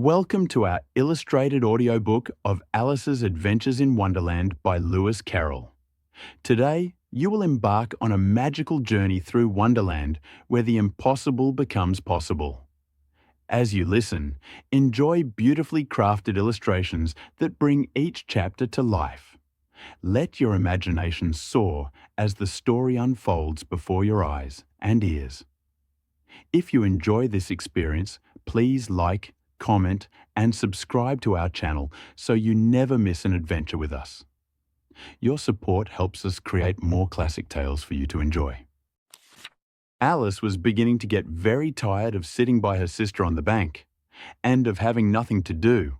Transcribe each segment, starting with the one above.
Welcome to our illustrated audiobook of Alice's Adventures in Wonderland by Lewis Carroll. Today, you will embark on a magical journey through Wonderland where the impossible becomes possible. As you listen, enjoy beautifully crafted illustrations that bring each chapter to life. Let your imagination soar as the story unfolds before your eyes and ears. If you enjoy this experience, please like, comment, and subscribe to our channel so you never miss an adventure with us. Your support helps us create more classic tales for you to enjoy. Alice was beginning to get very tired of sitting by her sister on the bank and of having nothing to do.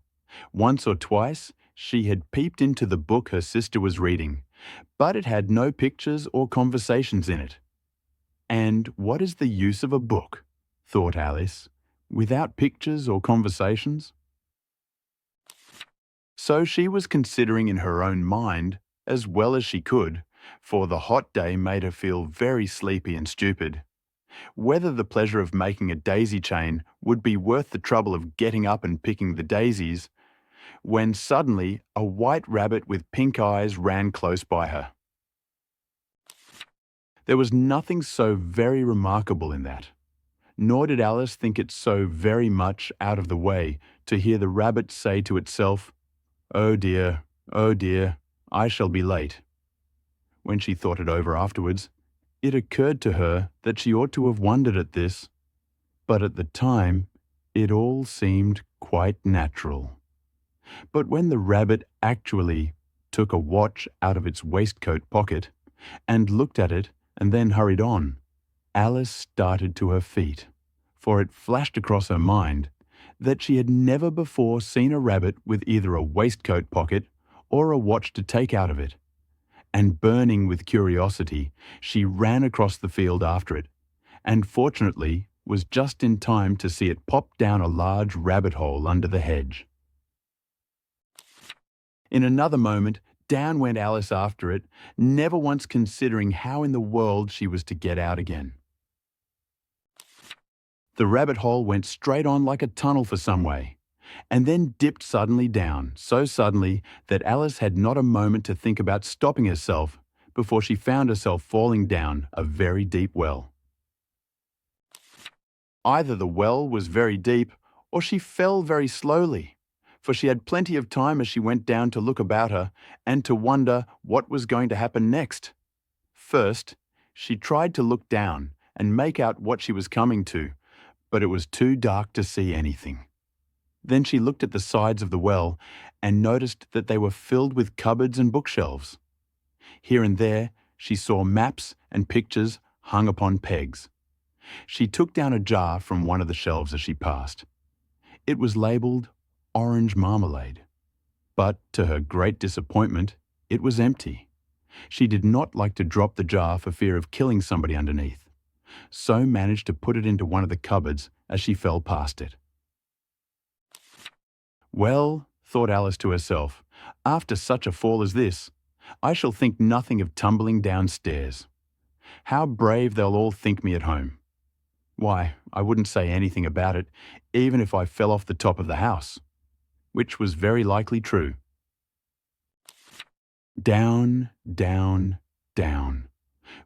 Once or twice, she had peeped into the book her sister was reading, but it had no pictures or conversations in it. And what is the use of a book, thought Alice, without pictures or conversations? So she was considering in her own mind, as well as she could, for the hot day made her feel very sleepy and stupid, whether the pleasure of making a daisy chain would be worth the trouble of getting up and picking the daisies, when suddenly a white rabbit with pink eyes ran close by her. There was nothing so very remarkable in that. Nor did Alice think it so very much out of the way to hear the rabbit say to itself, oh dear, I shall be late." When she thought it over afterwards, it occurred to her that she ought to have wondered at this, but at the time it all seemed quite natural. But when the rabbit actually took a watch out of its waistcoat pocket and looked at it and then hurried on, Alice started to her feet, for it flashed across her mind that she had never before seen a rabbit with either a waistcoat pocket or a watch to take out of it, and burning with curiosity, she ran across the field after it, and fortunately was just in time to see it pop down a large rabbit hole under the hedge. In another moment, down went Alice after it, never once considering how in the world she was to get out again. The rabbit hole went straight on like a tunnel for some way, and then dipped suddenly down, so suddenly that Alice had not a moment to think about stopping herself before she found herself falling down a very deep well. Either the well was very deep, or she fell very slowly, for she had plenty of time as she went down to look about her and to wonder what was going to happen next. First, she tried to look down and make out what she was coming to, but it was too dark to see anything. Then she looked at the sides of the well and noticed that they were filled with cupboards and bookshelves. Here and there she saw maps and pictures hung upon pegs. She took down a jar from one of the shelves as she passed. It was labelled orange marmalade, but to her great disappointment, it was empty. She did not like to drop the jar for fear of killing somebody underneath, so managed to put it into one of the cupboards as she fell past it. Well, thought Alice to herself, after such a fall as this, I shall think nothing of tumbling downstairs. How brave they'll all think me at home. Why, I wouldn't say anything about it, even if I fell off the top of the house, which was very likely true. Down, down, down.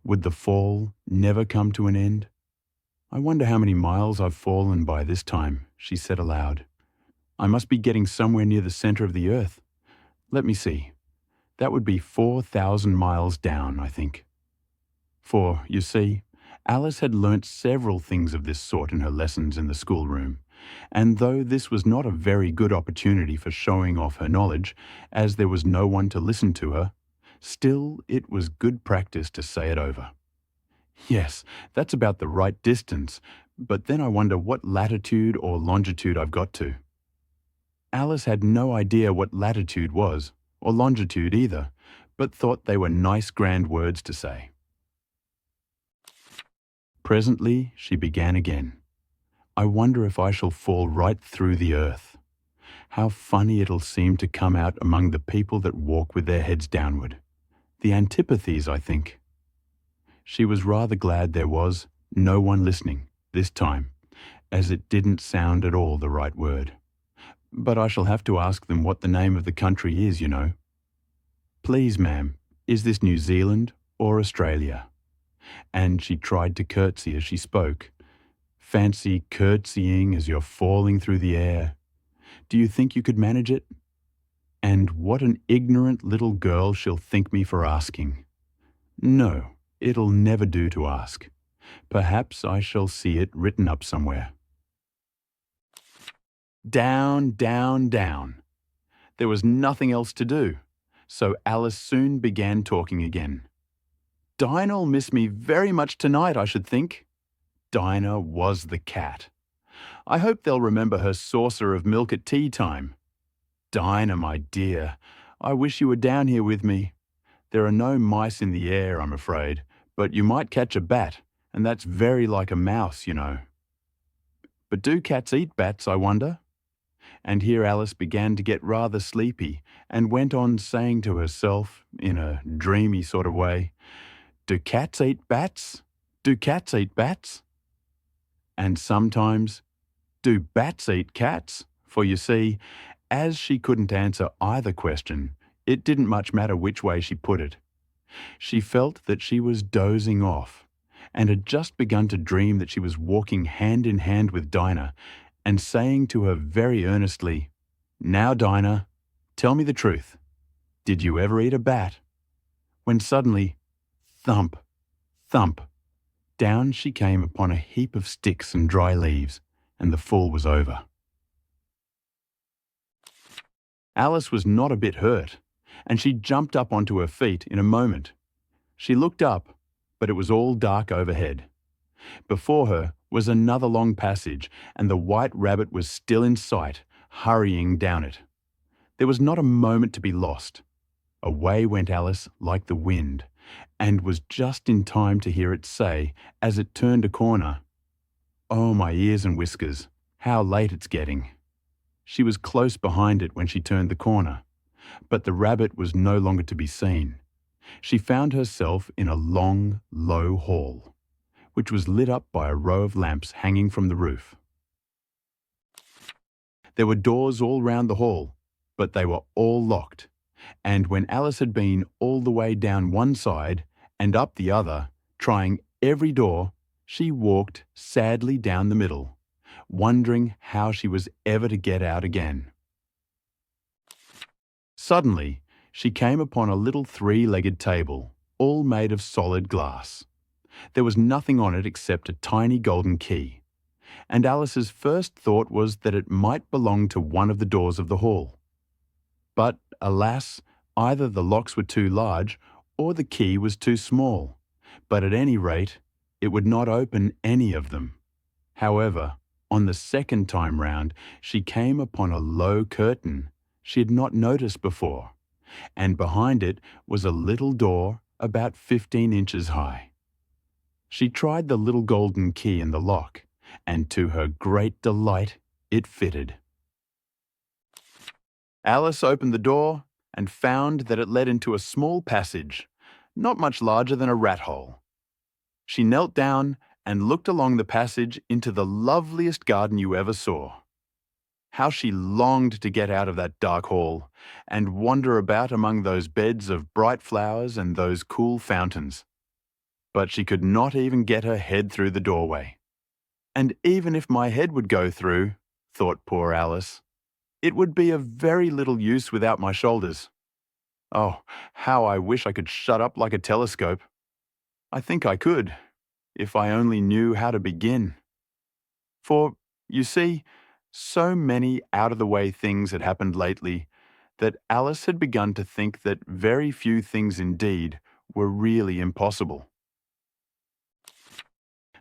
Would the fall never come to an end? I wonder how many miles I've fallen by this time, she said aloud. I must be getting somewhere near the center of the earth. Let me see. That would be 4,000 miles down, I think. For, you see, Alice had learnt several things of this sort in her lessons in the schoolroom, and though this was not a very good opportunity for showing off her knowledge, as there was no one to listen to her, still it was good practice to say it over. Yes, that's about the right distance, but then I wonder what latitude or longitude I've got to. Alice had no idea what latitude was, or longitude either, but thought they were nice grand words to say. Presently she began again. I wonder if I shall fall right through the earth. How funny it'll seem to come out among the people that walk with their heads downward. The antipathies, I think. She was rather glad there was no one listening this time, as it didn't sound at all the right word. But I shall have to ask them what the name of the country is, you know. Please, ma'am, is this New Zealand or Australia? And she tried to curtsy as she spoke. Fancy curtsying as you're falling through the air. Do you think you could manage it? And what an ignorant little girl she'll think me for asking. No, it'll never do to ask. Perhaps I shall see it written up somewhere. Down, down, down. There was nothing else to do, so Alice soon began talking again. Dinah'll miss me very much tonight, I should think. Dinah was the cat. I hope they'll remember her saucer of milk at tea time. Dinah, my dear, I wish you were down here with me. There are no mice in the air, I'm afraid, but you might catch a bat, and that's very like a mouse, you know. But do cats eat bats, I wonder? And here Alice began to get rather sleepy and went on saying to herself, in a dreamy sort of way, "Do cats eat bats? Do cats eat bats?" And sometimes, do bats eat cats? For you see, as she couldn't answer either question, it didn't much matter which way she put it. She felt that she was dozing off, and had just begun to dream that she was walking hand in hand with Dinah, and saying to her very earnestly, "Now, Dinah, tell me the truth. Did you ever eat a bat?" When suddenly, thump, thump, down she came upon a heap of sticks and dry leaves, and the fall was over. Alice was not a bit hurt, and she jumped up onto her feet in a moment. She looked up, but it was all dark overhead. Before her was another long passage, and the white rabbit was still in sight, hurrying down it. There was not a moment to be lost. Away went Alice like the wind, and was just in time to hear it say, as it turned a corner, "Oh, my ears and whiskers, how late it's getting." She was close behind it when she turned the corner, but the rabbit was no longer to be seen. She found herself in a long, low hall, which was lit up by a row of lamps hanging from the roof. There were doors all round the hall, but they were all locked, and when Alice had been all the way down one side and up the other, trying every door, she walked sadly down the middle, wondering how she was ever to get out again. Suddenly, she came upon a little three-legged table, all made of solid glass. There was nothing on it except a tiny golden key, and Alice's first thought was that it might belong to one of the doors of the hall. But, alas, either the locks were too large or the key was too small, but at any rate, it would not open any of them. However, on the second time round, she came upon a low curtain she had not noticed before, and behind it was a little door about 15 inches high. She tried the little golden key in the lock, and to her great delight, it fitted. Alice opened the door and found that it led into a small passage, not much larger than a rat hole. She knelt down and looked along the passage into the loveliest garden you ever saw. How she longed to get out of that dark hall and wander about among those beds of bright flowers and those cool fountains. But she could not even get her head through the doorway. And even if my head would go through, thought poor Alice, it would be of very little use without my shoulders. Oh, how I wish I could shut up like a telescope. I think I could, if I only knew how to begin. For, you see, so many out-of-the-way things had happened lately that Alice had begun to think that very few things indeed were really impossible.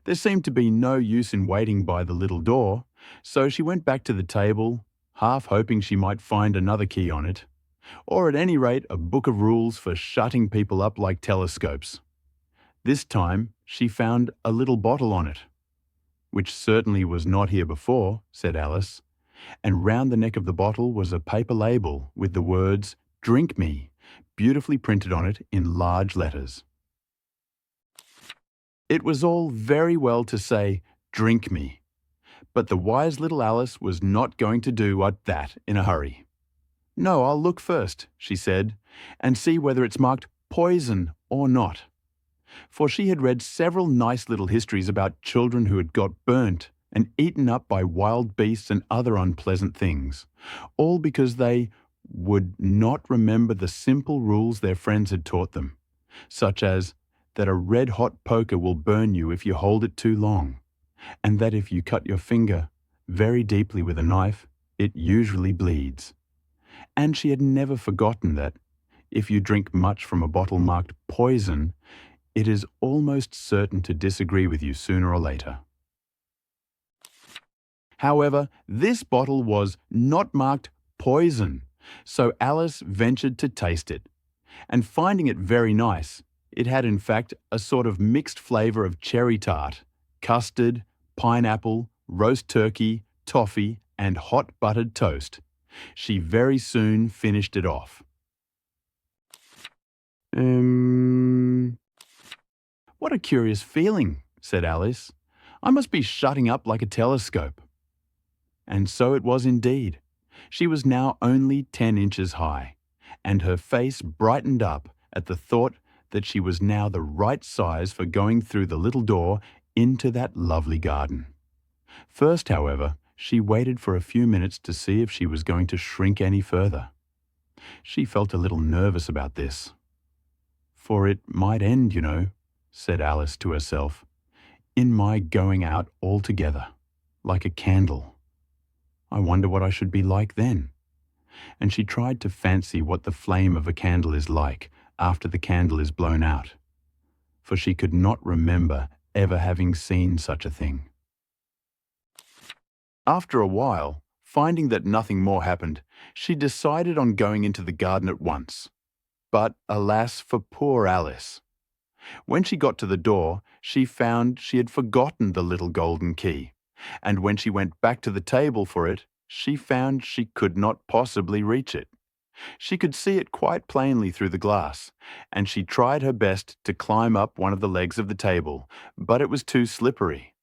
There seemed to be no use in waiting by the little door, so she went back to the table, half hoping she might find another key on it, or at any rate a book of rules for shutting people up like telescopes. This time she found a little bottle on it, which certainly was not here before, said Alice, and round the neck of the bottle was a paper label with the words, "Drink me," beautifully printed on it in large letters. It was all very well to say, "Drink me," But the wise little Alice was not going to do that in a hurry. "No, I'll look first," she said, "and see whether it's marked poison or not." For she had read several nice little histories about children who had got burnt and eaten up by wild beasts and other unpleasant things, all because they would not remember the simple rules their friends had taught them, such as that a red-hot poker will burn you if you hold it too long, and that if you cut your finger very deeply with a knife, it usually bleeds. And she had never forgotten that, if you drink much from a bottle marked poison, it is almost certain to disagree with you sooner or later. However, this bottle was not marked poison, so Alice ventured to taste it, and finding it very nice, it had in fact a sort of mixed flavour of cherry tart, custard, pineapple, roast turkey, toffee, and hot buttered toast. She very soon finished it off. What a curious feeling," said Alice. "I must be shutting up like a telescope." And so it was indeed. She was now only 10 inches high, and her face brightened up at the thought that she was now the right size for going through the little door into that lovely garden. First, however, she waited for a few minutes to see if she was going to shrink any further. She felt a little nervous about this. "For it might end, you know," said Alice to herself, "in my going out altogether, like a candle. I wonder what I should be like then." And she tried to fancy what the flame of a candle is like after the candle is blown out, for she could not remember ever having seen such a thing. After a while, finding that nothing more happened, she decided on going into the garden at once. But alas for poor Alice! When she got to the door, she found she had forgotten the little golden key, and when she went back to the table for it, she found she could not possibly reach it. She could see it quite plainly through the glass, and she tried her best to climb up one of the legs of the table, but it was too slippery.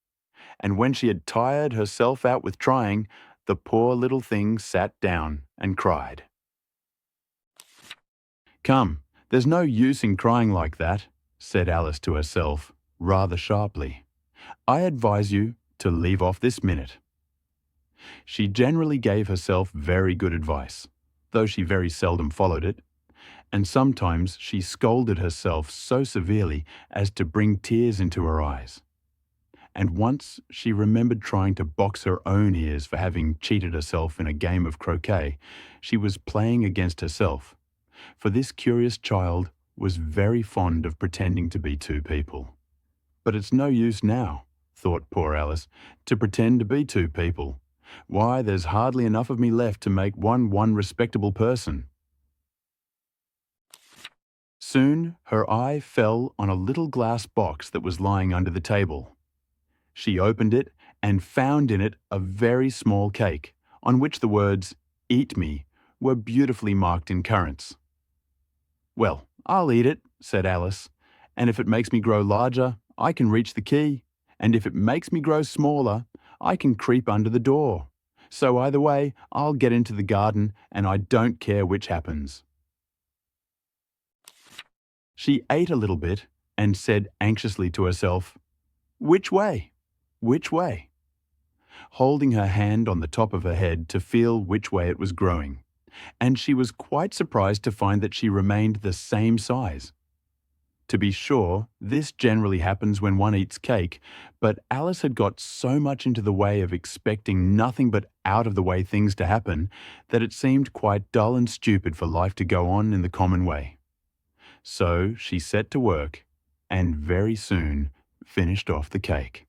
And when she had tired herself out with trying, the poor little thing sat down and cried. "Come, there's no use in crying like that," said Alice to herself, rather sharply. "I advise you to leave off this minute." She generally gave herself very good advice, though she very seldom followed it, and sometimes she scolded herself so severely as to bring tears into her eyes. And once she remembered trying to box her own ears for having cheated herself in a game of croquet. She was playing against herself, for this curious child was very fond of pretending to be two people. "But it's no use now," thought poor Alice, "to pretend to be two people. Why, there's hardly enough of me left to make one respectable person." Soon her eye fell on a little glass box that was lying under the table. She opened it and found in it a very small cake, on which the words, "Eat me," were beautifully marked in currants. "Well, I'll eat it," said Alice, "and if it makes me grow larger, I can reach the key, and if it makes me grow smaller, I can creep under the door. So either way, I'll get into the garden, and I don't care which happens." She ate a little bit and said anxiously to herself, "Which way? Which way?" holding her hand on the top of her head to feel which way it was growing, and she was quite surprised to find that she remained the same size. To be sure, this generally happens when one eats cake, but Alice had got so much into the way of expecting nothing but out-of-the-way things to happen that it seemed quite dull and stupid for life to go on in the common way. So she set to work and very soon finished off the cake.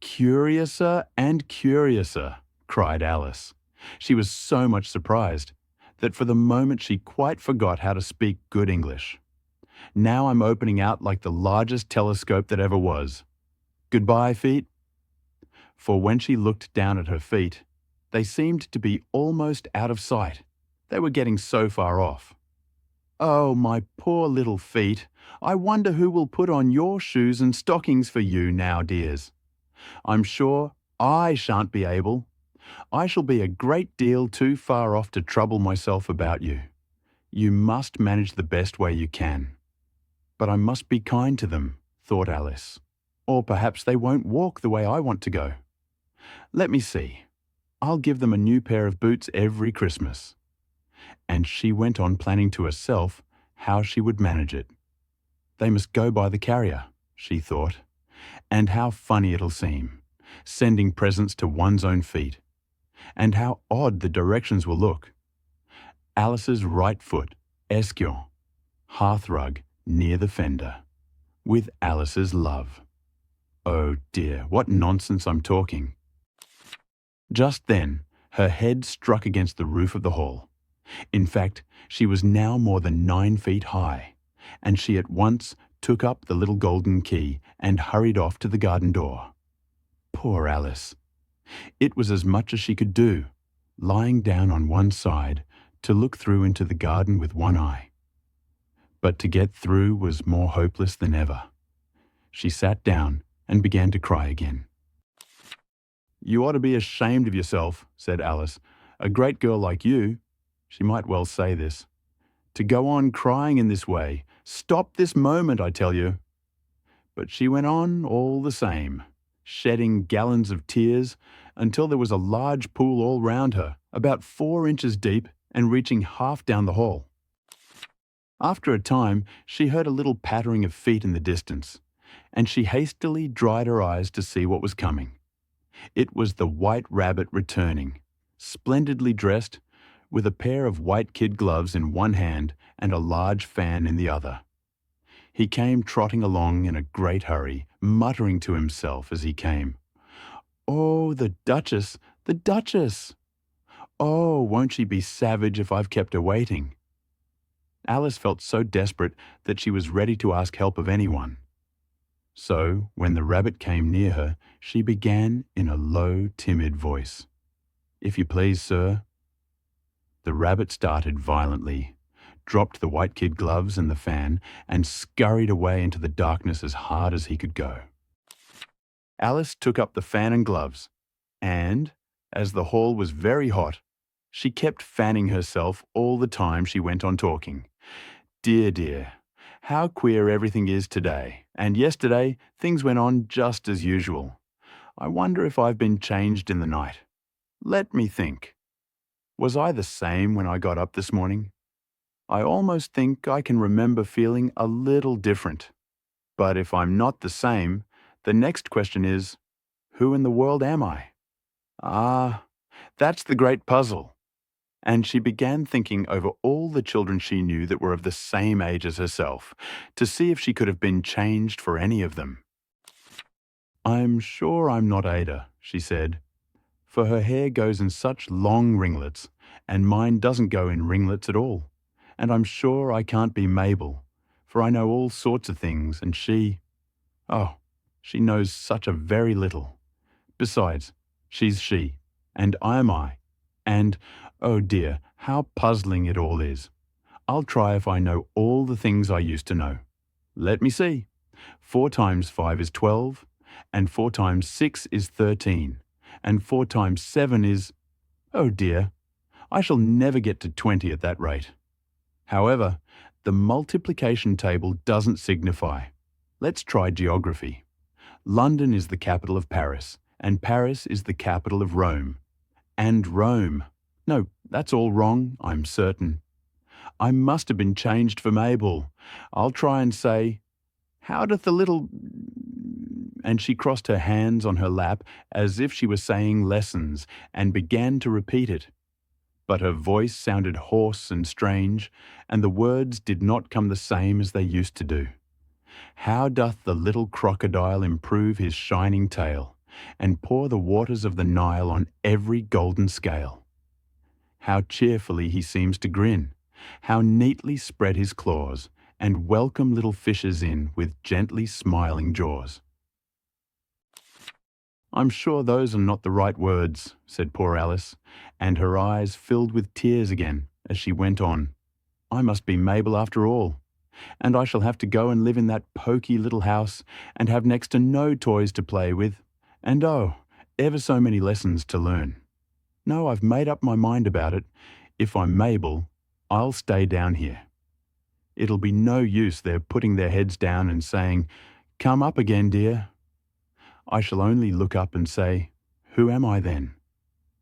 "Curiouser and curiouser," cried Alice. She was so much surprised that for the moment she quite forgot how to speak good English. "Now I'm opening out like the largest telescope that ever was. Goodbye, feet." For when she looked down at her feet, they seemed to be almost out of sight. They were getting so far off. Oh, my poor little feet. I wonder who will put on your shoes and stockings for you now, dears. I'm sure I shan't be able. I shall be a great deal too far off to trouble myself about you. You must manage the best way you can. But I must be kind to them, thought Alice. Or perhaps they won't walk the way I want to go. Let me see. I'll give them a new pair of boots every Christmas. And she went on planning to herself how she would manage it. They must go by the carrier, she thought. And how funny it'll seem, sending presents to one's own feet. And how odd the directions will look. Alice's right foot, escort, hearthrug near the fender, with Alice's love. Oh dear, what nonsense I'm talking. Just then, her head struck against the roof of the hall. In fact, she was now more than 9 feet high, and she at once took up the little golden key and hurried off to the garden door. Poor Alice! It was as much as she could do, lying down on one side to look through into the garden with one eye. But to get through was more hopeless than ever. She sat down and began to cry again. You ought to be ashamed of yourself, said Alice. A great girl like you, she might well say this, to go on crying in this way. Stop this moment, I tell you. But she went on all the same, shedding gallons of tears until there was a large pool all round her, about 4 inches deep and reaching half down the hall. After a time, she heard a little pattering of feet in the distance, and she hastily dried her eyes to see what was coming. It was the White Rabbit returning, splendidly dressed, with a pair of white kid gloves in one hand and a large fan in the other. He came trotting along in a great hurry, muttering to himself as he came, "Oh, the Duchess, the Duchess! Oh, won't she be savage if I've kept her waiting?" Alice felt so desperate that she was ready to ask help of anyone. So, when the rabbit came near her, she began in a low, timid voice, "If you please, sir." The rabbit started violently, dropped the white kid gloves and the fan, and scurried away into the darkness as hard as he could go. Alice took up the fan and gloves, and, as the hall was very hot, she kept fanning herself all the time she went on talking. Dear, dear, how queer everything is today, and yesterday things went on just as usual. I wonder if I've been changed in the night. Let me think. Was I the same when I got up this morning? I almost think I can remember feeling a little different. But if I'm not the same, the next question is, who in the world am I? Ah, that's the great puzzle. And she began thinking over all the children she knew that were of the same age as herself, to see if she could have been changed for any of them. I'm sure I'm not Ada, she said, for her hair goes in such long ringlets, and mine doesn't go in ringlets at all. And I'm sure I can't be Mabel, for I know all sorts of things, and she knows such a very little. Besides, she's she, and I'm I, and, oh dear, how puzzling it all is. I'll try if I know all the things I used to know. Let me see. 4 times 5 is 12, and 4 times 6 is 13, and 4 times 7 is... Oh dear, I shall never get to 20 at that rate. However, the multiplication table doesn't signify. Let's try geography. London is the capital of Paris, and Paris is the capital of Rome. And Rome. No, that's all wrong, I'm certain. I must have been changed for Mabel. I'll try and say, how doth the little... And she crossed her hands on her lap as if she were saying lessons and began to repeat it. But her voice sounded hoarse and strange, and the words did not come the same as they used to do. How doth the little crocodile improve his shining tail, and pour the waters of the Nile on every golden scale? How cheerfully he seems to grin, how neatly spread his claws, and welcome little fishes in with gently smiling jaws. I'm sure those are not the right words, said poor Alice, and her eyes filled with tears again as she went on. I must be Mabel after all, and I shall have to go and live in that poky little house and have next to no toys to play with, and oh, ever so many lessons to learn. No, I've made up my mind about it. If I'm Mabel, I'll stay down here. It'll be no use their putting their heads down and saying, "Come up again, dear." I shall only look up and say, "Who am I then?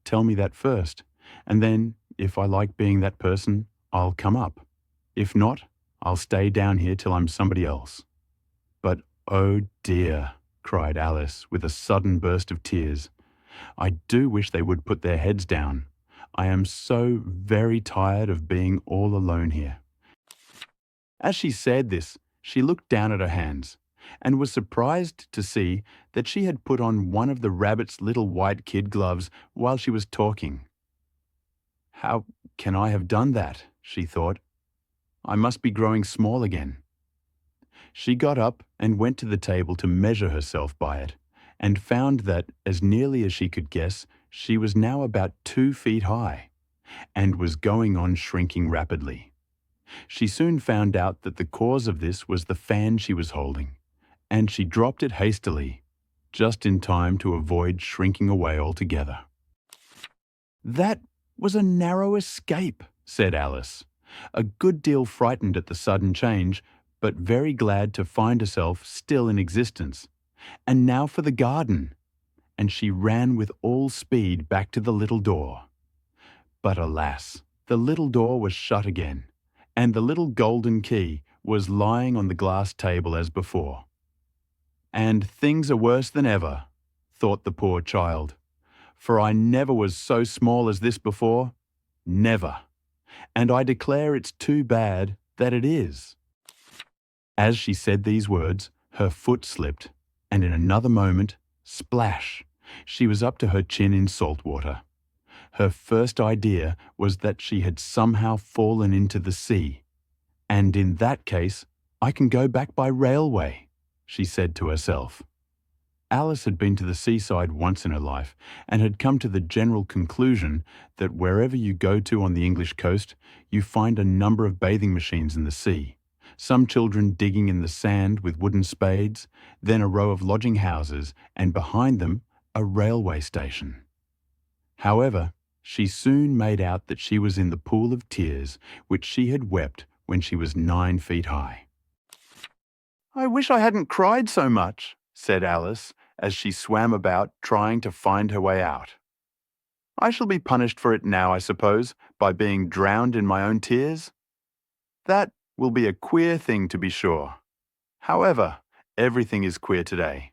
Tell me that first, and then, if I like being that person, I'll come up. If not, I'll stay down here till I'm somebody else." But oh dear, cried Alice with a sudden burst of tears. I do wish they would put their heads down. I am so very tired of being all alone here. As she said this, she looked down at her hands and was surprised to see that she had put on one of the rabbit's little white kid gloves while she was talking. How can I have done that? She thought. I must be growing small again. She got up and went to the table to measure herself by it, and found that, as nearly as she could guess, she was now about 2 feet high, and was going on shrinking rapidly. She soon found out that the cause of this was the fan she was holding, and she dropped it hastily, just in time to avoid shrinking away altogether. That was a narrow escape, said Alice, a good deal frightened at the sudden change, but very glad to find herself still in existence. And now for the garden. And she ran with all speed back to the little door. But alas, the little door was shut again, and the little golden key was lying on the glass table as before. And things are worse than ever, thought the poor child, for I never was so small as this before, never, and I declare it's too bad that it is. As she said these words, her foot slipped, and in another moment, splash, she was up to her chin in salt water. Her first idea was that she had somehow fallen into the sea, and in that case, I can go back by railway, she said to herself. Alice had been to the seaside once in her life and had come to the general conclusion that wherever you go to on the English coast, you find a number of bathing machines in the sea, some children digging in the sand with wooden spades, then a row of lodging houses, and behind them, a railway station. However, she soon made out that she was in the pool of tears which she had wept when she was 9 feet high. I wish I hadn't cried so much, said Alice, as she swam about trying to find her way out. I shall be punished for it now, I suppose, by being drowned in my own tears. That will be a queer thing, to be sure. However, everything is queer today.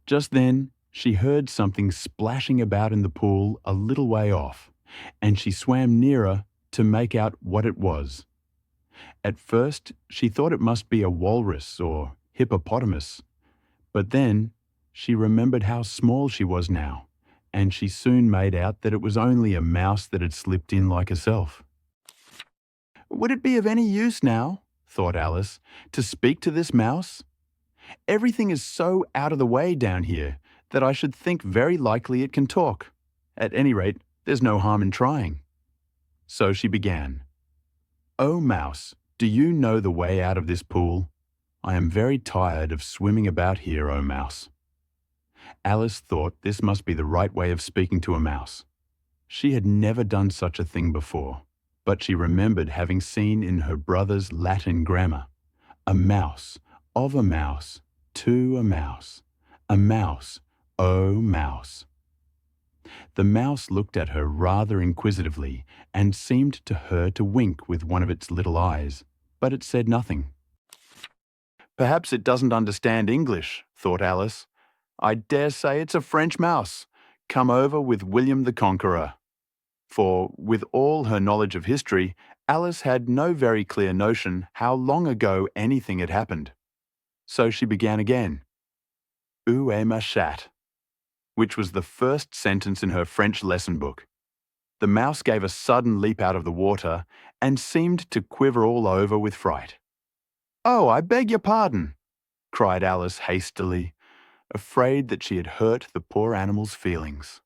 Just then, she heard something splashing about in the pool a little way off, and she swam nearer to make out what it was. At first, she thought it must be a walrus or hippopotamus, but then she remembered how small she was now, and she soon made out that it was only a mouse that had slipped in like herself. Would it be of any use now, thought Alice, to speak to this mouse? Everything is so out of the way down here that I should think very likely it can talk. At any rate, there's no harm in trying. So she began. "Oh, mouse, do you know the way out of this pool? I am very tired of swimming about here, oh mouse." Alice thought this must be the right way of speaking to a mouse. She had never done such a thing before, but she remembered having seen in her brother's Latin grammar, a mouse, of a mouse, to a mouse, oh mouse. The mouse looked at her rather inquisitively and seemed to her to wink with one of its little eyes, but it said nothing. Perhaps it doesn't understand English, thought Alice. I dare say it's a French mouse, come over with William the Conqueror. For, with all her knowledge of history, Alice had no very clear notion how long ago anything had happened. So she began again. Où est ma chatte? Which was the first sentence in her French lesson book. The mouse gave a sudden leap out of the water and seemed to quiver all over with fright. "Oh, I beg your pardon," cried Alice hastily, afraid that she had hurt the poor animal's feelings.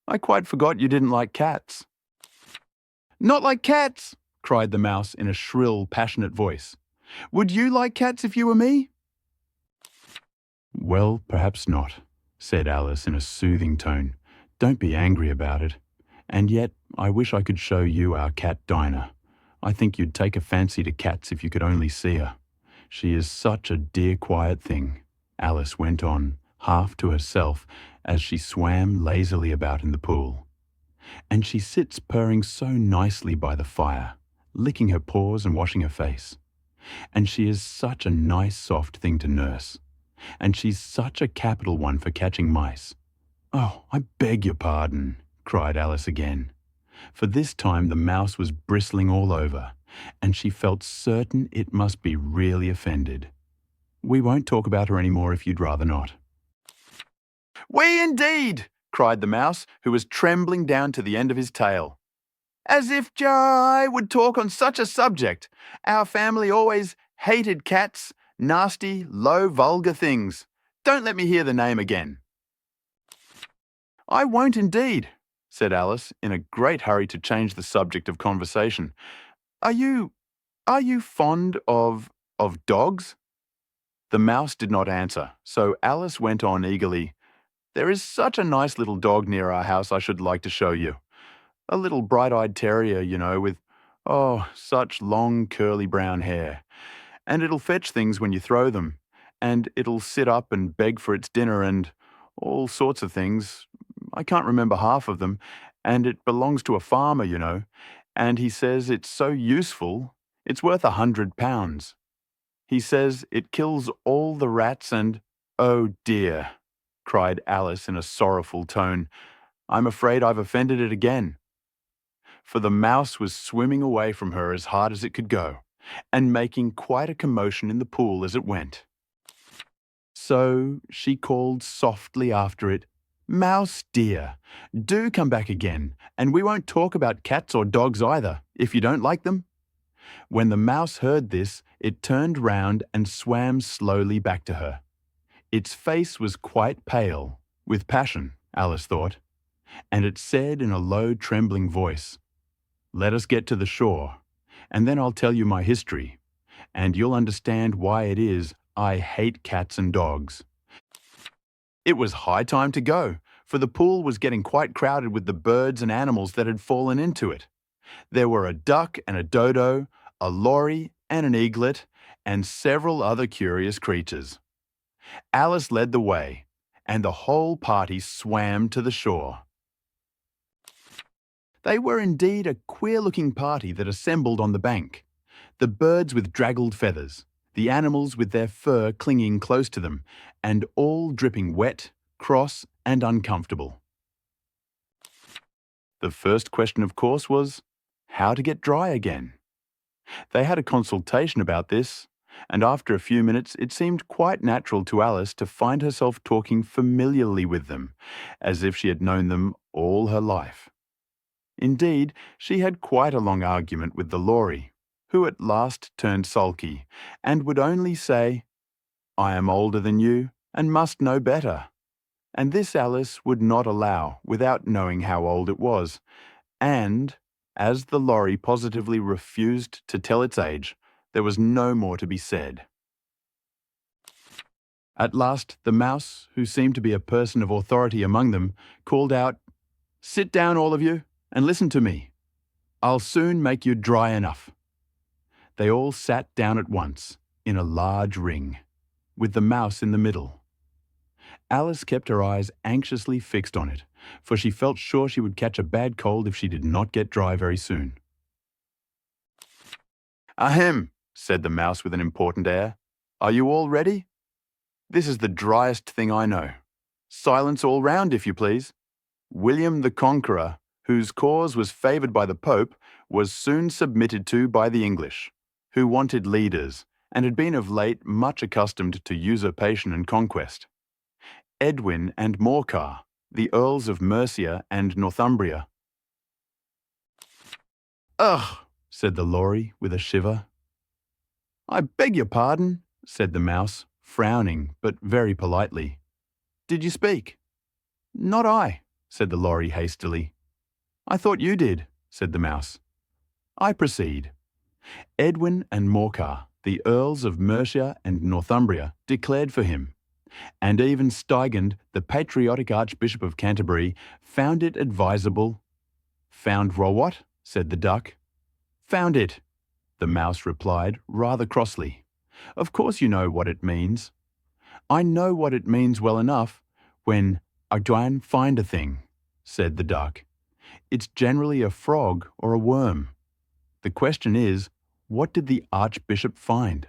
"I quite forgot you didn't like cats." Not like cats, cried the mouse in a shrill, passionate voice. Would you like cats if you were me? Well, perhaps not, said Alice in a soothing tone. Don't be angry about it. And yet, I wish I could show you our cat Dinah. I think you'd take a fancy to cats if you could only see her. She is such a dear, quiet thing, Alice went on, half to herself, as she swam lazily about in the pool. And she sits purring so nicely by the fire, licking her paws and washing her face. And she is such a nice, soft thing to nurse. And she's such a capital one for catching mice. Oh, I beg your pardon, cried Alice again. For this time the mouse was bristling all over, and she felt certain it must be really offended. We won't talk about her any more if you'd rather not. We indeed, cried the mouse, who was trembling down to the end of his tail. As if I would talk on such a subject. Our family always hated cats, nasty, low, vulgar things. Don't let me hear the name again. I won't indeed, said Alice, in a great hurry to change the subject of conversation. Are you fond of dogs? The mouse did not answer, so Alice went on eagerly. There is such a nice little dog near our house I should like to show you. A little bright-eyed terrier, you know, with, such long curly brown hair. And it'll fetch things when you throw them. And it'll sit up and beg for its dinner and all sorts of things. I can't remember half of them. And it belongs to a farmer, you know. And he says it's so useful, it's worth £100. He says it kills all the rats and— Oh dear, cried Alice in a sorrowful tone. I'm afraid I've offended it again. For the mouse was swimming away from her as hard as it could go, and making quite a commotion in the pool as it went. So she called softly after it, Mouse dear, do come back again, and we won't talk about cats or dogs either, if you don't like them. When the mouse heard this, it turned round and swam slowly back to her. Its face was quite pale, with passion, Alice thought, and it said in a low, trembling voice, Let us get to the shore, and then I'll tell you my history, and you'll understand why it is I hate cats and dogs. It was high time to go, for the pool was getting quite crowded with the birds and animals that had fallen into it. There were a duck and a dodo, a lory and an eaglet, and several other curious creatures. Alice led the way, and the whole party swam to the shore. They were indeed a queer-looking party that assembled on the bank. The birds with draggled feathers, the animals with their fur clinging close to them, and all dripping wet, cross, and uncomfortable. The first question, of course, was how to get dry again. They had a consultation about this, and after a few minutes it seemed quite natural to Alice to find herself talking familiarly with them, as if she had known them all her life. Indeed, she had quite a long argument with the lory, who at last turned sulky, and would only say, I am older than you, and must know better. And this Alice would not allow without knowing how old it was, and, as the lory positively refused to tell its age, there was no more to be said. At last the mouse, who seemed to be a person of authority among them, called out, Sit down, all of you, and listen to me. I'll soon make you dry enough. They all sat down at once, in a large ring, with the mouse in the middle. Alice kept her eyes anxiously fixed on it, for she felt sure she would catch a bad cold if she did not get dry very soon. Ahem, said the mouse with an important air. Are you all ready? This is the driest thing I know. Silence all round, if you please. William the Conqueror, whose cause was favoured by the Pope, was soon submitted to by the English, who wanted leaders, and had been of late much accustomed to usurpation and conquest. Edwin and Morcar, the Earls of Mercia and Northumbria. Ugh, said the lory with a shiver. I beg your pardon, said the mouse, frowning, but very politely. Did you speak? Not I, said the lory hastily. I thought you did, said the mouse. I proceed. Edwin and Morcar, the Earls of Mercia and Northumbria, declared for him, and even Stigand, the patriotic Archbishop of Canterbury, found it advisable. Found what? Said the duck. Found it, the mouse replied rather crossly. Of course you know what it means. I know what it means well enough when I try and find a thing, said the duck. It's generally a frog or a worm. The question is, what did the Archbishop find?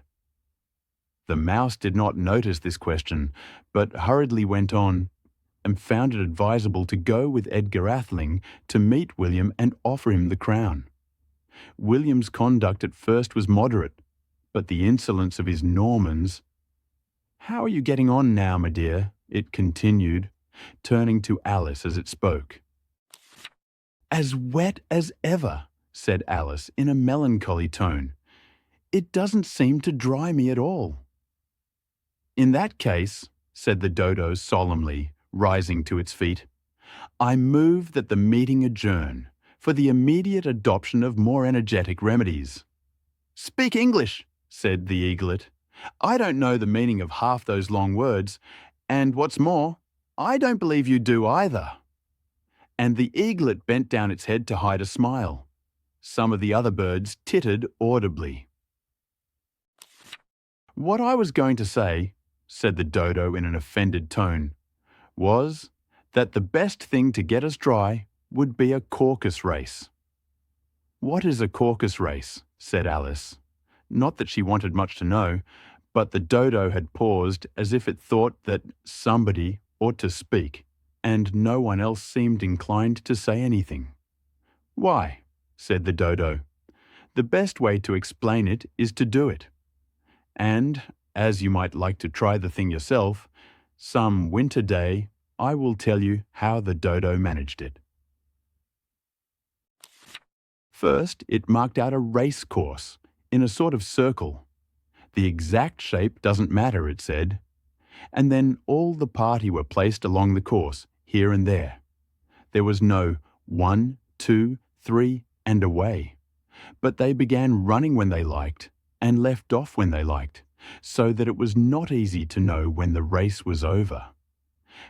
The mouse did not notice this question, but hurriedly went on, and found it advisable to go with Edgar Atheling to meet William and offer him the crown. William's conduct at first was moderate, but the insolence of his Normans— How are you getting on now, my dear? It continued, turning to Alice as it spoke. As wet as ever, said Alice in a melancholy tone. It doesn't seem to dry me at all. In that case, said the dodo solemnly, rising to its feet, I move that the meeting adjourn for the immediate adoption of more energetic remedies. Speak English, said the eaglet. I don't know the meaning of half those long words, and what's more, I don't believe you do either. And the eaglet bent down its head to hide a smile. Some of the other birds tittered audibly. What I was going to say, said the dodo in an offended tone, was that the best thing to get us dry would be a caucus race. What is a caucus race? Said Alice. Not that she wanted much to know, but the dodo had paused as if it thought that somebody ought to speak, and no one else seemed inclined to say anything. Why, said the dodo, the best way to explain it is to do it. And, as you might like to try the thing yourself, some winter day I will tell you how the dodo managed it. First, it marked out a race course in a sort of circle. The exact shape doesn't matter, it said. And then all the party were placed along the course, here and there. There was no 1, 2, 3, and away. But they began running when they liked, and left off when they liked, so that it was not easy to know when the race was over.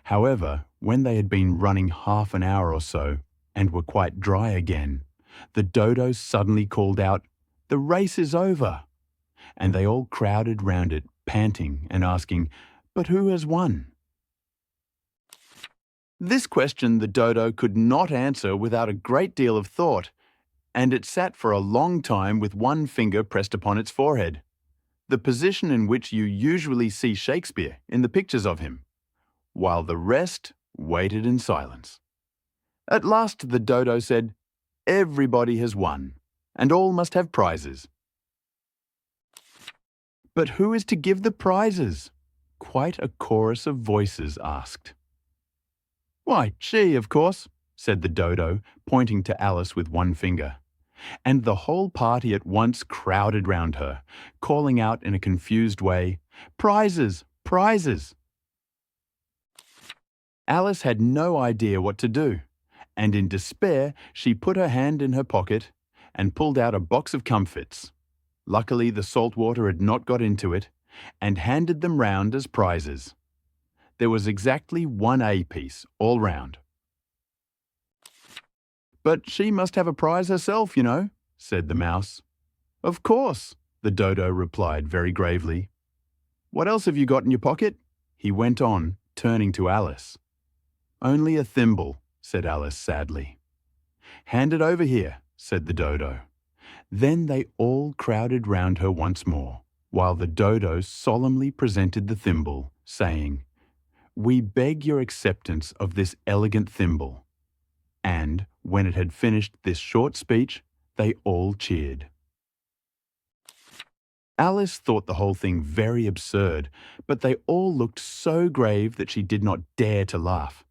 However, when they had been running half an hour or so, and were quite dry again, the dodo suddenly called out, "The race is over!" And they all crowded round it, panting and asking, "But who has won?" This question the dodo could not answer without a great deal of thought, and it sat for a long time with one finger pressed upon its forehead, the position in which you usually see Shakespeare in the pictures of him, while the rest waited in silence. At last the dodo said, "Everybody has won, and all must have prizes." "But who is to give the prizes?" quite a chorus of voices asked. "Why, she, of course," said the dodo, pointing to Alice with one finger. And the whole party at once crowded round her, calling out in a confused way, "Prizes! Prizes!" Alice had no idea what to do, and in despair she put her hand in her pocket and pulled out a box of comfits. Luckily the salt water had not got into it, and handed them round as prizes. There was exactly one A piece all round. "But she must have a prize herself, you know," said the mouse. "Of course," the dodo replied very gravely. "What else have you got in your pocket?" he went on, turning to Alice. "Only a thimble," said Alice sadly. "Hand it over here," said the dodo. Then they all crowded round her once more, while the dodo solemnly presented the thimble, saying, "We beg your acceptance of this elegant thimble." And, when it had finished this short speech, they all cheered. Alice thought the whole thing very absurd, but they all looked so grave that she did not dare to laugh.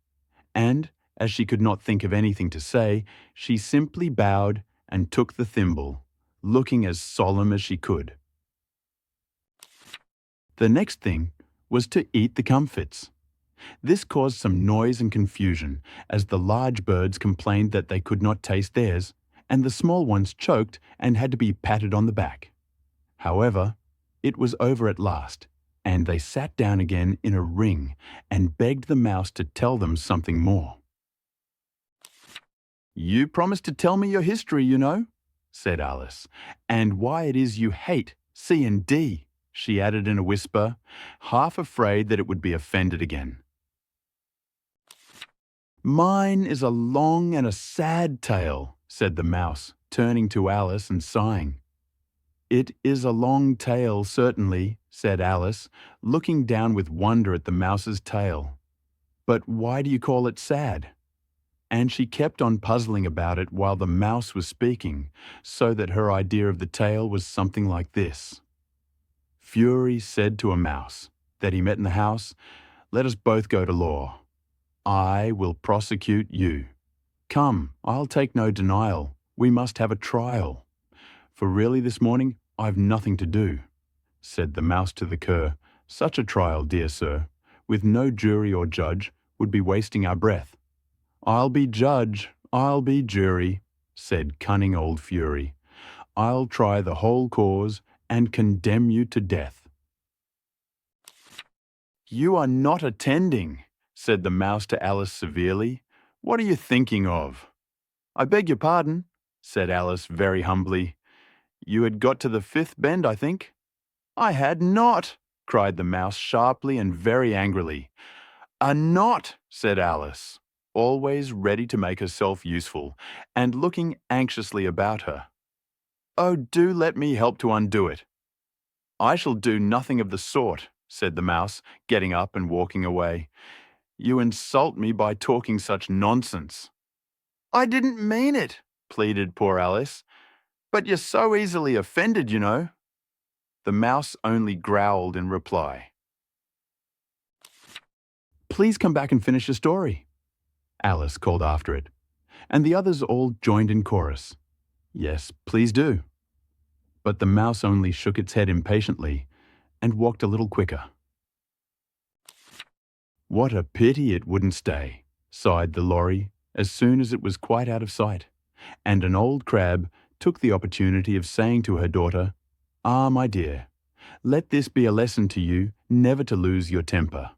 And, as she could not think of anything to say, she simply bowed and took the thimble, looking as solemn as she could. The next thing was to eat the comfits. This caused some noise and confusion, as the large birds complained that they could not taste theirs, and the small ones choked and had to be patted on the back. However, it was over at last, and they sat down again in a ring and begged the mouse to tell them something more. "You promised to tell me your history, you know," said Alice, "and why it is you hate C and D," she added in a whisper, half afraid that it would be offended again. "Mine is a long and a sad tale," said the mouse, turning to Alice and sighing. "It is a long tale, certainly," said Alice, looking down with wonder at the mouse's tail. "But why do you call it sad?" And she kept on puzzling about it while the mouse was speaking, so that her idea of the tale was something like this. Fury said to a mouse that he met in the house, "Let us both go to law. I will prosecute you. Come, I'll take no denial. We must have a trial. For really this morning I've nothing to do," said the mouse to the cur. "Such a trial, dear sir, with no jury or judge, would be wasting our breath." "I'll be judge, I'll be jury," said cunning old Fury. "I'll try the whole cause and condemn you to death." "You are not attending," said the mouse to Alice severely. "What are you thinking of?" "I beg your pardon," said Alice very humbly. "You had got to the fifth bend, I think?" "I had not," cried the mouse sharply and very angrily. "A knot," said Alice, always ready to make herself useful, and looking anxiously about her. "Oh, do let me help to undo it." "I shall do nothing of the sort," said the mouse, getting up and walking away. "You insult me by talking such nonsense." "I didn't mean it," pleaded poor Alice. "But you're so easily offended, you know." The mouse only growled in reply. "Please come back and finish your story," Alice called after it, and the others all joined in chorus. "Yes, please do." But the mouse only shook its head impatiently and walked a little quicker. "What a pity it wouldn't stay," sighed the lorry as soon as it was quite out of sight, and an old crab took the opportunity of saying to her daughter, "Ah, my dear, let this be a lesson to you never to lose your temper."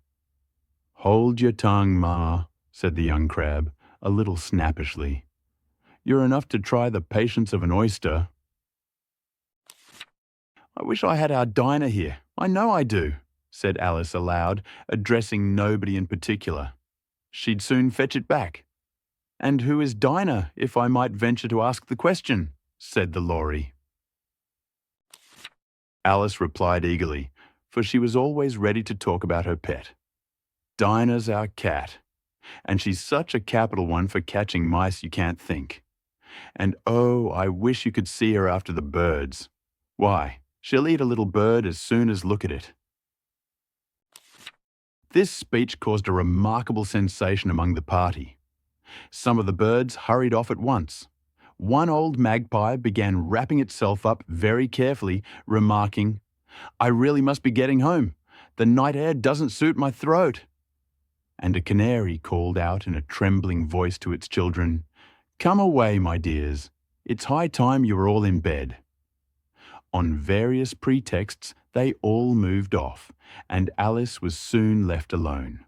"Hold your tongue, Ma," said the young crab, a little snappishly. "You're enough to try the patience of an oyster." "I wish I had our Dinah here. I know I do," said Alice aloud, addressing nobody in particular. "She'd soon fetch it back." "And who is Dinah, if I might venture to ask the question?" said the lorry. Alice replied eagerly, for she was always ready to talk about her pet. "Dinah's our cat, and she's such a capital one for catching mice you can't think. And oh, I wish you could see her after the birds. Why, she'll eat a little bird as soon as look at it." This speech caused a remarkable sensation among the party. Some of the birds hurried off at once. One old magpie began wrapping itself up very carefully, remarking, "I really must be getting home. The night air doesn't suit my throat." And a canary called out in a trembling voice to its children, "Come away, my dears. It's high time you were all in bed." On various pretexts, they all moved off, and Alice was soon left alone.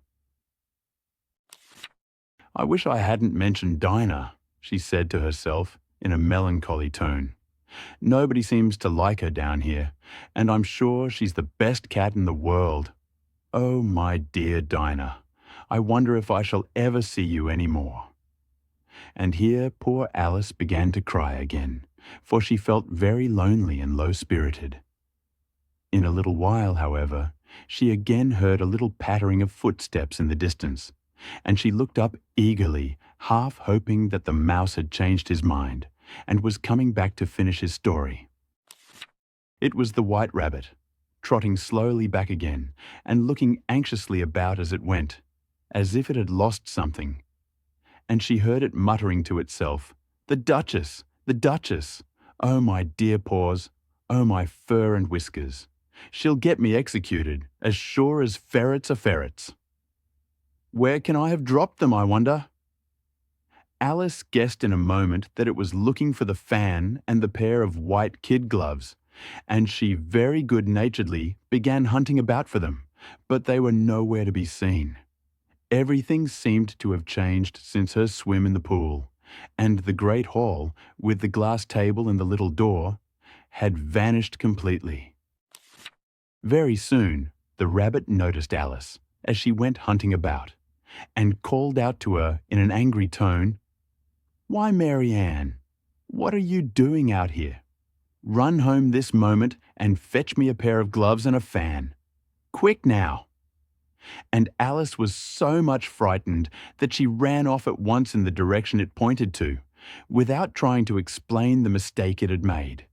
"I wish I hadn't mentioned Dinah," she said to herself in a melancholy tone. "Nobody seems to like her down here, and I'm sure she's the best cat in the world. Oh, my dear Dinah, I wonder if I shall ever see you any more." And here poor Alice began to cry again, for she felt very lonely and low-spirited. In a little while, however, she again heard a little pattering of footsteps in the distance, and she looked up eagerly, half hoping that the mouse had changed his mind and was coming back to finish his story. It was the White Rabbit, trotting slowly back again and looking anxiously about as it went, as if it had lost something. And she heard it muttering to itself, "The Duchess! The Duchess! Oh, my dear paws! Oh, my fur and whiskers! She'll get me executed, as sure as ferrets are ferrets. Where can I have dropped them, I wonder?" Alice guessed in a moment that it was looking for the fan and the pair of white kid gloves, and she very good-naturedly began hunting about for them, but they were nowhere to be seen. Everything seemed to have changed since her swim in the pool, and the great hall, with the glass table and the little door, had vanished completely. Very soon, the rabbit noticed Alice as she went hunting about, and called out to her in an angry tone, "Why, Mary Ann, what are you doing out here? Run home this moment and fetch me a pair of gloves and a fan. Quick now!" And Alice was so much frightened that she ran off at once in the direction it pointed to, without trying to explain the mistake it had made.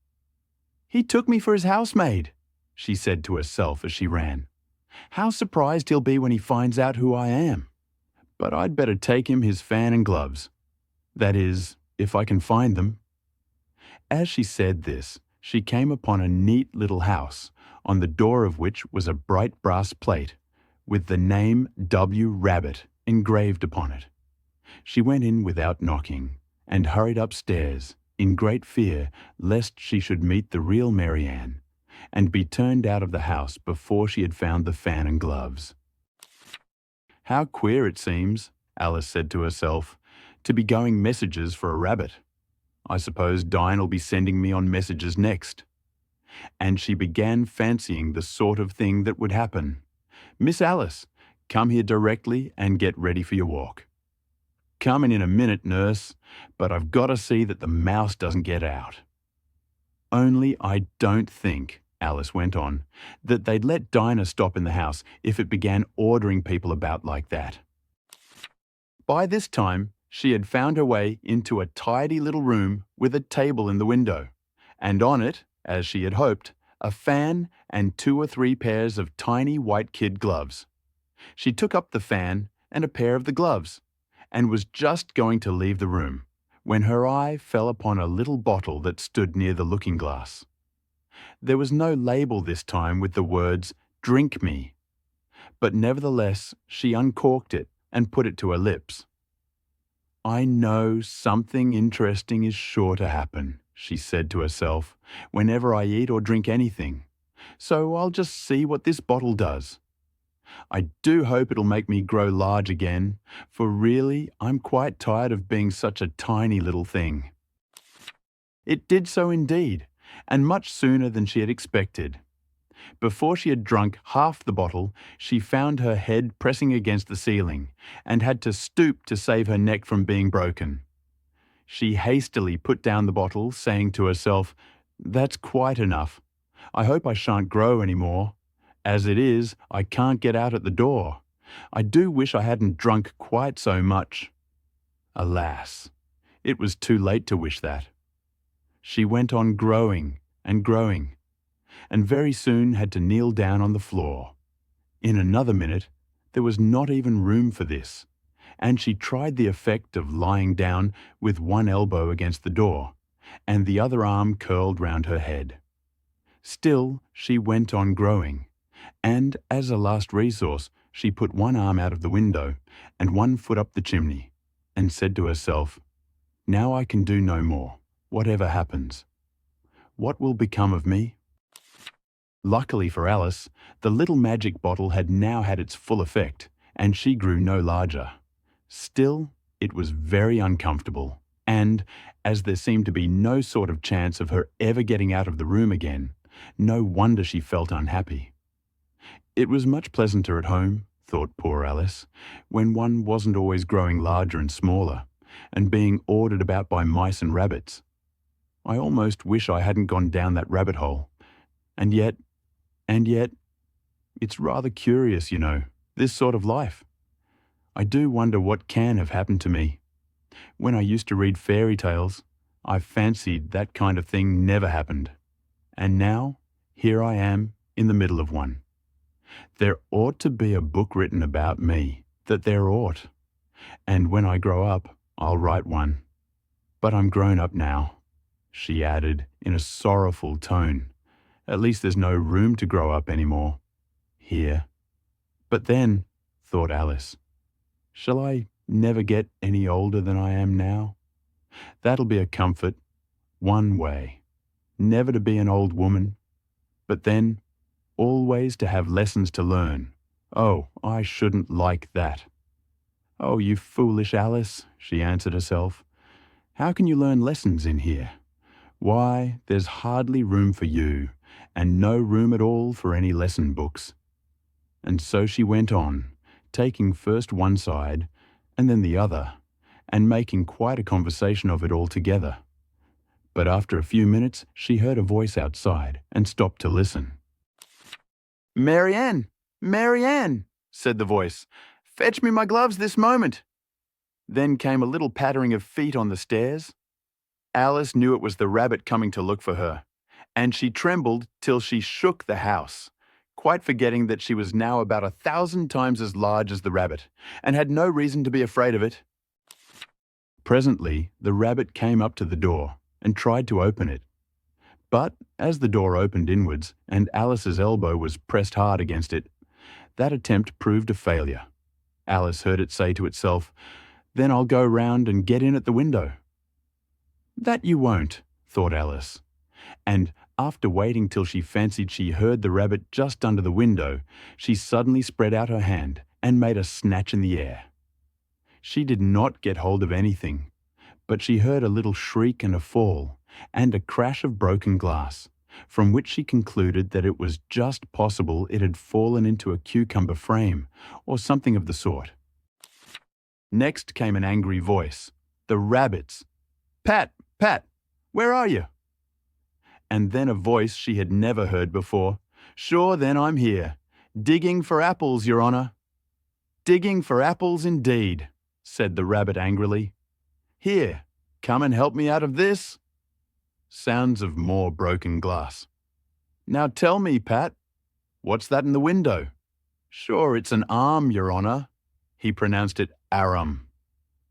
"He took me for his housemaid," she said to herself as she ran. "How surprised he'll be when he finds out who I am. But I'd better take him his fan and gloves. That is, if I can find them." As she said this, she came upon a neat little house, on the door of which was a bright brass plate, with the name W. Rabbit engraved upon it. She went in without knocking, and hurried upstairs, in great fear lest she should meet the real Mary Ann, and be turned out of the house before she had found the fan and gloves. "How queer it seems," Alice said to herself, "to be going messages for a rabbit. I suppose Dine'll be sending me on messages next." And she began fancying the sort of thing that would happen. "Miss Alice, come here directly and get ready for your walk." "Coming in a minute, nurse, but I've got to see that the mouse doesn't get out." "Only I don't think," Alice went on, "that they'd let Dinah stop in the house if it began ordering people about like that." By this time, she had found her way into a tidy little room with a table in the window, and on it, as she had hoped, a fan and 2 or 3 pairs of tiny white kid gloves. She took up the fan and a pair of the gloves, and was just going to leave the room, when her eye fell upon a little bottle that stood near the looking-glass. There was no label this time with the words, "Drink me," but nevertheless she uncorked it and put it to her lips. "I know something interesting is sure to happen," she said to herself, "whenever I eat or drink anything, so I'll just see what this bottle does. I do hope it'll make me grow large again, for really I'm quite tired of being such a tiny little thing." It did so indeed, and much sooner than she had expected. Before she had drunk half the bottle, she found her head pressing against the ceiling, and had to stoop to save her neck from being broken. She hastily put down the bottle, saying to herself, "That's quite enough. I hope I shan't grow any more. As it is, I can't get out at the door. I do wish I hadn't drunk quite so much." Alas, it was too late to wish that. She went on growing and growing, and very soon had to kneel down on the floor. In another minute, there was not even room for this, and she tried the effect of lying down with one elbow against the door, and the other arm curled round her head. Still, she went on growing, and as a last resource, she put one arm out of the window and one foot up the chimney, and said to herself, "Now I can do no more, whatever happens. What will become of me?" Luckily for Alice, the little magic bottle had now had its full effect, and she grew no larger. Still, it was very uncomfortable, and, as there seemed to be no sort of chance of her ever getting out of the room again, no wonder she felt unhappy. It was much pleasanter at home, thought poor Alice, when one wasn't always growing larger and smaller, and being ordered about by mice and rabbits. I almost wish I hadn't gone down that rabbit hole. And yet, it's rather curious, you know, this sort of life. I do wonder what can have happened to me. When I used to read fairy tales, I fancied that kind of thing never happened. And now, here I am in the middle of one. There ought to be a book written about me, that there ought. And when I grow up, I'll write one. But I'm grown up now," she added in a sorrowful tone. "At least there's no room to grow up any more here." "But then," thought Alice, "shall I never get any older than I am now. That'll be a comfort, one way. Never to be an old woman, but then always to have lessons to learn. Oh, I shouldn't like that. Oh, you foolish Alice, she answered herself. How can you learn lessons in here? Why, there's hardly room for you, and no room at all for any lesson books. And so she went on, taking first one side and then the other, and making quite a conversation of it altogether. But after a few minutes she heard a voice outside and stopped to listen. "Marianne! Marianne!" said the voice. "Fetch me my gloves this moment." Then came a little pattering of feet on the stairs. Alice knew it was the rabbit coming to look for her, and she trembled till she shook the house, quite forgetting that she was now about 1,000 times as large as the rabbit, and had no reason to be afraid of it. Presently, the rabbit came up to the door and tried to open it. But as the door opened inwards and Alice's elbow was pressed hard against it, that attempt proved a failure. Alice heard it say to itself, "Then I'll go round and get in at the window." "That you won't," thought Alice, and after waiting till she fancied she heard the rabbit just under the window, she suddenly spread out her hand and made a snatch in the air. She did not get hold of anything, but she heard a little shriek and a fall, and a crash of broken glass, from which she concluded that it was just possible it had fallen into a cucumber frame, or something of the sort. Next came an angry voice, the rabbit's. "Pat, Pat, where are you?" And then a voice she had never heard before. "Sure, then I'm here. Digging for apples, Your Honour." "Digging for apples indeed," said the rabbit angrily. "Here, come and help me out of this." Sounds of more broken glass. "Now tell me, Pat, what's that in the window?" "Sure, it's an arm, Your Honour." He pronounced it arum.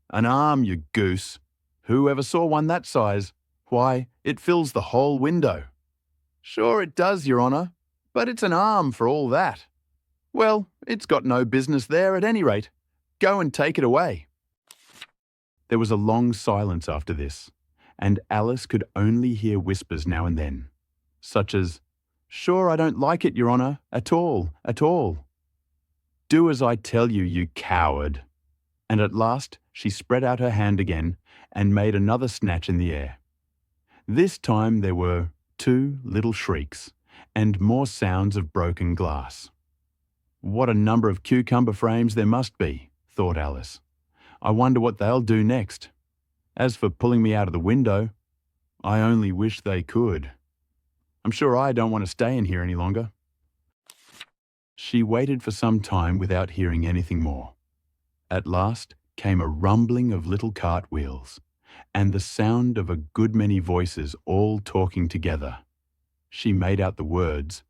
"An arm, you goose. Who ever saw one that size? Why, it fills the whole window." "Sure it does, Your Honour, but it's an arm for all that." "Well, it's got no business there at any rate. Go and take it away." There was a long silence after this, and Alice could only hear whispers now and then, such as, "Sure I don't like it, Your Honour, at all, at all." "Do as I tell you, you coward." And at last she spread out her hand again and made another snatch in the air. This time there were 2 little shrieks and more sounds of broken glass. "What a number of cucumber frames there must be," thought Alice. "I wonder what they'll do next. As for pulling me out of the window, I only wish they could. I'm sure I don't want to stay in here any longer." She waited for some time without hearing anything more. At last came a rumbling of little cartwheels, and the sound of a good many voices all talking together. She made out the words,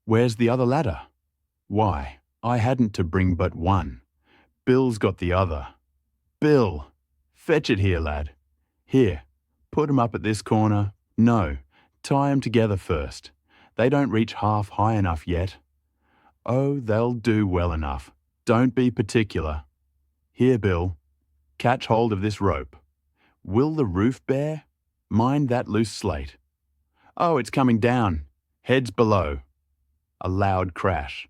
"Where's the other ladder? Why, I hadn't to bring but one. Bill's got the other. Bill, fetch it here, lad. Here, put 'em up at this corner. No, tie 'em together first. They don't reach half high enough yet. Oh, they'll do well enough. Don't be particular. Here, Bill, catch hold of this rope. Will the roof bear? Mind that loose slate. Oh, it's coming down. Heads below." A loud crash.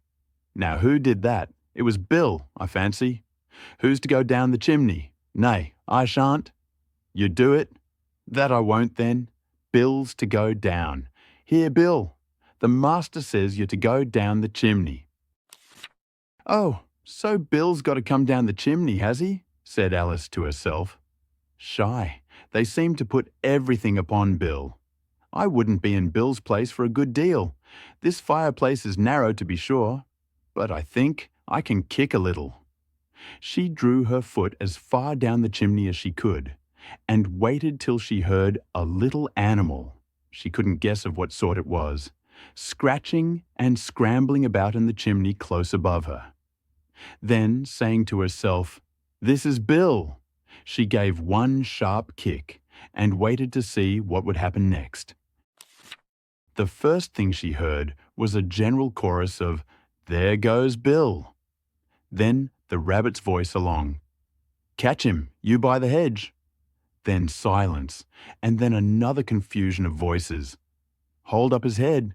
"Now who did that? It was Bill, I fancy. Who's to go down the chimney? Nay, I shan't." "You do it?" "That I won't then. Bill's to go down. Here, Bill, the master says you're to go down the chimney." "Oh, so Bill's got to come down the chimney, has he?" said Alice to herself. Shy, they seem to put everything upon Bill. I wouldn't be in Bill's place for a good deal. This fireplace is narrow to be sure, but I think I can kick a little. She drew her foot as far down the chimney as she could, and waited till she heard a little animal, she couldn't guess of what sort it was, scratching and scrambling about in the chimney close above her. Then, saying to herself, "This is Bill," she gave one sharp kick and waited to see what would happen next. The first thing she heard was a general chorus of, "There goes Bill." Then the rabbit's voice along, Catch him, you by the hedge. Then silence, and then another confusion of voices. Hold up his head.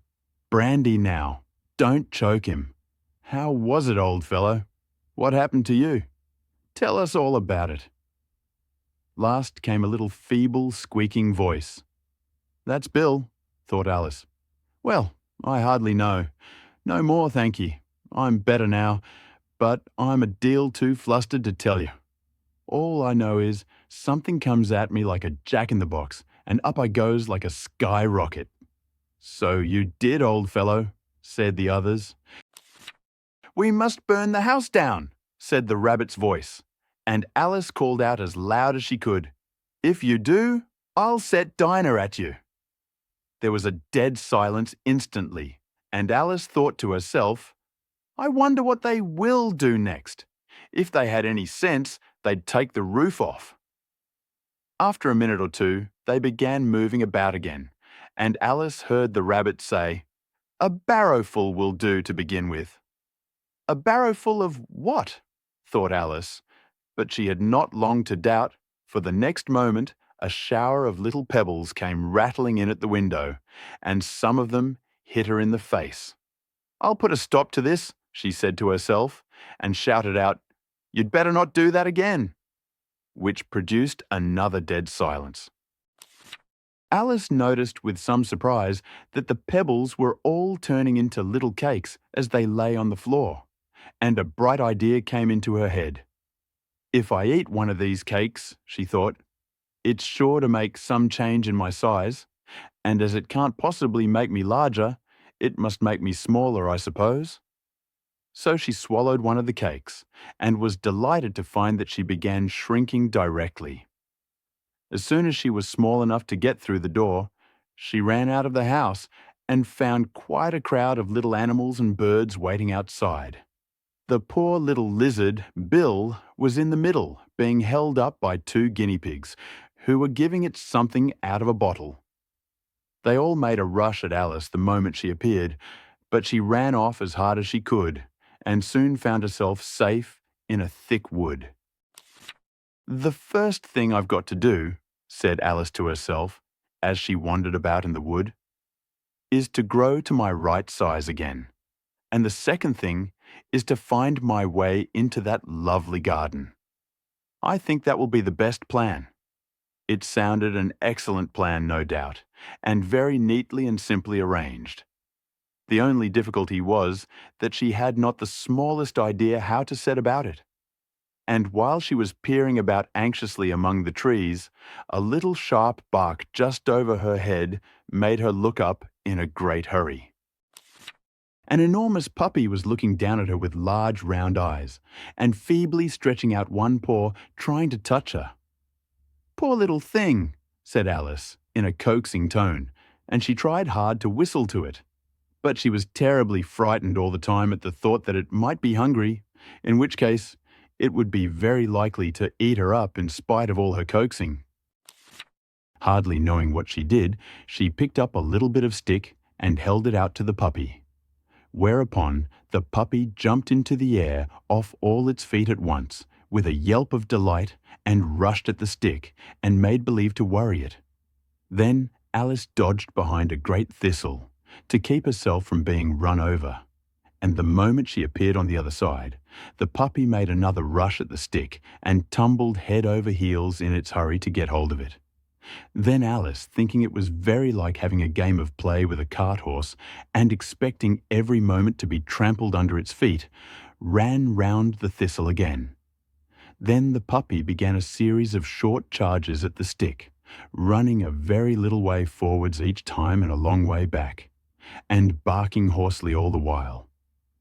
Brandy now. Don't choke him. How was it, old fellow? What happened to you? Tell us all about it. Last came a little feeble, squeaking voice. That's Bill, thought Alice. Well, I hardly know. No more, thank ye. I'm better now, but I'm a deal too flustered to tell you. All I know is something comes at me like a jack-in-the-box, and up I goes like a skyrocket. So you did, old fellow, said the others. We must burn the house down, said the rabbit's voice, and Alice called out as loud as she could, If you do, I'll set Dinah at you. There was a dead silence instantly, and Alice thought to herself, I wonder what they will do next. If they had any sense, they'd take the roof off. After a minute or two, they began moving about again, and Alice heard the rabbit say, A barrowful will do to begin with. A barrowful of what? Thought Alice, but she had not long to doubt, for the next moment a shower of little pebbles came rattling in at the window, and some of them hit her in the face. I'll put a stop to this, she said to herself, and shouted out, You'd better not do that again, which produced another dead silence. Alice noticed with some surprise that the pebbles were all turning into little cakes as they lay on the floor, and a bright idea came into her head. If I eat one of these cakes, she thought, it's sure to make some change in my size, and as it can't possibly make me larger, it must make me smaller, I suppose. So she swallowed one of the cakes, and was delighted to find that she began shrinking directly. As soon as she was small enough to get through the door, she ran out of the house and found quite a crowd of little animals and birds waiting outside. The poor little lizard, Bill, was in the middle, being held up by 2 guinea pigs, who were giving it something out of a bottle. They all made a rush at Alice the moment she appeared, but she ran off as hard as she could, and soon found herself safe in a thick wood. The first thing I've got to do, said Alice to herself, as she wandered about in the wood, is to grow to my right size again. And the second thing is to find my way into that lovely garden. I think that will be the best plan. It sounded an excellent plan, no doubt, and very neatly and simply arranged. The only difficulty was that she had not the smallest idea how to set about it. And while she was peering about anxiously among the trees, a little sharp bark just over her head made her look up in a great hurry. An enormous puppy was looking down at her with large round eyes, and feebly stretching out one paw, trying to touch her. Poor little thing, said Alice, in a coaxing tone, and she tried hard to whistle to it. But she was terribly frightened all the time at the thought that it might be hungry, in which case it would be very likely to eat her up in spite of all her coaxing. Hardly knowing what she did, she picked up a little bit of stick and held it out to the puppy. Whereupon the puppy jumped into the air off all its feet at once, with a yelp of delight, and rushed at the stick and made believe to worry it. Then Alice dodged behind a great thistle to keep herself from being run over, and the moment she appeared on the other side, the puppy made another rush at the stick and tumbled head over heels in its hurry to get hold of it. Then Alice, thinking it was very like having a game of play with a cart horse and expecting every moment to be trampled under its feet, ran round the thistle again. Then the puppy began a series of short charges at the stick, running a very little way forwards each time and a long way back, and barking hoarsely all the while,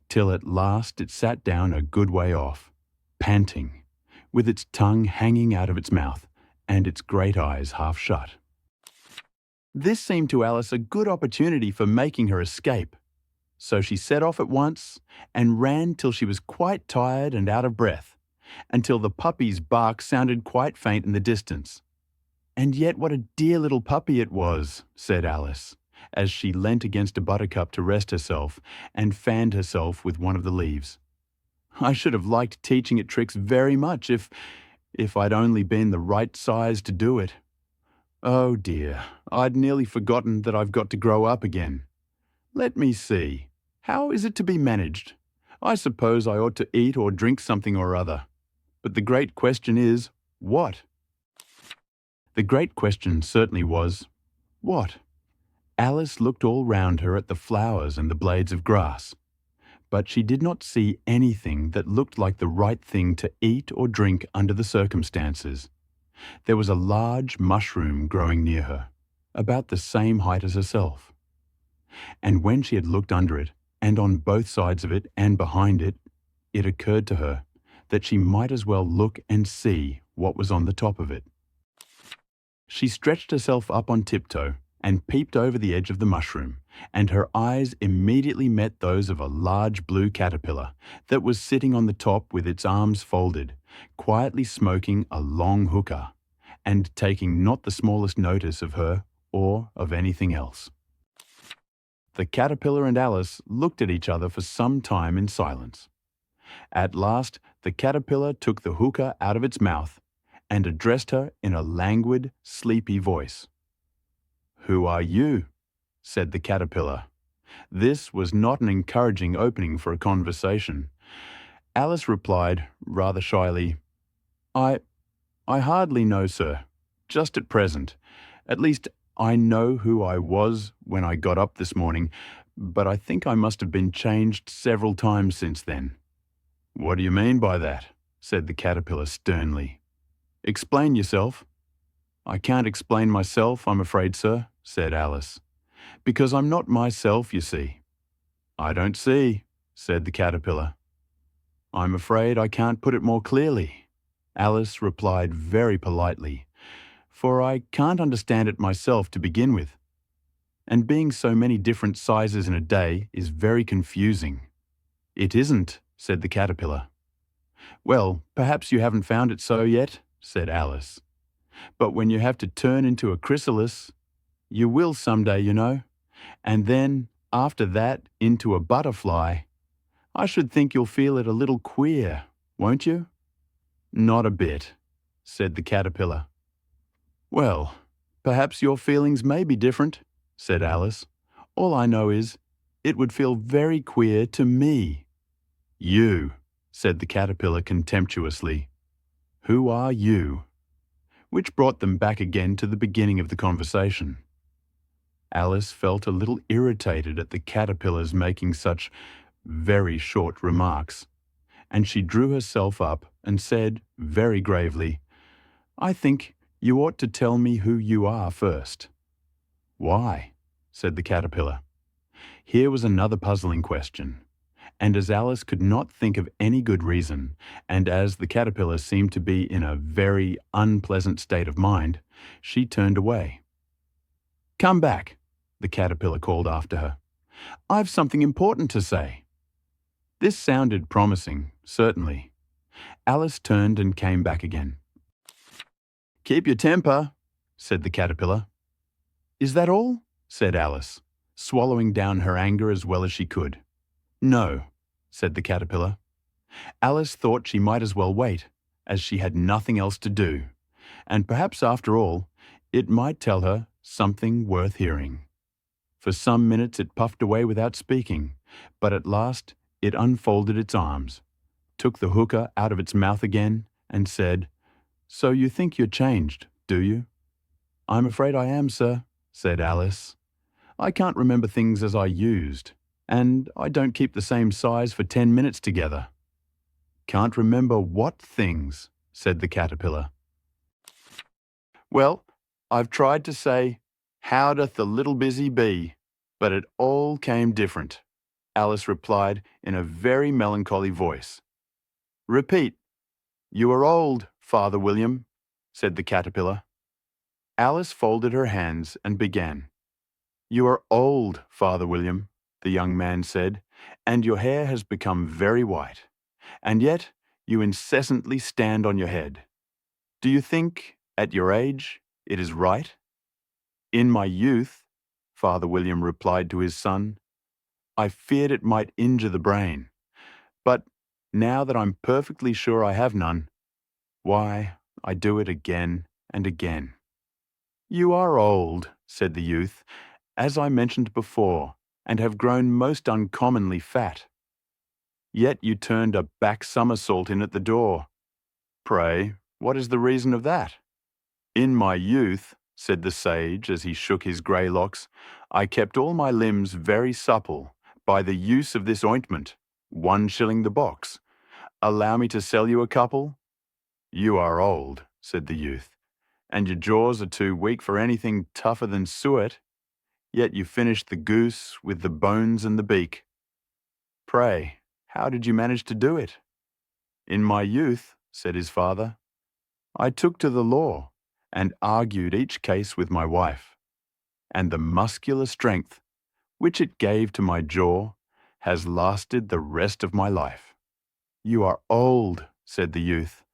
till at last it sat down a good way off, panting, with its tongue hanging out of its mouth, and its great eyes half shut. This seemed to Alice a good opportunity for making her escape, so she set off at once and ran till she was quite tired and out of breath, until the puppy's bark sounded quite faint in the distance. And yet what a dear little puppy it was, said Alice, as she leant against a buttercup to rest herself and fanned herself with one of the leaves. I should have liked teaching it tricks very much if If I'd only been the right size to do it. Oh dear, I'd nearly forgotten that I've got to grow up again. Let me see. How is it to be managed? I suppose I ought to eat or drink something or other. But the great question is, what? The great question certainly was, what? Alice looked all round her at the flowers and the blades of grass, but she did not see anything that looked like the right thing to eat or drink under the circumstances. There was a large mushroom growing near her, about the same height as herself. And when she had looked under it, and on both sides of it and behind it, it occurred to her that she might as well look and see what was on the top of it. She stretched herself up on tiptoe and peeped over the edge of the mushroom, and her eyes immediately met those of a large blue caterpillar that was sitting on the top with its arms folded, quietly smoking a long hookah, and taking not the smallest notice of her or of anything else. The caterpillar and Alice looked at each other for some time in silence. At last, the caterpillar took the hookah out of its mouth and addressed her in a languid, sleepy voice. "Who are you?" said the caterpillar. This was not an encouraging opening for a conversation. Alice replied, rather shyly, I hardly know, sir, just at present. At least, I know who I was when I got up this morning, but I think I must have been changed several times since then." "What do you mean by that?" said the caterpillar sternly. "Explain yourself." "I can't explain myself, I'm afraid, sir," said Alice, "because I'm not myself, you see." "I don't see," said the caterpillar. "I'm afraid I can't put it more clearly," Alice replied very politely, "for I can't understand it myself to begin with. And being so many different sizes in a day is very confusing." "It isn't," said the caterpillar. "Well, perhaps you haven't found it so yet," said Alice. "But when you have to turn into a chrysalis, you will someday, you know, and then, after that, into a butterfly, I should think you'll feel it a little queer, won't you?" "Not a bit," said the caterpillar. "Well, perhaps your feelings may be different," said Alice. "All I know is, it would feel very queer to me." "You," said the caterpillar contemptuously. "Who are you?" Which brought them back again to the beginning of the conversation. Alice felt a little irritated at the caterpillar's making such very short remarks, and she drew herself up and said, very gravely, "I think you ought to tell me who you are first." "Why?" said the caterpillar. Here was another puzzling question, and as Alice could not think of any good reason, and as the caterpillar seemed to be in a very unpleasant state of mind, she turned away. "Come back," the caterpillar called after her. "I've something important to say." This sounded promising, certainly. Alice turned and came back again. "Keep your temper," said the caterpillar. "Is that all?" said Alice, swallowing down her anger as well as she could. "No," said the caterpillar. Alice thought she might as well wait, as she had nothing else to do, and perhaps after all, it might tell her something worth hearing. For some minutes it puffed away without speaking, but at last it unfolded its arms, took the hookah out of its mouth again, and said, "So you think you're changed, do you?" "I'm afraid I am, sir," said Alice. "I can't remember things as I used, and I don't keep the same size for 10 minutes together." "Can't remember what things?" said the caterpillar. "Well, I've tried to say, 'How doth the little busy bee?' but it all came different," Alice replied in a very melancholy voice. "Repeat, 'You are old, Father William,'" said the caterpillar. Alice folded her hands and began. "You are old, Father William," the young man said, "and your hair has become very white, and yet you incessantly stand on your head. Do you think, at your age, it is right?" "In my youth," Father William replied to his son, "I feared it might injure the brain, but now that I'm perfectly sure I have none, why, I do it again and again." "You are old," said the youth, "as I mentioned before, and have grown most uncommonly fat. Yet you turned a back somersault in at the door. Pray, what is the reason of that?" "In my youth," said the sage as he shook his grey locks, "I kept all my limbs very supple by the use of this ointment, 1 shilling the box. Allow me to sell you a couple?" "You are old," said the youth, "and your jaws are too weak for anything tougher than suet. Yet you finished the goose with the bones and the beak. Pray, how did you manage to do it?" "In my youth," said his father, "I took to the law and argued each case with my wife, and the muscular strength which it gave to my jaw has lasted the rest of my life." "You are old," said the youth.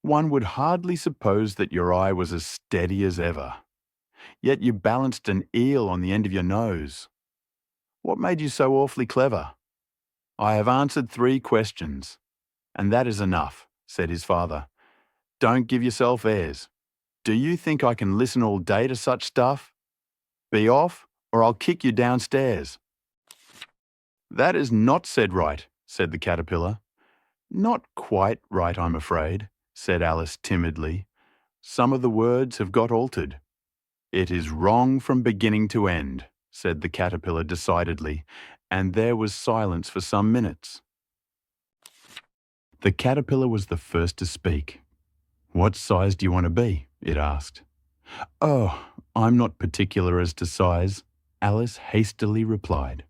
"One would hardly suppose that your eye was as steady as ever. Yet you balanced an eel on the end of your nose. What made you so awfully clever?" "I have answered 3 questions, and that is enough," said his father. "Don't give yourself airs. Do you think I can listen all day to such stuff? Be off, or I'll kick you downstairs." "That is not said right," said the caterpillar. "Not quite right, I'm afraid," said Alice timidly. "Some of the words have got altered." "It is wrong from beginning to end," said the caterpillar decidedly, and there was silence for some minutes. The caterpillar was the first to speak. "What size do you want to be?" it asked. "Oh, I'm not particular as to size," Alice hastily replied.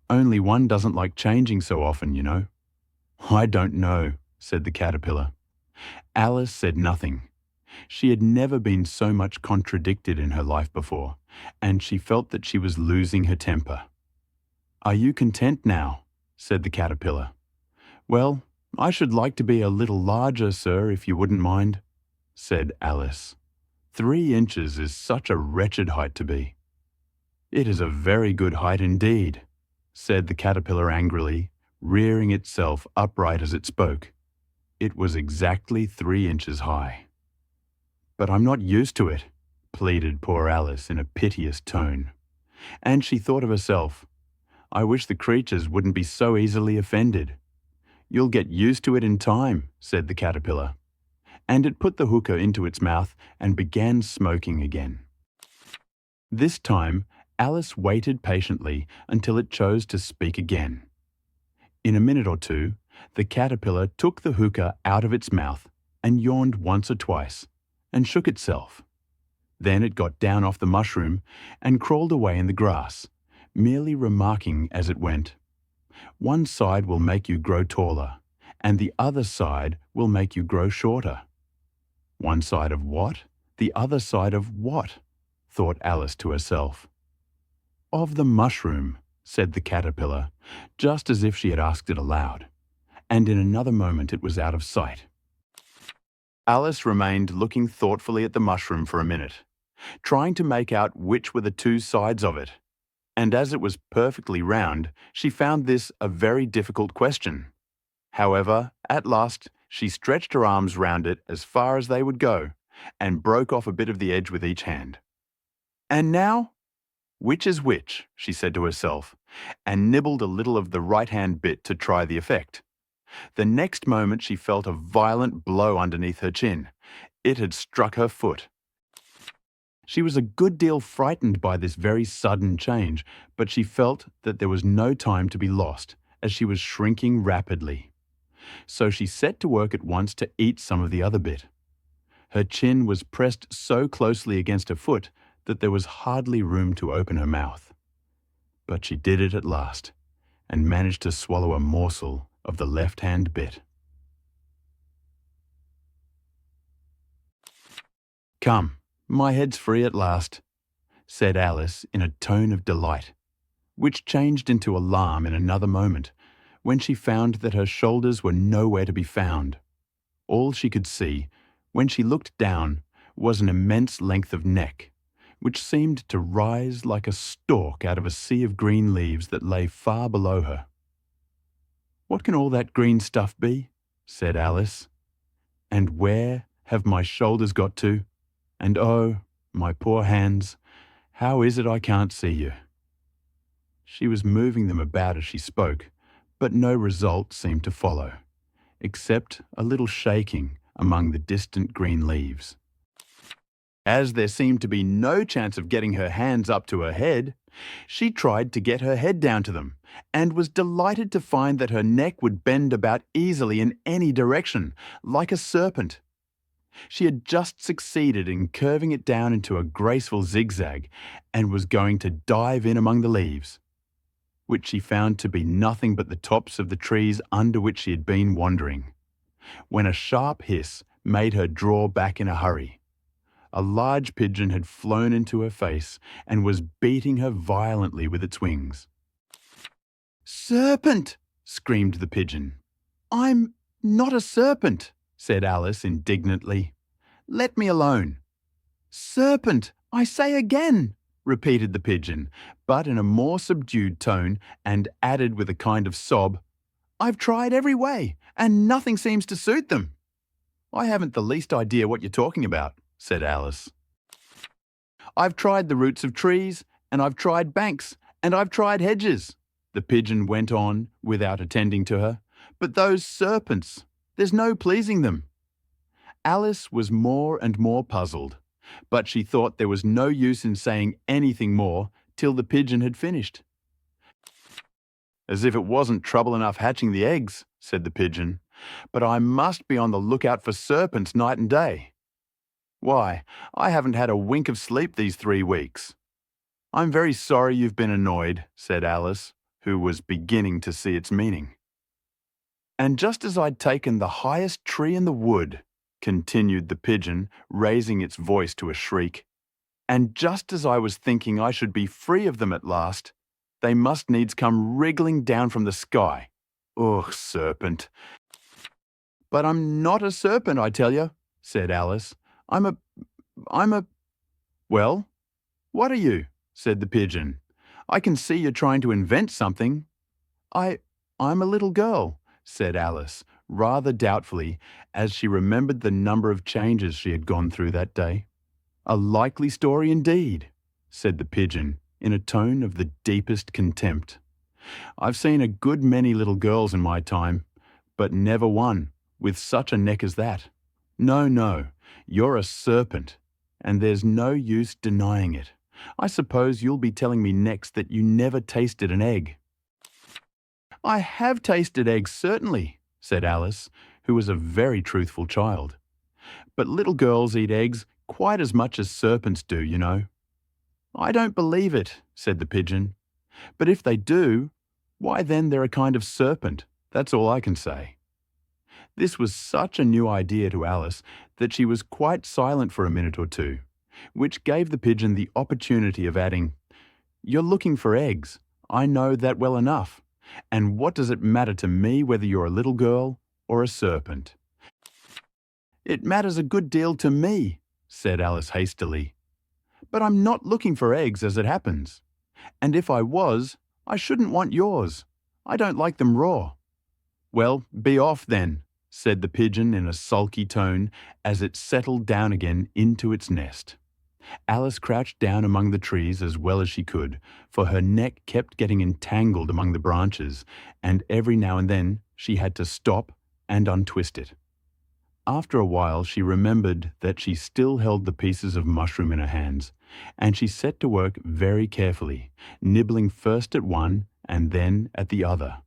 "Only one doesn't like changing so often, you know." "I don't know," said the caterpillar. Alice said nothing. She had never been so much contradicted in her life before, and she felt that she was losing her temper. "Are you content now?" said the caterpillar. "Well, I should like to be a little larger, sir, if you wouldn't mind," said Alice. 3 inches is such a wretched height to be." "It is a very good height indeed," said the caterpillar angrily, rearing itself upright as it spoke. It was exactly 3 inches high. "But I'm not used to it," pleaded poor Alice in a piteous tone. And she thought of herself, "I wish the creatures wouldn't be so easily offended." "You'll get used to it in time," said the caterpillar. And it put the hookah into its mouth and began smoking again. This time, Alice waited patiently until it chose to speak again. In a minute or two, the caterpillar took the hookah out of its mouth and yawned once or twice, and shook itself. Then it got down off the mushroom and crawled away in the grass, merely remarking as it went, "One side will make you grow taller, and the other side will make you grow shorter." "One side of what? The other side of what?" thought Alice to herself. "Of the mushroom," said the caterpillar, just as if she had asked it aloud, and in another moment it was out of sight. Alice remained looking thoughtfully at the mushroom for a minute, trying to make out which were the 2 sides of it, and as it was perfectly round, she found this a very difficult question. However, at last, she stretched her arms round it as far as they would go, and broke off a bit of the edge with each hand. "And now, which is which?" she said to herself, and nibbled a little of the right-hand bit to try the effect. The next moment she felt a violent blow underneath her chin. It had struck her foot. She was a good deal frightened by this very sudden change, but she felt that there was no time to be lost, as she was shrinking rapidly. So she set to work at once to eat some of the other bit. Her chin was pressed so closely against her foot that there was hardly room to open her mouth. But she did it at last, and managed to swallow a morsel of the left-hand bit. "Come, my head's free at last," said Alice in a tone of delight, which changed into alarm in another moment, when she found that her shoulders were nowhere to be found. All she could see, when she looked down, was an immense length of neck, which seemed to rise like a stalk out of a sea of green leaves that lay far below her. "What can all that green stuff be?" said Alice. "And where have my shoulders got to? And oh, my poor hands, how is it I can't see you?" She was moving them about as she spoke, but no result seemed to follow, except a little shaking among the distant green leaves. As there seemed to be no chance of getting her hands up to her head, she tried to get her head down to them, and was delighted to find that her neck would bend about easily in any direction, like a serpent. She had just succeeded in curving it down into a graceful zigzag, and was going to dive in among the leaves, which she found to be nothing but the tops of the trees under which she had been wandering, when a sharp hiss made her draw back in a hurry. A large pigeon had flown into her face and was beating her violently with its wings. "Serpent!" screamed the pigeon. "I'm not a serpent," said Alice indignantly. "Let me alone." "Serpent, I say again," repeated the pigeon, but in a more subdued tone, and added with a kind of sob, "I've tried every way, and nothing seems to suit them." "I haven't the least idea what you're talking about," said Alice. "I've tried the roots of trees, and I've tried banks, and I've tried hedges," the pigeon went on without attending to her. "But those serpents, there's no pleasing them." Alice was more and more puzzled, but she thought there was no use in saying anything more till the pigeon had finished. "As if it wasn't trouble enough hatching the eggs," said the pigeon, "but I must be on the lookout for serpents night and day. Why, I haven't had a wink of sleep these 3 weeks." "I'm very sorry you've been annoyed," said Alice, who was beginning to see its meaning. "And just as I'd taken the highest tree in the wood," continued the pigeon, raising its voice to a shriek, "and just as I was thinking I should be free of them at last, they must needs come wriggling down from the sky. Ugh, serpent!" "But I'm not a serpent, I tell you," said Alice. I'm a... "Well, what are you?" said the pigeon. "I can see you're trying to invent something." I'm a little girl," said Alice, rather doubtfully, as she remembered the number of changes she had gone through that day. "A likely story indeed," said the pigeon, in a tone of the deepest contempt. "I've seen a good many little girls in my time, but never one with such a neck as that. No, you're a serpent, and there's no use denying it. I suppose you'll be telling me next that you never tasted an egg." "I have tasted eggs, certainly," said Alice, who was a very truthful child. "But little girls eat eggs quite as much as serpents do, you know." "I don't believe it," said the pigeon. "But if they do, why then they're a kind of serpent, that's all I can say." This was such a new idea to Alice that she was quite silent for a minute or two, which gave the pigeon the opportunity of adding, "You're looking for eggs, I know that well enough, and what does it matter to me whether you're a little girl or a serpent?" "It matters a good deal to me," said Alice hastily. "But I'm not looking for eggs as it happens, and if I was, I shouldn't want yours. I don't like them raw." "Well, be off then," said the pigeon in a sulky tone as it settled down again into its nest. Alice crouched down among the trees as well as she could, for her neck kept getting entangled among the branches, and every now and then she had to stop and untwist it. After a while she remembered that she still held the pieces of mushroom in her hands, and she set to work very carefully, nibbling first at one and then at the other,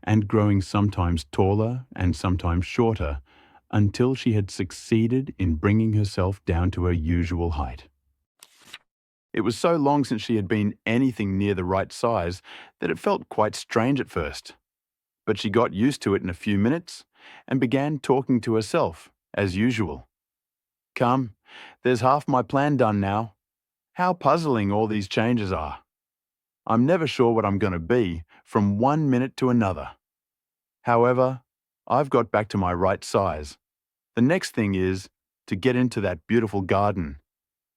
and growing sometimes taller and sometimes shorter, until she had succeeded in bringing herself down to her usual height. It was so long since she had been anything near the right size that it felt quite strange at first. But she got used to it in a few minutes and began talking to herself, as usual. "Come, there's half my plan done now. How puzzling all these changes are. I'm never sure what I'm going to be from one minute to another. However, I've got back to my right size. The next thing is to get into that beautiful garden.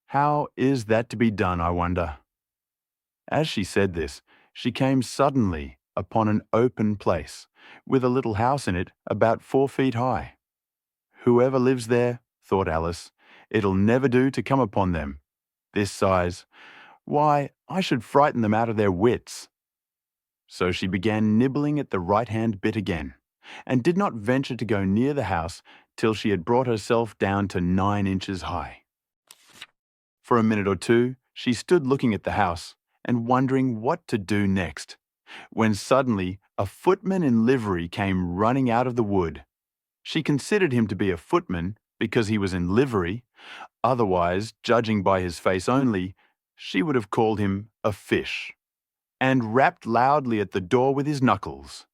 How is that to be done, I wonder?" As she said this, she came suddenly upon an open place, with a little house in it about 4 feet high. "Whoever lives there," thought Alice. "It'll never do to come upon them. This size. Why, I should frighten them out of their wits." So she began nibbling at the right-hand bit again, and did not venture to go near the house till she had brought herself down to 9 inches high. For a minute or two, she stood looking at the house and wondering what to do next, when suddenly a footman in livery came running out of the wood. She considered him to be a footman because he was in livery. Otherwise, judging by his face only, she would have called him a fish, and rapped loudly at the door with his knuckles.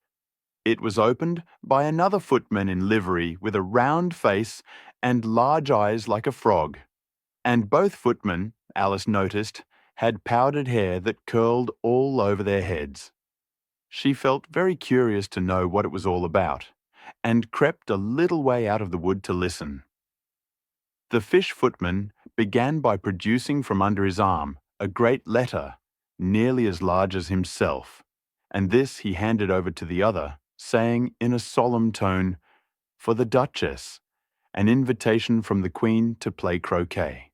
It was opened by another footman in livery with a round face and large eyes like a frog. And both footmen, Alice noticed, had powdered hair that curled all over their heads. She felt very curious to know what it was all about, and crept a little way out of the wood to listen. The fish footman began by producing from under his arm a great letter, nearly as large as himself, and this he handed over to the other, saying in a solemn tone, "For the Duchess, an invitation from the Queen to play croquet."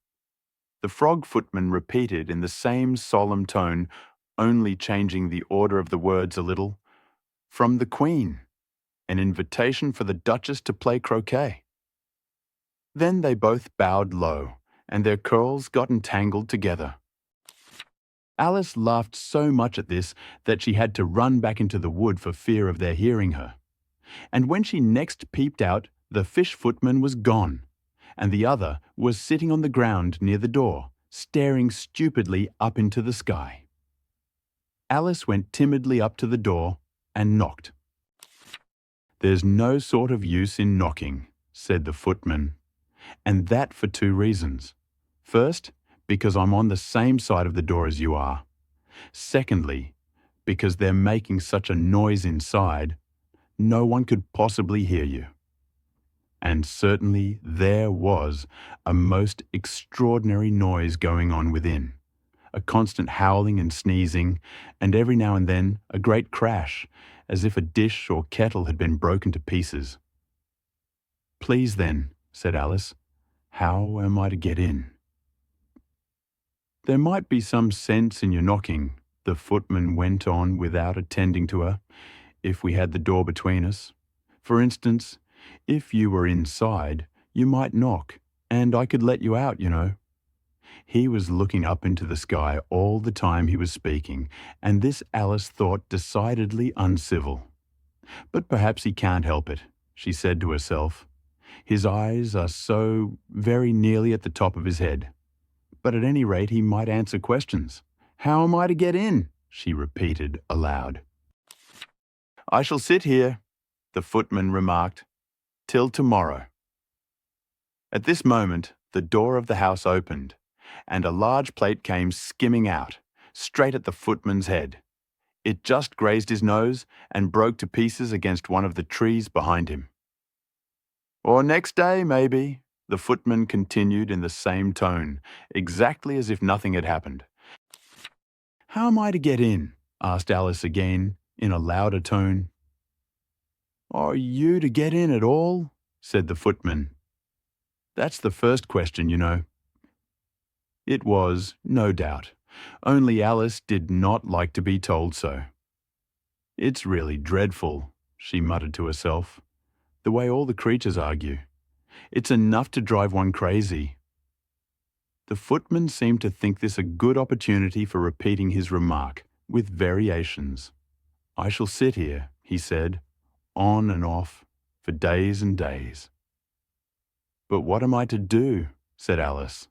The frog footman repeated in the same solemn tone, only changing the order of the words a little, "From the Queen, an invitation for the Duchess to play croquet." Then they both bowed low, and their curls got entangled together. Alice laughed so much at this that she had to run back into the wood for fear of their hearing her. And when she next peeped out, the fish footman was gone, and the other was sitting on the ground near the door, staring stupidly up into the sky. Alice went timidly up to the door and knocked. "There's no sort of use in knocking," said the footman, "and that for 2 reasons. First, because I'm on the same side of the door as you are. Secondly, because they're making such a noise inside, no one could possibly hear you." And certainly there was a most extraordinary noise going on within, a constant howling and sneezing, and every now and then a great crash, as if a dish or kettle had been broken to pieces. "Please then," said Alice, "how am I to get in?" "There might be some sense in your knocking," the footman went on without attending to her, "if we had the door between us. For instance, if you were inside, you might knock, and I could let you out, you know." He was looking up into the sky all the time he was speaking, and this Alice thought decidedly uncivil. "But perhaps he can't help it," she said to herself. "His eyes are so very nearly at the top of his head. But at any rate he might answer questions. How am I to get in?" she repeated aloud. "I shall sit here," the footman remarked, "till tomorrow." At this moment the door of the house opened, and a large plate came skimming out, straight at the footman's head. It just grazed his nose and broke to pieces against one of the trees behind him. "Or next day, maybe," the footman continued in the same tone, exactly as if nothing had happened. "How am I to get in?" asked Alice again, in a louder tone. "Are you to get in at all?" said the footman. "That's the first question, you know." It was, no doubt, only Alice did not like to be told so. "It's really dreadful," she muttered to herself, "the way all the creatures argue. It's enough to drive one crazy." The footman seemed to think this a good opportunity for repeating his remark, with variations. "I shall sit here," he said, "on and off, for days and days." "But what am I to do?" said Alice.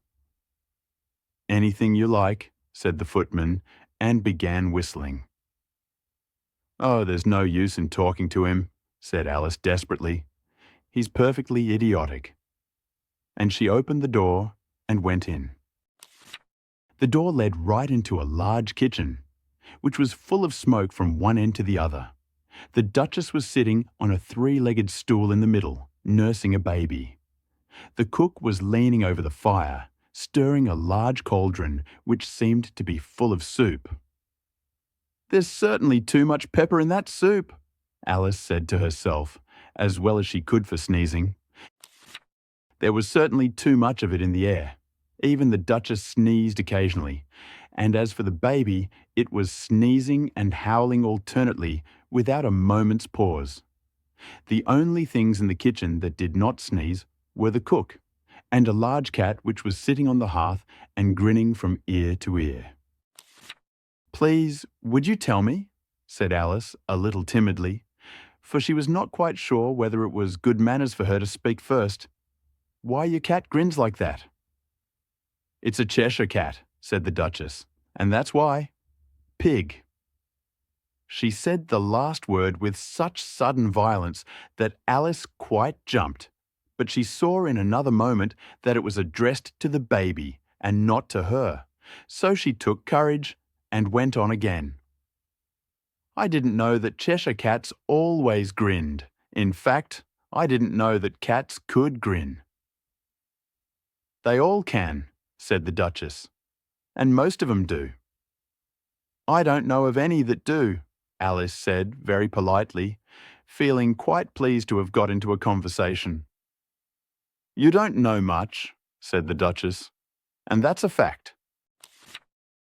"Anything you like," said the footman, and began whistling. "Oh, there's no use in talking to him," said Alice desperately. "He's perfectly idiotic." And she opened the door and went in. The door led right into a large kitchen, which was full of smoke from one end to the other. The Duchess was sitting on a 3-legged stool in the middle, nursing a baby. The cook was leaning over the fire, stirring a large cauldron which seemed to be full of soup. "There's certainly too much pepper in that soup," Alice said to herself, as well as she could for sneezing. There was certainly too much of it in the air. Even the Duchess sneezed occasionally, and as for the baby, it was sneezing and howling alternately without a moment's pause. The only things in the kitchen that did not sneeze were the cook and a large cat which was sitting on the hearth and grinning from ear to ear. "Please, would you tell me?" said Alice, a little timidly, for she was not quite sure whether it was good manners for her to speak first. "Why your cat grins like that?" "It's a Cheshire Cat," said the Duchess, "and that's why. Pig." She said the last word with such sudden violence that Alice quite jumped, but she saw in another moment that it was addressed to the baby and not to her, so she took courage and went on again. "I didn't know that Cheshire Cats always grinned. In fact, I didn't know that cats could grin." "They all can," said the Duchess, "and most of them do." "I don't know of any that do," Alice said very politely, feeling quite pleased to have got into a conversation. "You don't know much," said the Duchess, "and that's a fact."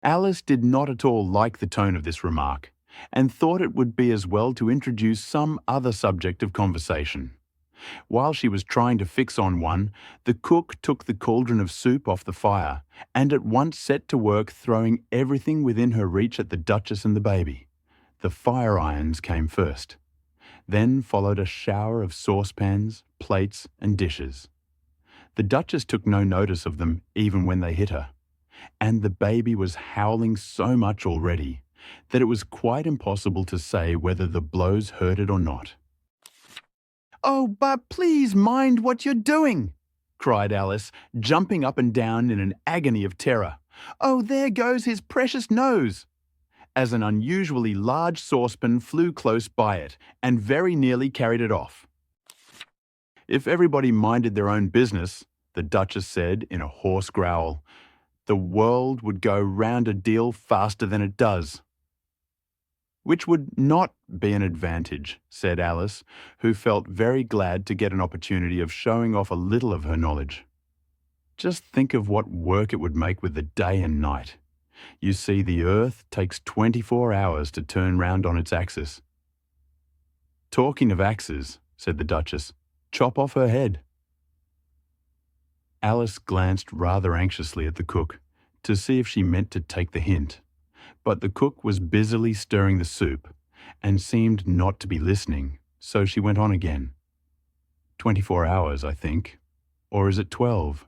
Alice did not at all like the tone of this remark, and thought it would be as well to introduce some other subject of conversation. While she was trying to fix on one, the cook took the cauldron of soup off the fire and at once set to work throwing everything within her reach at the Duchess and the baby. The fire irons came first. Then followed a shower of saucepans, plates, and dishes. The Duchess took no notice of them even when they hit her, and the baby was howling so much already that it was quite impossible to say whether the blows hurt it or not. "Oh, but please mind what you're doing!" cried Alice, jumping up and down in an agony of terror. "Oh, there goes his precious nose!" as an unusually large saucepan flew close by it and very nearly carried it off. "If everybody minded their own business," the Duchess said in a hoarse growl, "the world would go round a deal faster than it does." "Which would not be an advantage," said Alice, who felt very glad to get an opportunity of showing off a little of her knowledge. "Just think of what work it would make with the day and night. You see, the Earth takes 24 hours to turn round on its axis." "Talking of axes," said the Duchess, "chop off her head." Alice glanced rather anxiously at the cook to see if she meant to take the hint, but the cook was busily stirring the soup and seemed not to be listening, so she went on again. 24 hours, I think. Or is it 12?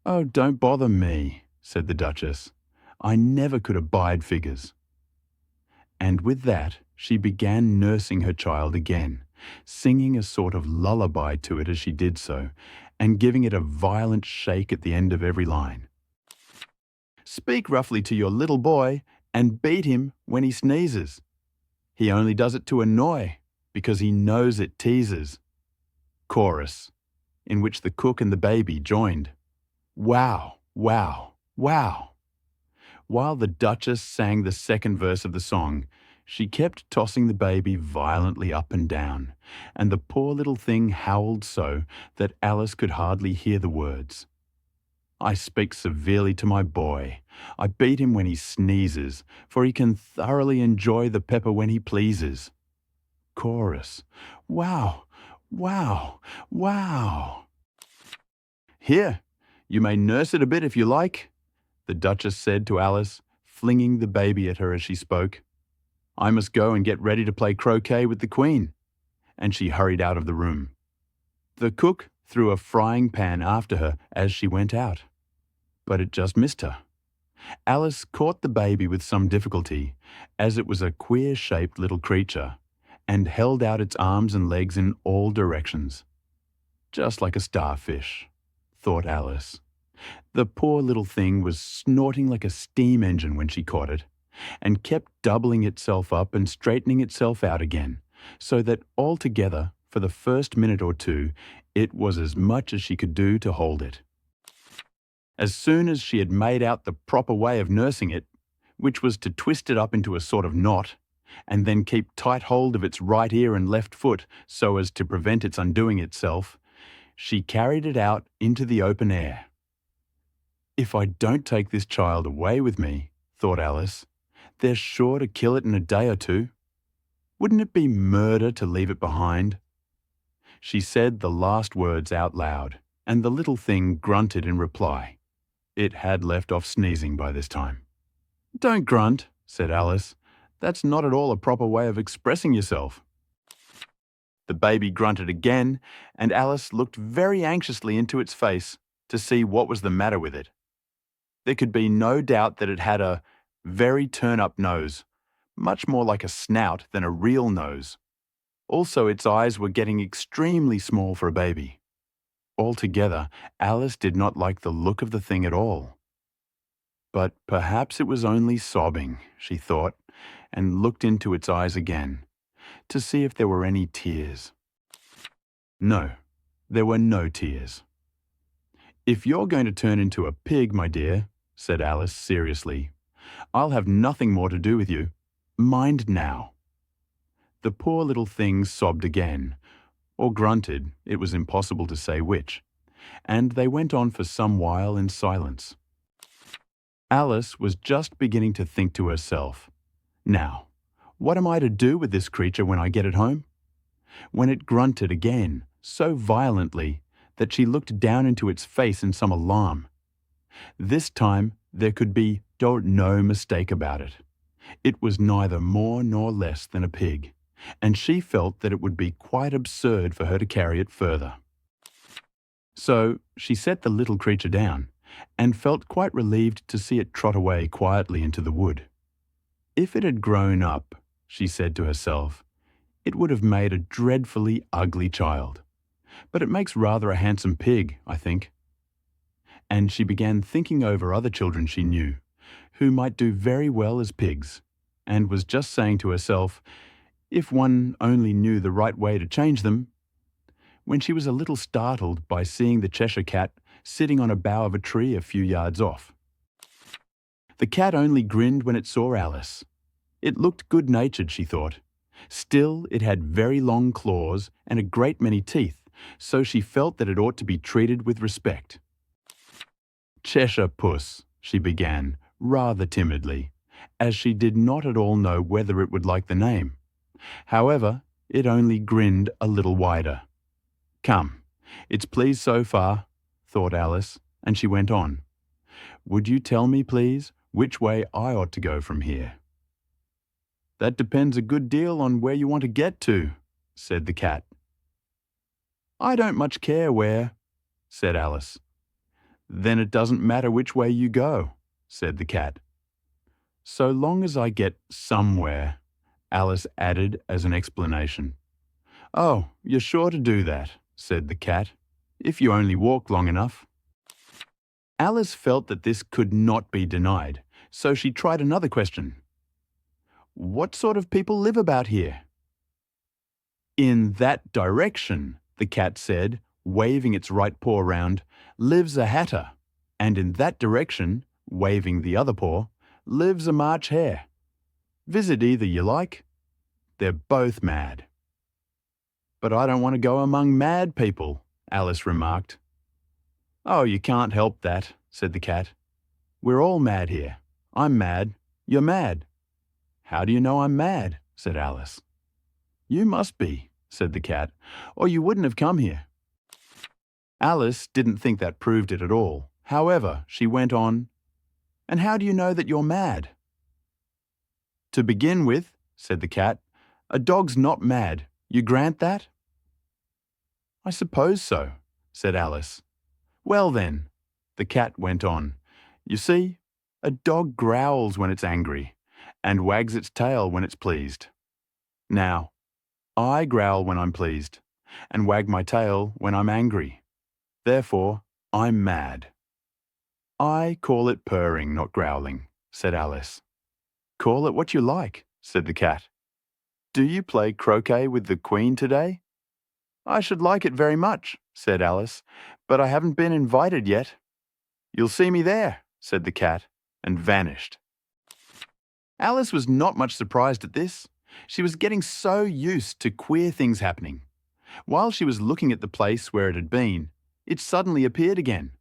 "Oh, don't bother me," said the Duchess. "I never could abide figures." And with that, she began nursing her child again, singing a sort of lullaby to it as she did so, and giving it a violent shake at the end of every line. "Speak roughly to your little boy and beat him when he sneezes. He only does it to annoy, because he knows it teases." Chorus, in which the cook and the baby joined. Wow, wow, wow. While the Duchess sang the second verse of the song, she kept tossing the baby violently up and down, and the poor little thing howled so that Alice could hardly hear the words. "I speak severely to my boy. I beat him when he sneezes, for he can thoroughly enjoy the pepper when he pleases." Chorus. Wow, wow, wow. "Here, you may nurse it a bit if you like," the Duchess said to Alice, flinging the baby at her as she spoke. "I must go and get ready to play croquet with the Queen," and she hurried out of the room. The cook threw a frying pan after her as she went out, but it just missed her. Alice caught the baby with some difficulty, as it was a queer-shaped little creature, and held out its arms and legs in all directions. "Just like a starfish," thought Alice. The poor little thing was snorting like a steam engine when she caught it, and kept doubling itself up and straightening itself out again, so that altogether, for the first minute or two, it was as much as she could do to hold it. As soon as she had made out the proper way of nursing it, which was to twist it up into a sort of knot, and then keep tight hold of its right ear and left foot so as to prevent its undoing itself, She carried it out into the open air. If I don't take this child away with me, thought Alice, they're sure to kill it in a day or two. Wouldn't it be murder to leave it behind? She said the last words out loud, and the little thing grunted in reply. It had left off sneezing by this time. Don't grunt, said Alice. That's not at all a proper way of expressing yourself. The baby grunted again, and Alice looked very anxiously into its face to see what was the matter with it. There could be no doubt that it had a very turn-up nose, much more like a snout than a real nose. Also, its eyes were getting extremely small for a baby. Altogether, Alice did not like the look of the thing at all. But perhaps it was only sobbing, she thought, and looked into its eyes again, to see if there were any tears. No, there were no tears. If you're going to turn into a pig, my dear, said Alice seriously, I'll have nothing more to do with you. Mind now. The poor little thing sobbed again, or grunted, it was impossible to say which, and they went on for some while in silence. Alice was just beginning to think to herself, now, what am I to do with this creature when I get it home? When it grunted again, so violently that she looked down into its face in some alarm. This time there could be no mistake about it. It was neither more nor less than a pig, and she felt that it would be quite absurd for her to carry it further. So she set the little creature down, and felt quite relieved to see it trot away quietly into the wood. If it had grown up, she said to herself, it would have made a dreadfully ugly child. But it makes rather a handsome pig, I think. And she began thinking over other children she knew, who might do very well as pigs, and was just saying to herself, if one only knew the right way to change them, when she was a little startled by seeing the Cheshire Cat sitting on a bough of a tree a few yards off. The cat only grinned when it saw Alice. It looked good-natured, she thought. Still, it had very long claws and a great many teeth, so she felt that it ought to be treated with respect. Cheshire Puss, she began, rather timidly, as she did not at all know whether it would like the name. However, it only grinned a little wider. Come, it's pleased so far, thought Alice, and she went on. Would you tell me, please, which way I ought to go from here? That depends a good deal on where you want to get to, said the cat. I don't much care where, said Alice. Then it doesn't matter which way you go, said the cat. So long as I get somewhere, Alice added as an explanation. Oh, you're sure to do that, said the cat, if you only walk long enough. Alice felt that this could not be denied, so she tried another question. What sort of people live about here? In that direction, the cat said, waving its right paw round, lives a hatter, and in that direction, waving the other paw, lives a March hare. Visit either you like. They're both mad. But I don't want to go among mad people, Alice remarked. Oh, you can't help that, said the cat. We're all mad here. I'm mad. You're mad. How do you know I'm mad? Said Alice. You must be, said the cat, or you wouldn't have come here. Alice didn't think that proved it at all. However, she went on, and how do you know that you're mad? To begin with, said the cat, a dog's not mad. You grant that? I suppose so, said Alice. Well then, the cat went on, you see, a dog growls when it's angry, and wags its tail when it's pleased. Now, I growl when I'm pleased, and wag my tail when I'm angry. Therefore, I'm mad. I call it purring, not growling, said Alice. Call it what you like, said the cat. Do you play croquet with the Queen today? I should like it very much, said Alice, but I haven't been invited yet. You'll see me there, said the cat, and vanished. Alice was not much surprised at this. She was getting so used to queer things happening. While she was looking at the place where it had been, it suddenly appeared again.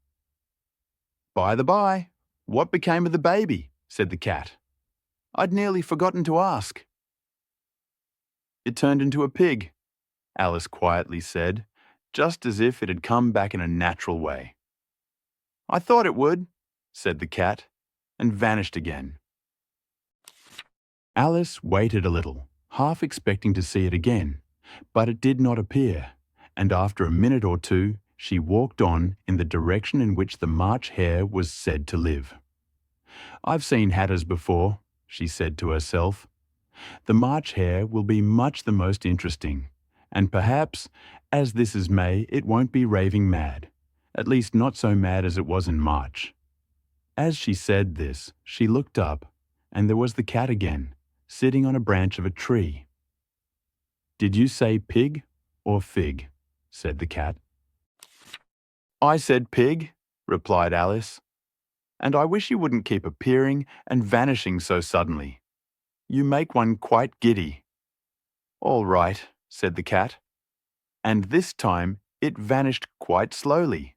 "By the by, what became of the baby?" said the cat. "I'd nearly forgotten to ask." "It turned into a pig," Alice quietly said, just as if it had come back in a natural way. "I thought it would," said the cat, and vanished again. Alice waited a little, half expecting to see it again, but it did not appear, and after a minute or two she walked on in the direction in which the March Hare was said to live. "I've seen hatters before," she said to herself. "The March Hare will be much the most interesting, and perhaps, as this is May, it won't be raving mad, at least not so mad as it was in March." As she said this, she looked up, and there was the cat again, sitting on a branch of a tree. "Did you say pig or fig?" said the cat. "I said pig," replied Alice, "and I wish you wouldn't keep appearing and vanishing so suddenly. You make one quite giddy." "All right," said the cat, and this time it vanished quite slowly,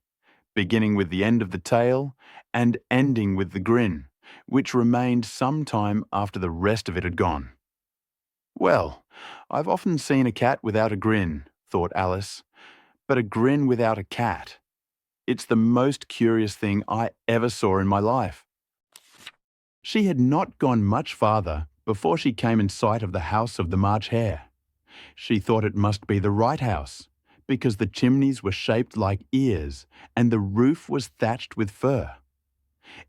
beginning with the end of the tail and ending with the grin, which remained some time after the rest of it had gone. "Well, I've often seen a cat without a grin," thought Alice, "but a grin without a cat. It's the most curious thing I ever saw in my life." She had not gone much farther before she came in sight of the house of the March Hare. She thought it must be the right house, because the chimneys were shaped like ears and the roof was thatched with fur.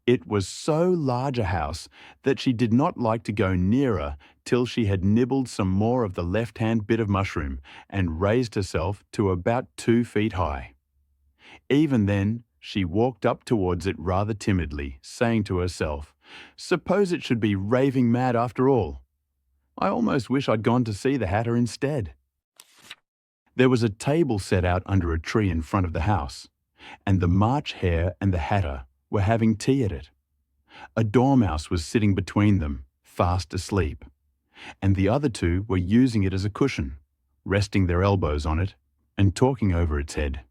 It was so large a house that she did not like to go nearer till she had nibbled some more of the left-hand bit of mushroom and raised herself to about 2 feet high. Even then, she walked up towards it rather timidly, saying to herself, "Suppose it should be raving mad after all. I almost wish I'd gone to see the Hatter instead." There was a table set out under a tree in front of the house, and the March Hare and the Hatter were having tea at it. A dormouse was sitting between them, fast asleep, and the other two were using it as a cushion, resting their elbows on it and talking over its head.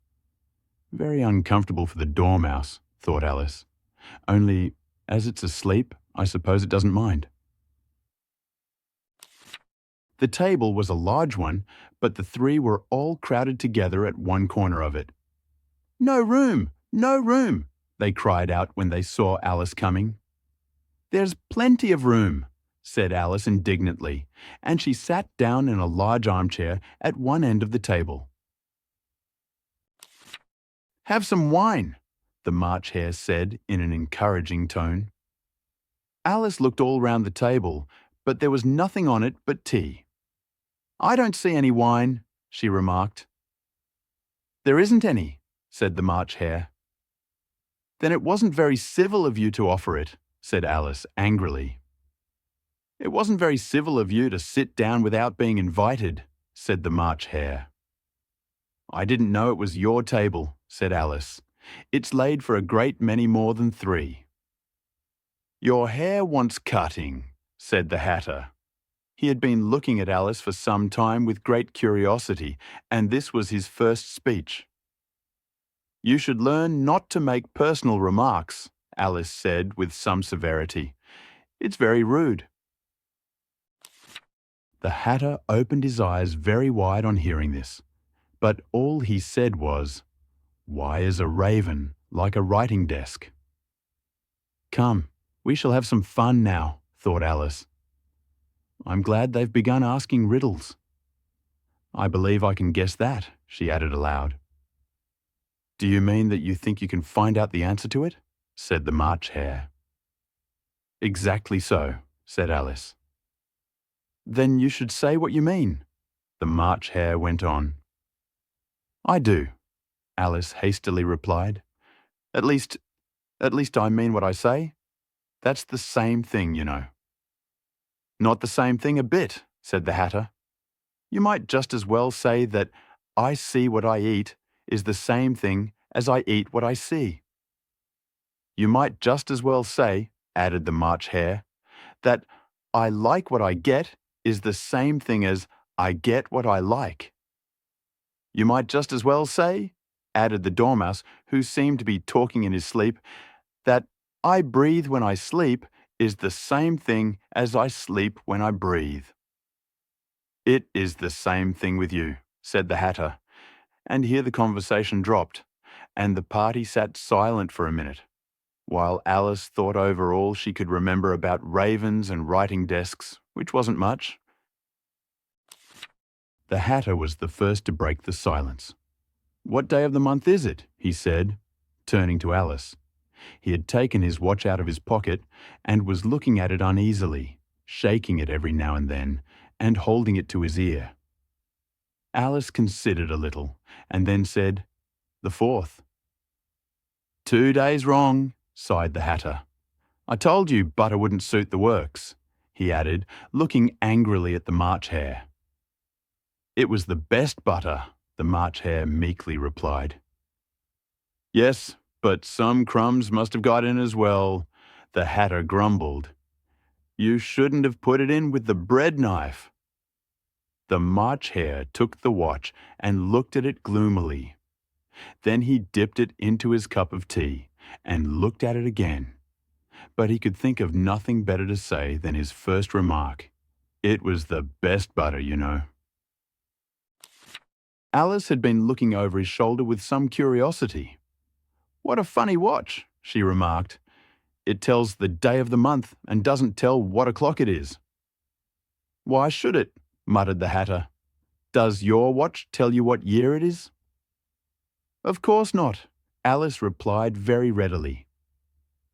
Very uncomfortable for the dormouse, thought Alice. Only, as it's asleep, I suppose it doesn't mind. The table was a large one, but the three were all crowded together at one corner of it. "No room! No room!" they cried out when they saw Alice coming. "There's plenty of room," said Alice indignantly, and she sat down in a large armchair at one end of the table. "Have some wine," the March Hare said in an encouraging tone. Alice looked all round the table, but there was nothing on it but tea. "I don't see any wine," she remarked. "There isn't any," said the March Hare. "Then it wasn't very civil of you to offer it," said Alice angrily. "It wasn't very civil of you to sit down without being invited," said the March Hare. "I didn't know it was your table," said Alice. "It's laid for a great many more than 3. "Your hair wants cutting," said the Hatter. He had been looking at Alice for some time with great curiosity, and this was his first speech. "You should learn not to make personal remarks," Alice said with some severity. "It's very rude." The Hatter opened his eyes very wide on hearing this, but all he said was, "Why is a raven like a writing desk?" "Come, we shall have some fun now," thought Alice. "I'm glad they've begun asking riddles. I believe I can guess that," she added aloud. "Do you mean that you think you can find out the answer to it?" said the March Hare. "Exactly so," said Alice. "Then you should say what you mean," the March Hare went on. "I do," Alice hastily replied. At least I mean what I say. That's the same thing, you know." "Not the same thing a bit," said the Hatter. "You might just as well say that I see what I eat is the same thing as I eat what I see." "You might just as well say," added the March Hare, "that I like what I get is the same thing as I get what I like." You might just as well say, added the Dormouse, who seemed to be talking in his sleep, that I breathe when I sleep is the same thing as I sleep when I breathe. It is the same thing with you, said the Hatter, and here the conversation dropped, and the party sat silent for a minute, while Alice thought over all she could remember about ravens and writing desks, which wasn't much. The Hatter was the first to break the silence. What day of the month is it? He said, turning to Alice. He had taken his watch out of his pocket and was looking at it uneasily, shaking it every now and then, and holding it to his ear. Alice considered a little, and then said, "The 4th. 2 days wrong," sighed the Hatter. "I told you butter wouldn't suit the works," he added, looking angrily at the March Hare. "It was the best butter," the March Hare meekly replied. "Yes, but some crumbs must have got in as well," the Hatter grumbled. "You shouldn't have put it in with the bread knife." The March Hare took the watch and looked at it gloomily. Then he dipped it into his cup of tea and looked at it again. But he could think of nothing better to say than his first remark. It was the best butter, you know. Alice had been looking over his shoulder with some curiosity. "What a funny watch," she remarked. "It tells the day of the month and doesn't tell what o'clock it is." "Why should it?" muttered the Hatter. "Does your watch tell you what year it is?" "Of course not," Alice replied very readily.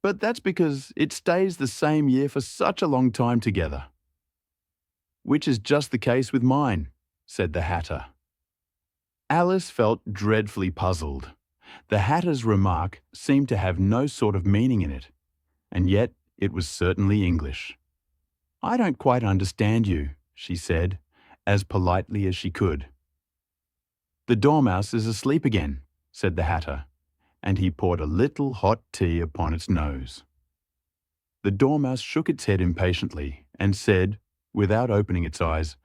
"But that's because it stays the same year for such a long time together." "Which is just the case with mine," said the Hatter. Alice felt dreadfully puzzled. The Hatter's remark seemed to have no sort of meaning in it, and yet it was certainly English. "I don't quite understand you," she said, as politely as she could. "The Dormouse is asleep again," said the Hatter, and he poured a little hot tea upon its nose. The Dormouse shook its head impatiently and said, without opening its eyes,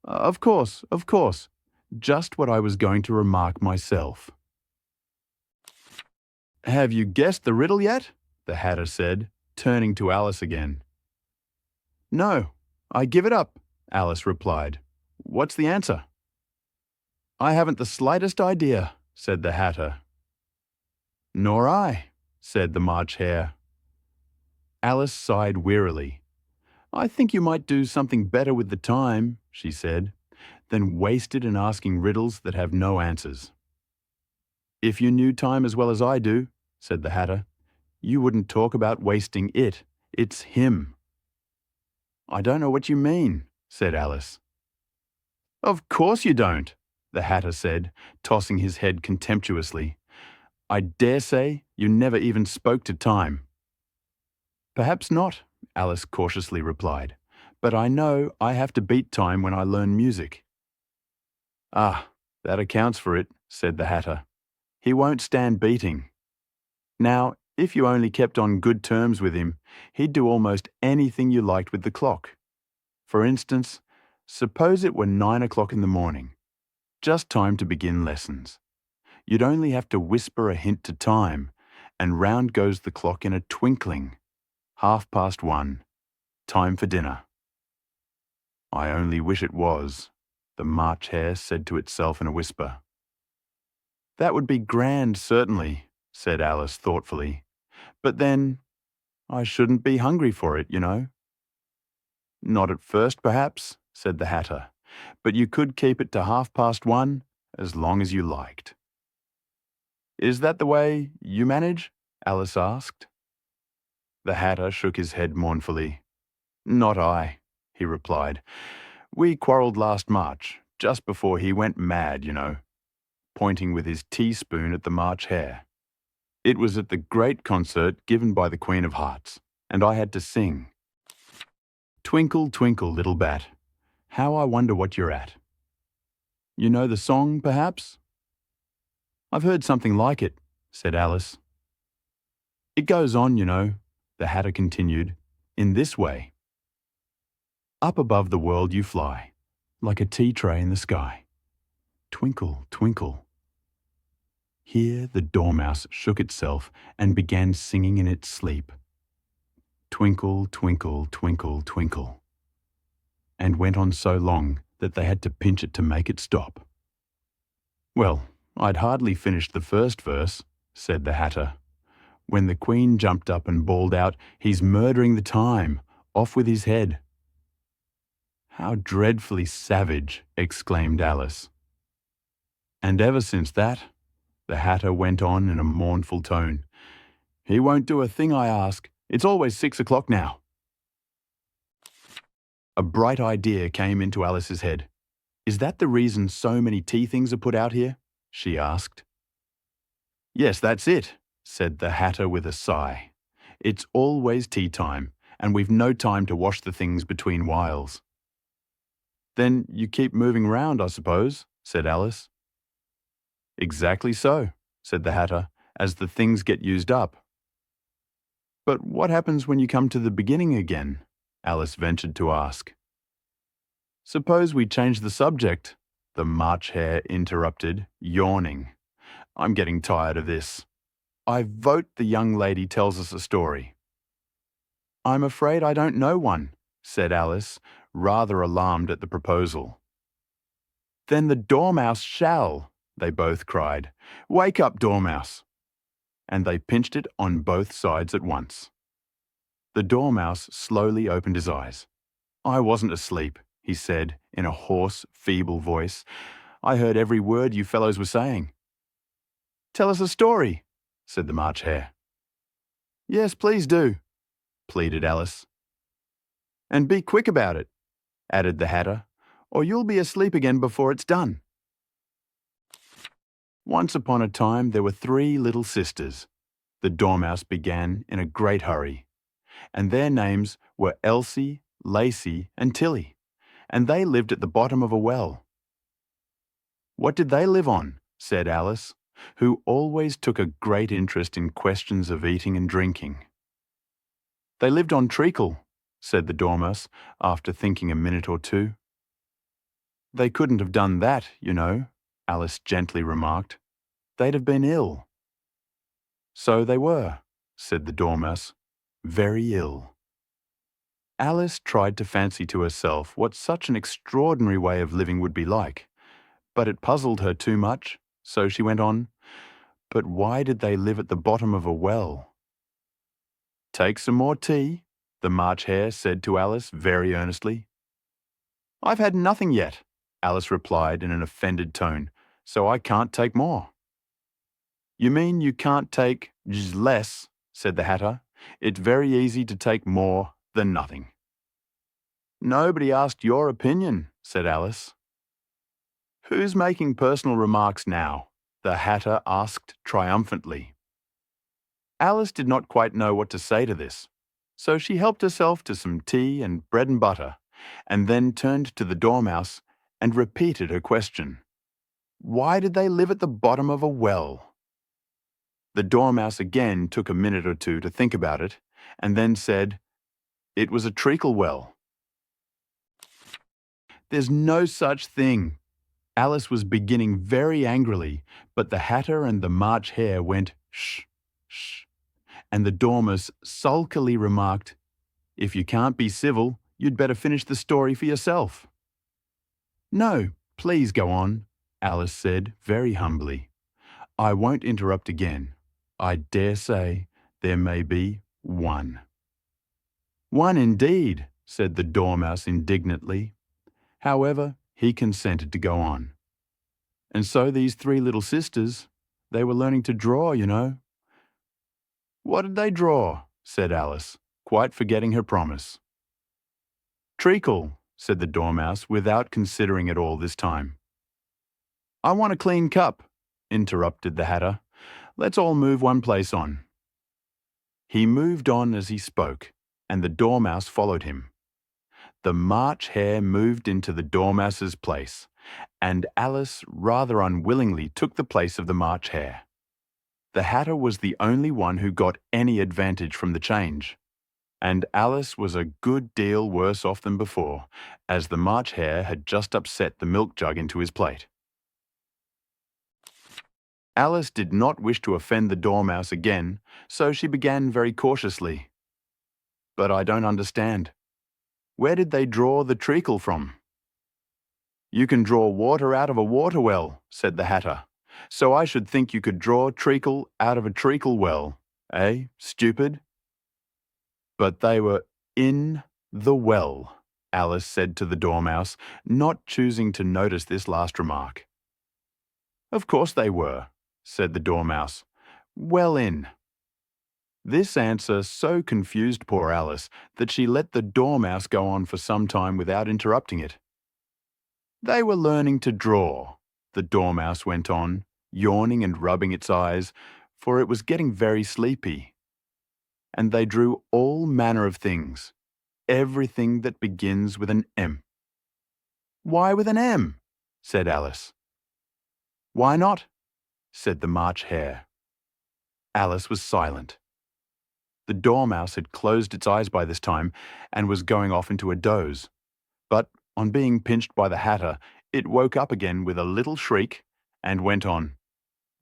Of course, just what I was going to remark myself." "Have you guessed the riddle yet?" the Hatter said, turning to Alice again. "No, I give it up," Alice replied. "What's the answer?" "I haven't the slightest idea," said the Hatter. "Nor I," said the March Hare. Alice sighed wearily. "I think you might do something better with the time," she said, than waste it in asking riddles that have no answers. "If you knew time as well as I do," said the Hatter, "you wouldn't talk about wasting it. It's him." "I don't know what you mean," said Alice. "Of course you don't," the Hatter said, tossing his head contemptuously. "I dare say you never even spoke to time." "Perhaps not," Alice cautiously replied, "but I know I have to beat time when I learn music." "Ah, that accounts for it," said the Hatter. "He won't stand beating. Now, if you only kept on good terms with him, he'd do almost anything you liked with the clock. For instance, suppose it were 9 o'clock in the morning, just time to begin lessons. You'd only have to whisper a hint to time, and round goes the clock in a twinkling. 1:30, time for dinner." "I only wish it was," the March Hare said to itself in a whisper. "That would be grand, certainly," said Alice thoughtfully. "But then, I shouldn't be hungry for it, you know." "Not at first, perhaps," said the Hatter, "but you could keep it to 1:30 as long as you liked." "Is that the way you manage?" Alice asked. The Hatter shook his head mournfully. "Not I," he replied. "We quarrelled last March, just before he went mad, you know," pointing with his teaspoon at the March Hare. "It was at the great concert given by the Queen of Hearts, and I had to sing. 'Twinkle, twinkle, little bat, how I wonder what you're at.' You know the song, perhaps?" "I've heard something like it," said Alice. "It goes on, you know," the Hatter continued, "in this way. Up above the world you fly, like a tea tray in the sky. Twinkle, twinkle. Here the dormouse shook itself and began singing in its sleep. Twinkle, twinkle, twinkle, twinkle. And went on so long that they had to pinch it to make it stop. Well, I'd hardly finished the first verse, said the Hatter, when the Queen jumped up and bawled out, "He's murdering the time! Off with his head!" "How dreadfully savage!" exclaimed Alice. "And ever since that," the Hatter went on in a mournful tone, "he won't do a thing I ask. It's always 6 o'clock now." A bright idea came into Alice's head. "Is that the reason so many tea things are put out here?" she asked. "Yes, that's it," said the Hatter with a sigh. "It's always tea time, and we've no time to wash the things between whiles." "Then you keep moving round, I suppose," said Alice. "Exactly so," said the Hatter, "as the things get used up." "But what happens when you come to the beginning again?" Alice ventured to ask. "Suppose we change the subject," the March Hare interrupted, yawning. "I'm getting tired of this. I vote the young lady tells us a story." "I'm afraid I don't know one," said Alice, rather alarmed at the proposal. "Then the Dormouse shall," they both cried. "Wake up, Dormouse!" And they pinched it on both sides at once. The Dormouse slowly opened his eyes. "I wasn't asleep," he said in a hoarse, feeble voice. "I heard every word you fellows were saying." "Tell us a story," said the March Hare. "Yes, please do," pleaded Alice. "And be quick about it," added the Hatter, "or you'll be asleep again before it's done." "Once upon a time there were 3 little sisters," the Dormouse began in a great hurry, "and their names were Elsie, Lacey, and Tilly, and they lived at the bottom of a well." "What did they live on?" said Alice, who always took a great interest in questions of eating and drinking. "They lived on treacle," said the Dormouse, after thinking a minute or two. "They couldn't have done that, you know," Alice gently remarked. "They'd have been ill." "So they were," said the Dormouse, "very ill." Alice tried to fancy to herself what such an extraordinary way of living would be like, but it puzzled her too much, so she went on, "But why did they live at the bottom of a well?" "Take some more tea," the March Hare said to Alice very earnestly. "I've had nothing yet," Alice replied in an offended tone, "so I can't take more." "You mean you can't take less," said the Hatter. "It's very easy to take more than nothing." "Nobody asked your opinion," said Alice. "Who's making personal remarks now?" the Hatter asked triumphantly. Alice did not quite know what to say to this, so she helped herself to some tea and bread and butter, and then turned to the Dormouse and repeated her question. "Why did they live at the bottom of a well?" The Dormouse again took a minute or two to think about it, and then said, "It was a treacle well." "There's no such thing." Alice was beginning very angrily, but the Hatter and the March Hare went, "Shh, shh," and the Dormouse sulkily remarked, "If you can't be civil, you'd better finish the story for yourself." "No, please go on," Alice said very humbly. "I won't interrupt again. I dare say there may be one." "One indeed," said the Dormouse indignantly. However, he consented to go on. "And so these 3 little sisters, they were learning to draw, you know." "What did they draw?" said Alice, quite forgetting her promise. "Treacle," said the Dormouse without considering it all this time. "I want a clean cup," interrupted the Hatter. "Let's all move one place on." He moved on as he spoke, and the Dormouse followed him. The March Hare moved into the Dormouse's place, and Alice rather unwillingly took the place of the March Hare. The Hatter was the only one who got any advantage from the change, and Alice was a good deal worse off than before, as the March Hare had just upset the milk jug into his plate. Alice did not wish to offend the Dormouse again, so she began very cautiously. "But I don't understand. Where did they draw the treacle from?" "You can draw water out of a water well," said the Hatter. "So I should think you could draw treacle out of a treacle well. Eh, stupid?" "But they were in the well," Alice said to the Dormouse, not choosing to notice this last remark. "Of course they were," said the Dormouse. "Well in." This answer so confused poor Alice that she let the Dormouse go on for some time without interrupting it. "They were learning to draw," the Dormouse went on, yawning and rubbing its eyes, for it was getting very sleepy. "And they drew all manner of things, everything that begins with an M." "Why with an M?" said Alice. "Why not?" said the March Hare. Alice was silent. The Dormouse had closed its eyes by this time and was going off into a doze. But on being pinched by the Hatter, it woke up again with a little shriek and went on.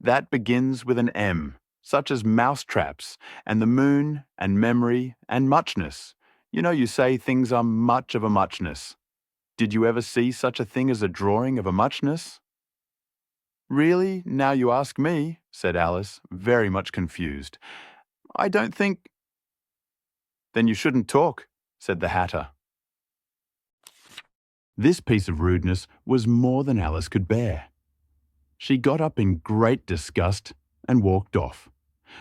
"That begins with an M, such as mousetraps, and the moon, and memory, and muchness. You know you say things are much of a muchness. Did you ever see such a thing as a drawing of a muchness?" "Really, now you ask me," said Alice, very much confused. "I don't think—" "Then you shouldn't talk," said the Hatter. This piece of rudeness was more than Alice could bear. She got up in great disgust and walked off.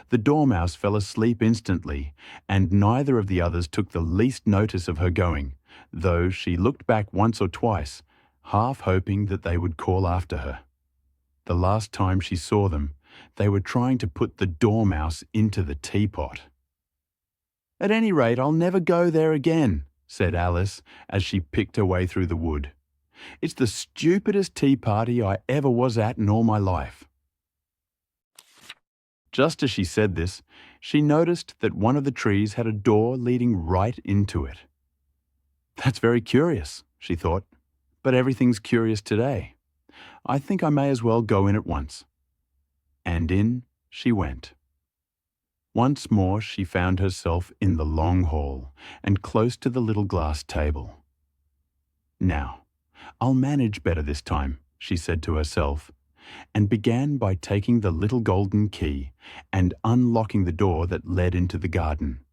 The Dormouse fell asleep instantly, and neither of the others took the least notice of her going, though she looked back once or twice, half hoping that they would call after her. The last time she saw them, they were trying to put the Dormouse into the teapot. "At any rate, I'll never go there again," said Alice as she picked her way through the wood. "It's the stupidest tea party I ever was at in all my life." Just as she said this, she noticed that one of the trees had a door leading right into it. "That's very curious," she thought, "but everything's curious today. I think I may as well go in at once." And in she went. Once more she found herself in the long hall and close to the little glass table. "Now, I'll manage better this time," she said to herself, and began by taking the little golden key and unlocking the door that led into the garden.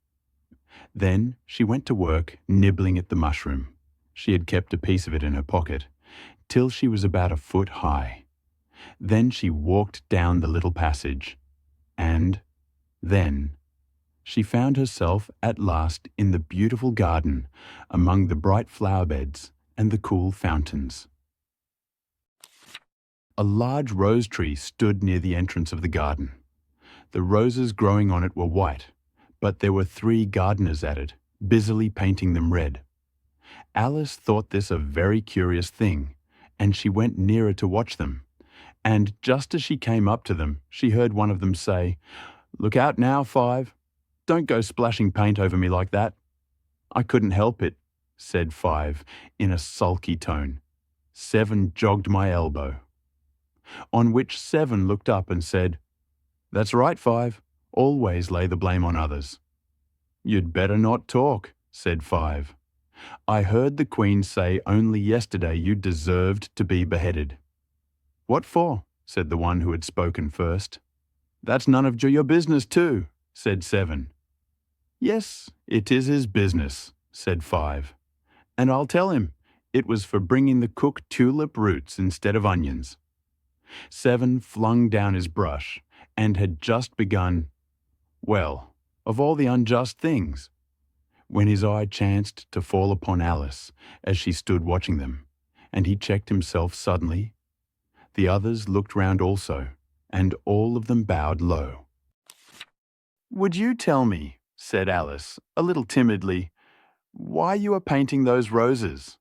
Then she went to work nibbling at the mushroom. She had kept a piece of it in her pocket, till she was about a foot high. Then she walked down the little passage, and then she found herself at last in the beautiful garden among the bright flower beds and the cool fountains. A large rose tree stood near the entrance of the garden. The roses growing on it were white, but there were 3 gardeners at it, busily painting them red. Alice thought this a very curious thing, and she went nearer to watch them. And just as she came up to them, she heard one of them say, "Look out now, Five. Don't go splashing paint over me like that." "I couldn't help it," said Five in a sulky tone. Seven jogged my elbow. On which Seven looked up and said, "That's right, Five. Always lay the blame on others." "You'd better not talk," said Five. "I heard the Queen say only yesterday you deserved to be beheaded." "What for?" said the one who had spoken first. "That's none of your business too," said Seven. "Yes, it is his business," said Five. "And I'll tell him it was for bringing the cook tulip roots instead of onions." Seven flung down his brush and had just begun, "Well, of all the unjust things," when his eye chanced to fall upon Alice as she stood watching them, and he checked himself suddenly. The others looked round also, and all of them bowed low. "Would you tell me," said Alice, a little timidly, "why you are painting those roses?"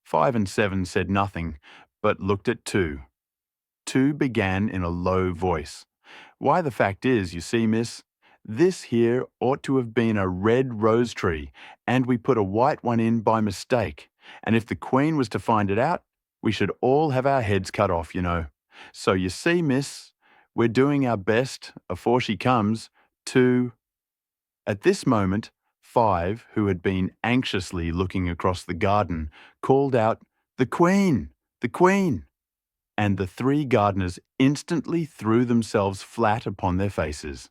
Five and Seven said nothing, but looked at Two. Two began in a low voice. "Why, the fact is, you see, miss, this here ought to have been a red rose tree, and we put a white one in by mistake, and if the Queen was to find it out, we should all have our heads cut off, you know. So you see, miss, We're doing our best afore she comes to... At this moment, 5, who had been anxiously looking across the garden, called out, "The Queen! The Queen!" And the 3 gardeners instantly threw themselves flat upon their faces.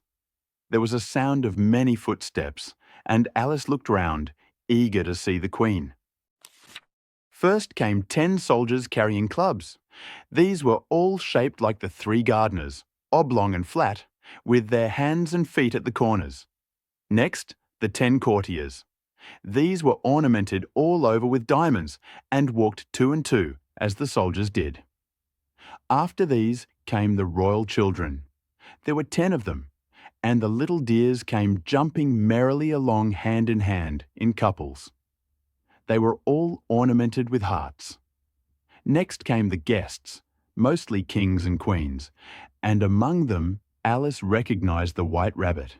There was a sound of many footsteps, and Alice looked round, eager to see the Queen. First came 10 soldiers carrying clubs. These were all shaped like the 3 gardeners, oblong and flat, with their hands and feet at the corners. Next, the 10 courtiers. These were ornamented all over with diamonds and walked 2 and 2, as the soldiers did. After these came the royal children. There were 10 of them, and the little dears came jumping merrily along hand in hand, in couples. They were all ornamented with hearts. Next came the guests, mostly kings and queens, and among them Alice recognized the White Rabbit.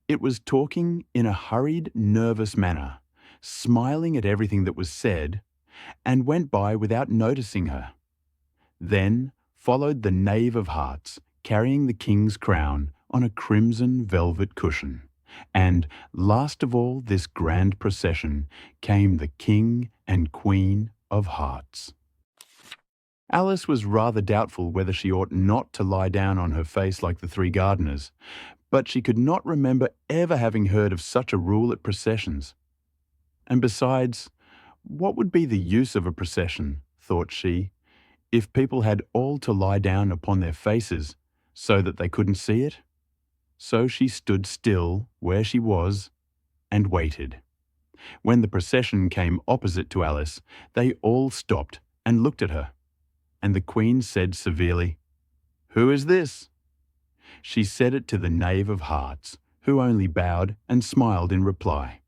It was talking in a hurried, nervous manner, smiling at everything that was said, and went by without noticing her. Then followed the Knave of Hearts, carrying the king's crown on a crimson velvet cushion. And last of all this grand procession came the King and Queen of Hearts. Alice was rather doubtful whether she ought not to lie down on her face like the 3 gardeners, but she could not remember ever having heard of such a rule at processions. And besides, what would be the use of a procession, thought she, if people had all to lie down upon their faces so that they couldn't see it? So she stood still where she was and waited. When the procession came opposite to Alice, they all stopped and looked at her. And the Queen said severely, "Who is this?" She said it to the Knave of Hearts, who only bowed and smiled in reply.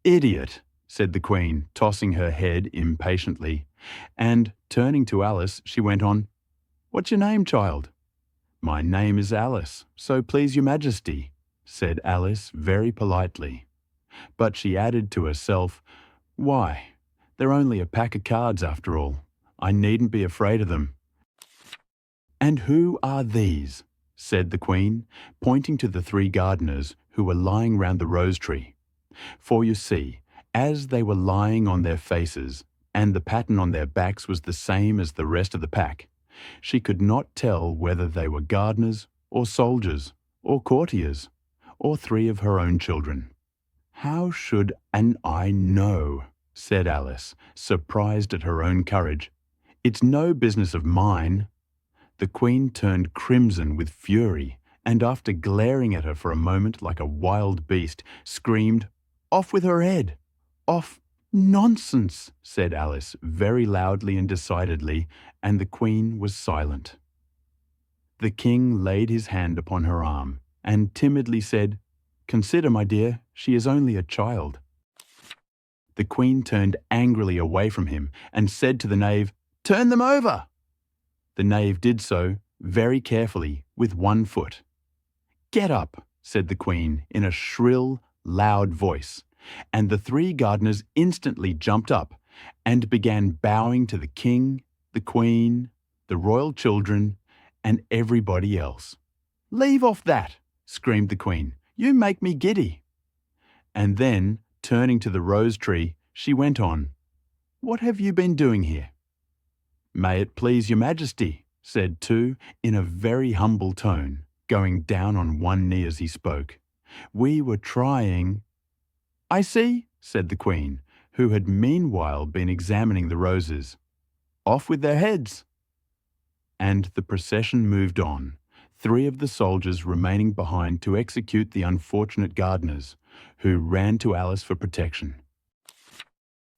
"Idiot," said the Queen, tossing her head impatiently, and, turning to Alice, she went on, "What's your name, child?" "My name is Alice, so please your Majesty," said Alice very politely. But she added to herself, "Why, they're only a pack of cards after all. I needn't be afraid of them." "And who are these?" said the Queen, pointing to the 3 gardeners who were lying round the rose tree. For you see, as they were lying on their faces, and the pattern on their backs was the same as the rest of the pack, she could not tell whether they were gardeners, or soldiers, or courtiers, or 3 of her own children. "How should I know?" said Alice, surprised at her own courage. "It's no business of mine." The Queen turned crimson with fury, and after glaring at her for a moment like a wild beast, screamed, "Off with her head! Off!" "Nonsense," said Alice very loudly and decidedly, and the Queen was silent. The King laid his hand upon her arm and timidly said, "Consider, my dear, she is only a child." The Queen turned angrily away from him and said to the Knave, "Turn them over!" The Knave did so, very carefully, with one foot. "Get up," said the Queen in a shrill, loud voice, and the 3 gardeners instantly jumped up and began bowing to the King, the Queen, the royal children, and everybody else. "Leave off that," screamed the Queen. "You make me giddy." And then, turning to the rose tree, she went on, "What have you been doing here?" "May it please your Majesty," said 2 in a very humble tone, going down on one knee as he spoke. "We were trying—" "I see," said the Queen, who had meanwhile been examining the roses. "Off with their heads." And the procession moved on, 3 of the soldiers remaining behind to execute the unfortunate gardeners, who ran to Alice for protection.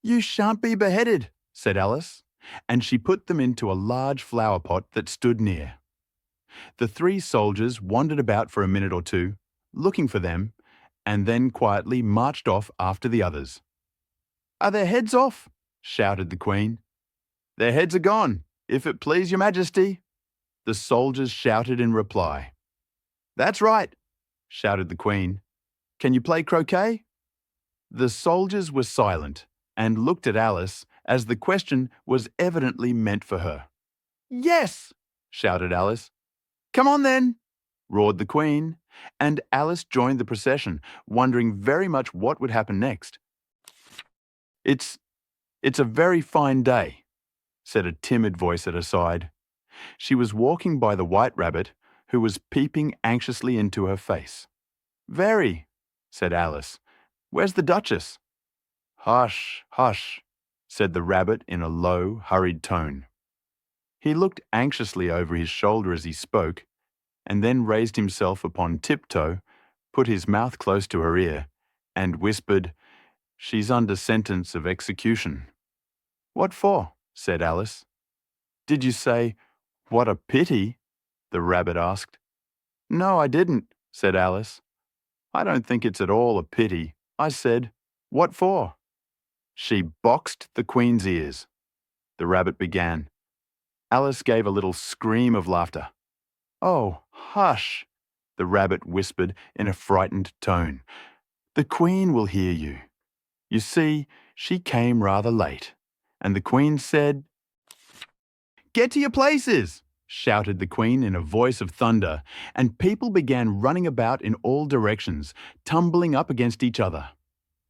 "You shan't be beheaded," said Alice, and she put them into a large flower pot that stood near. The 3 soldiers wandered about for a minute or 2, looking for them, and then quietly marched off after the others. "Are their heads off?" shouted the Queen. "Their heads are gone, if it please your Majesty," the soldiers shouted in reply. "That's right," shouted the Queen. "Can you play croquet?" The soldiers were silent and looked at Alice as the question was evidently meant for her. "Yes!" shouted Alice. Come on then, roared the Queen, and Alice joined the procession, wondering very much what would happen next. It's a very fine day, said a timid voice at her side. She was walking by the White Rabbit, who was peeping anxiously into her face. Very, said Alice. Where's the Duchess? Hush, hush, said the Rabbit in a low, hurried tone. He looked anxiously over his shoulder as he spoke, and then raised himself upon tiptoe, put his mouth close to her ear, and whispered, She's under sentence of execution. What for? Said Alice. Did you say, what a pity? The Rabbit asked. No, I didn't, said Alice. I don't think it's at all a pity. I said, what for? She boxed the Queen's ears. The Rabbit began. Alice gave a little scream of laughter. Oh, hush, the Rabbit whispered in a frightened tone. The Queen will hear you. You see, she came rather late, and the Queen said, Get to your places, shouted the Queen in a voice of thunder, and people began running about in all directions, tumbling up against each other.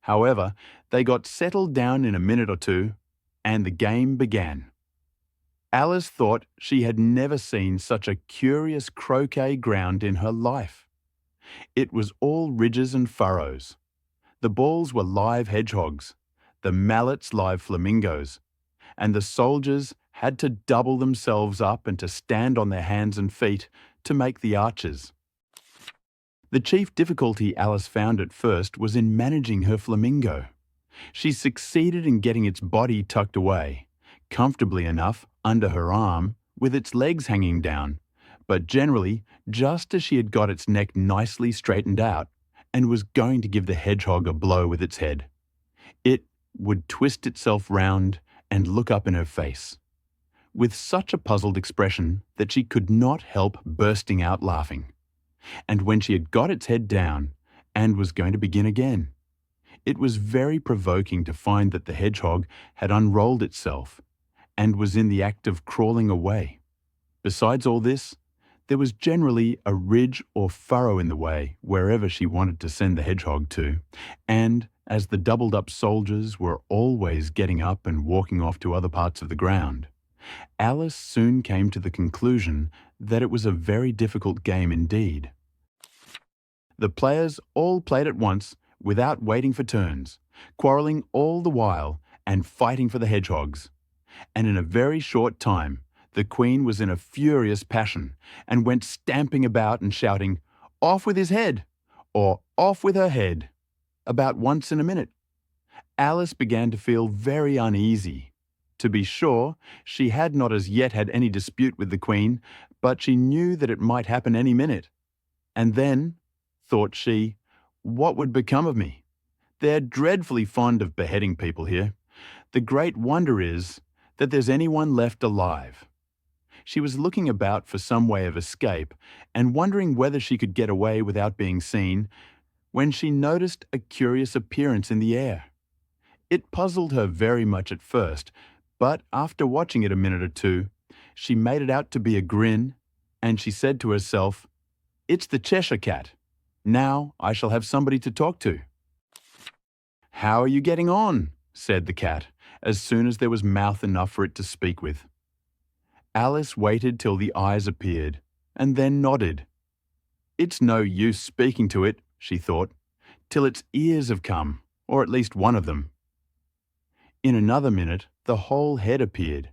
However, they got settled down in a minute or two, and the game began. Alice thought she had never seen such a curious croquet ground in her life. It was all ridges and furrows. The balls were live hedgehogs, the mallets live flamingos, and the soldiers had to double themselves up and to stand on their hands and feet to make the arches. The chief difficulty Alice found at first was in managing her flamingo. She succeeded in getting its body tucked away, comfortably enough under her arm, with its legs hanging down, but generally just as she had got its neck nicely straightened out and was going to give the hedgehog a blow with its head. It would twist itself round and look up in her face, with such a puzzled expression that she could not help bursting out laughing. And when she had got its head down and was going to begin again, it was very provoking to find that the hedgehog had unrolled itself and was in the act of crawling away. Besides all this, there was generally a ridge or furrow in the way wherever she wanted to send the hedgehog to, and as the doubled-up soldiers were always getting up and walking off to other parts of the ground, Alice soon came to the conclusion that it was a very difficult game indeed. The players all played at once without waiting for turns, quarrelling all the while and fighting for the hedgehogs. And in a very short time, the Queen was in a furious passion and went stamping about and shouting, "Off with his head!" or "Off with her head!" about once in a minute. Alice began to feel very uneasy. To be sure, she had not as yet had any dispute with the Queen, but she knew that it might happen any minute. And then, thought she, what would become of me? They're dreadfully fond of beheading people here. The great wonder is that there's anyone left alive. She was looking about for some way of escape and wondering whether she could get away without being seen, when she noticed a curious appearance in the air. It puzzled her very much at first, but after watching it a minute or two, she made it out to be a grin, and she said to herself, "It's the Cheshire Cat. Now I shall have somebody to talk to." "How are you getting on?" said the cat, as soon as there was mouth enough for it to speak with. Alice waited till the eyes appeared, and then nodded. "It's no use speaking to it," she thought, "till its ears have come, or at least one of them." In another minute, the whole head appeared,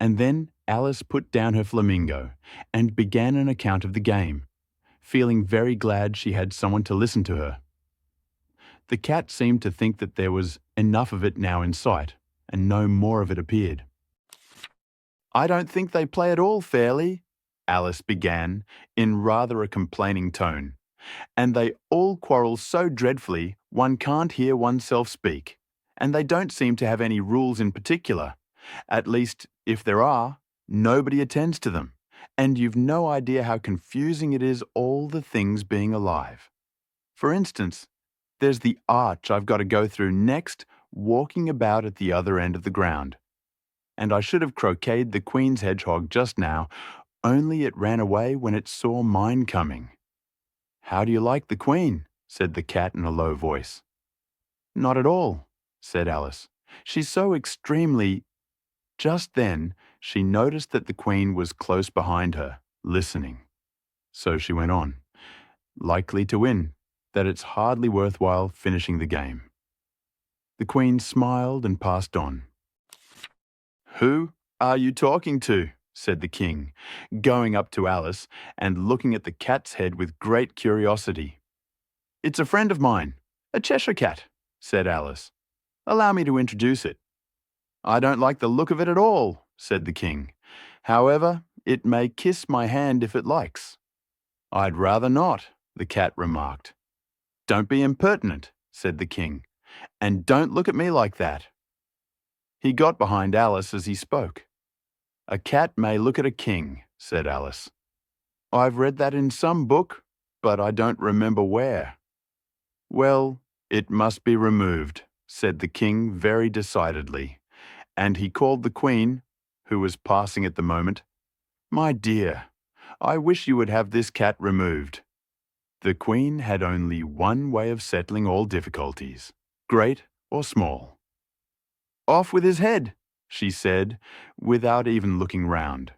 and then Alice put down her flamingo and began an account of the game, feeling very glad she had someone to listen to her. The cat seemed to think that there was enough of it now in sight, and no more of it appeared. "I don't think they play at all fairly," Alice began, in rather a complaining tone, "and they all quarrel so dreadfully one can't hear oneself speak, and they don't seem to have any rules in particular. At least, if there are, nobody attends to them, and you've no idea how confusing it is all the things being alive. For instance, there's the arch I've got to go through next, walking about at the other end of the ground. And I should have croqueted the Queen's hedgehog just now, only it ran away when it saw mine coming." "How do you like the Queen?" said the cat in a low voice. "Not at all," said Alice. "She's so extremely—" Just then, she noticed that the Queen was close behind her, listening. So she went on, "Likely to win, that it's hardly worthwhile finishing the game." The Queen smiled and passed on. "Who are you talking to?" said the King, going up to Alice and looking at the cat's head with great curiosity. "It's a friend of mine, a Cheshire Cat," said Alice. "Allow me to introduce it." "I don't like the look of it at all," said the King. "However, it may kiss my hand if it likes." "I'd rather not," the cat remarked. "Don't be impertinent," said the King, "and don't look at me like that." He got behind Alice as he spoke. "A cat may look at a king," said Alice. "I've read that in some book, but I don't remember where." "Well, it must be removed," said the King very decidedly, and he called the Queen, who was passing at the moment. "My dear, I wish you would have this cat removed." The Queen had only one way of settling all difficulties, great or small. "Off with his head," she said, without even looking round.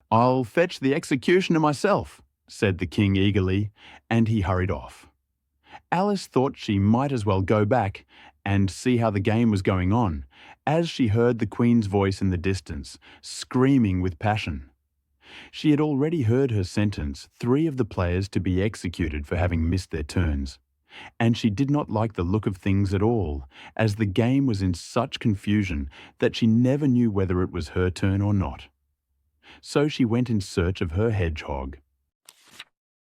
"I'll fetch the executioner myself," said the King eagerly, and he hurried off. Alice thought she might as well go back and see how the game was going on, as she heard the Queen's voice in the distance, screaming with passion. She had already heard her sentence 3 of the players to be executed for having missed their turns, and she did not like the look of things at all, as the game was in such confusion that she never knew whether it was her turn or not. So she went in search of her hedgehog.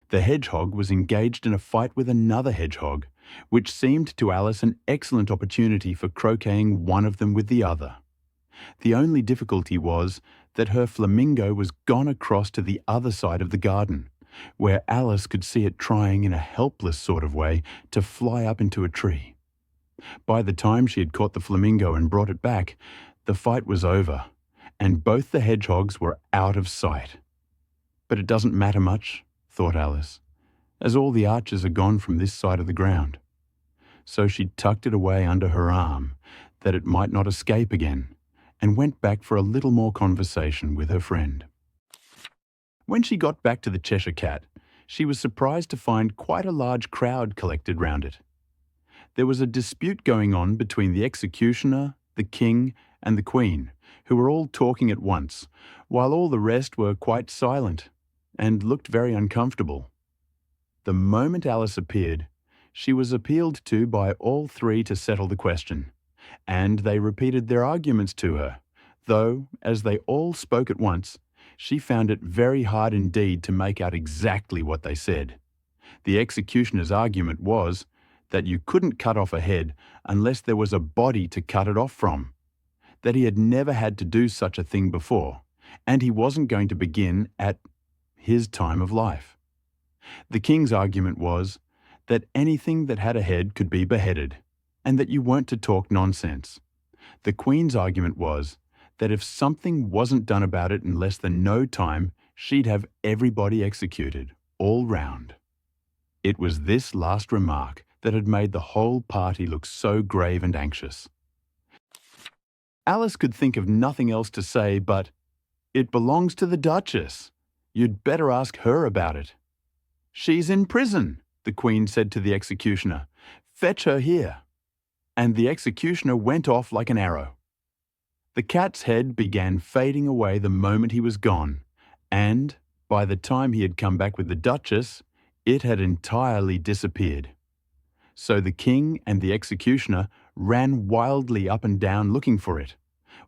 The hedgehog was engaged in a fight with another hedgehog, which seemed to Alice an excellent opportunity for croqueting one of them with the other. The only difficulty was that her flamingo was gone across to the other side of the garden, where Alice could see it trying in a helpless sort of way to fly up into a tree. By the time she had caught the flamingo and brought it back, the fight was over, and both the hedgehogs were out of sight. "But it doesn't matter much," thought Alice, "as all the archers are gone from this side of the ground." So she tucked it away under her arm, that it might not escape again, and went back for a little more conversation with her friend. When she got back to the Cheshire Cat, she was surprised to find quite a large crowd collected round it. There was a dispute going on between the executioner, the King, and the Queen, who were all talking at once, while all the rest were quite silent and looked very uncomfortable. The moment Alice appeared, she was appealed to by all 3 to settle the question, and they repeated their arguments to her, though, as they all spoke at once, she found it very hard indeed to make out exactly what they said. The executioner's argument was that you couldn't cut off a head unless there was a body to cut it off from, that he had never had to do such a thing before, and he wasn't going to begin at his time of life. The King's argument was that anything that had a head could be beheaded, and that you weren't to talk nonsense. The Queen's argument was that if something wasn't done about it in less than no time, she'd have everybody executed, all round. It was this last remark that had made the whole party look so grave and anxious. Alice could think of nothing else to say but, "It belongs to the Duchess. You'd better ask her about it." "She's in prison," the Queen said to the executioner. "Fetch her here." And the executioner went off like an arrow. The cat's head began fading away the moment he was gone, and, by the time he had come back with the Duchess, it had entirely disappeared. So the King and the executioner ran wildly up and down looking for it,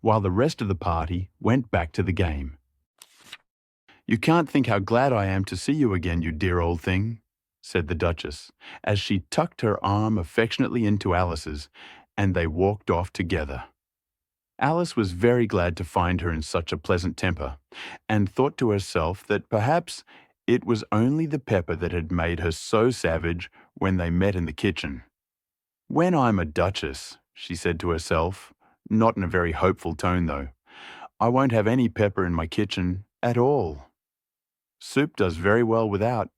while the rest of the party went back to the game. "You can't think how glad I am to see you again, you dear old thing," said the Duchess, as she tucked her arm affectionately into Alice's, and they walked off together. Alice was very glad to find her in such a pleasant temper, and thought to herself that perhaps it was only the pepper that had made her so savage when they met in the kitchen. "When I'm a duchess," she said to herself, not in a very hopeful tone though, "I won't have any pepper in my kitchen at all. Soup does very well without.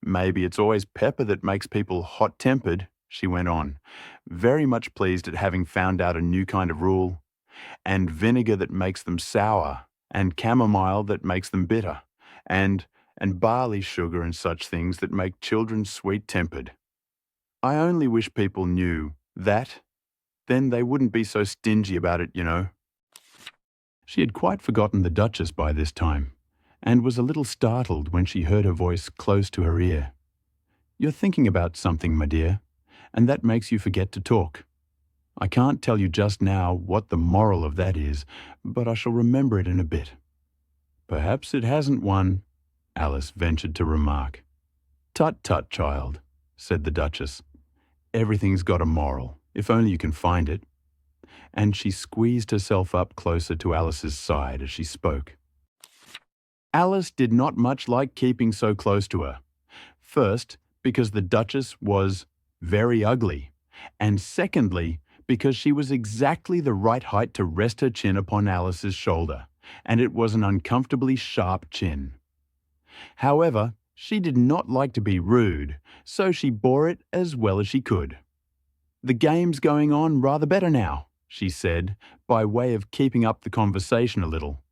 Maybe it's always pepper that makes people hot-tempered, she went on, very much pleased at having found out a new kind of rule, and vinegar that makes them sour, and chamomile that makes them bitter, and barley sugar and such things that make children sweet-tempered. I only wish people knew that. Then they wouldn't be so stingy about it, you know. She had quite forgotten the Duchess by this time, and was a little startled when she heard her voice close to her ear. "You're thinking about something, my dear, and that makes you forget to talk. I can't tell you just now what the moral of that is, but I shall remember it in a bit." "Perhaps it hasn't one," Alice ventured to remark. "Tut, tut, child," said the Duchess. "Everything's got a moral, if only you can find it." And she squeezed herself up closer to Alice's side as she spoke. Alice did not much like keeping so close to her. First, because the Duchess was very ugly, and secondly, because she was exactly the right height to rest her chin upon Alice's shoulder, and it was an uncomfortably sharp chin. However, she did not like to be rude, so she bore it as well as she could. "The game's going on rather better now," she said, by way of keeping up the conversation a little.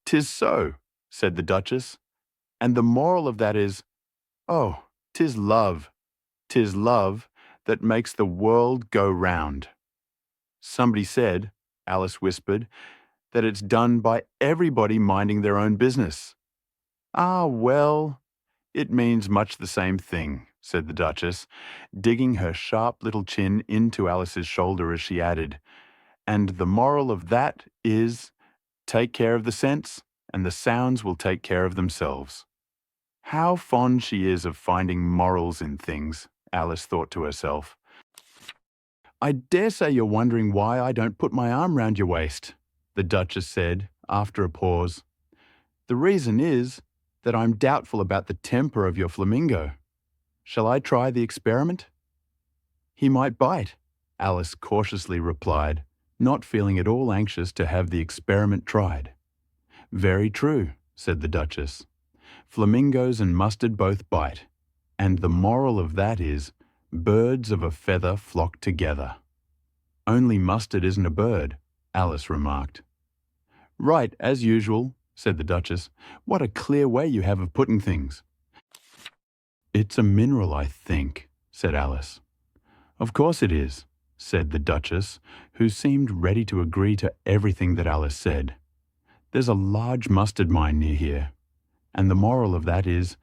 "'Tis so," said the Duchess, "and the moral of that is, oh, 'tis love. 'Tis love that makes the world go round." "Somebody said," Alice whispered, "that it's done by everybody minding their own business." "Ah, well, it means much the same thing," said the Duchess, digging her sharp little chin into Alice's shoulder as she added, "and the moral of that is, take care of the sense, and the sounds will take care of themselves." How fond she is of finding morals in things, Alice thought to herself. "I dare say you're wondering why I don't put my arm round your waist," the Duchess said, after a pause. "The reason is that I'm doubtful about the temper of your flamingo. Shall I try the experiment?" "He might bite," Alice cautiously replied, not feeling at all anxious to have the experiment tried. "Very true," said the Duchess. "Flamingos and mustard both bite, and the moral of that is, birds of a feather flock together." "Only mustard isn't a bird," Alice remarked. "Right, as usual," said the Duchess. "What a clear way you have of putting things." "It's a mineral, I think," said Alice. "Of course it is," said the Duchess, who seemed ready to agree to everything that Alice said. "There's a large mustard mine near here, and the moral of that is,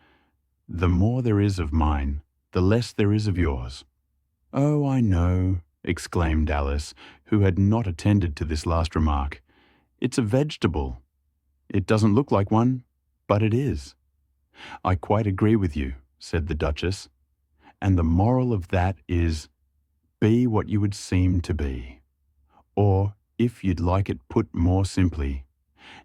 the more there is of mine, the less there is of yours." "Oh, I know," exclaimed Alice, who had not attended to this last remark. "It's a vegetable. It doesn't look like one, but it is." "I quite agree with you," said the Duchess. "And the moral of that is, be what you would seem to be. Or, if you'd like it put more simply,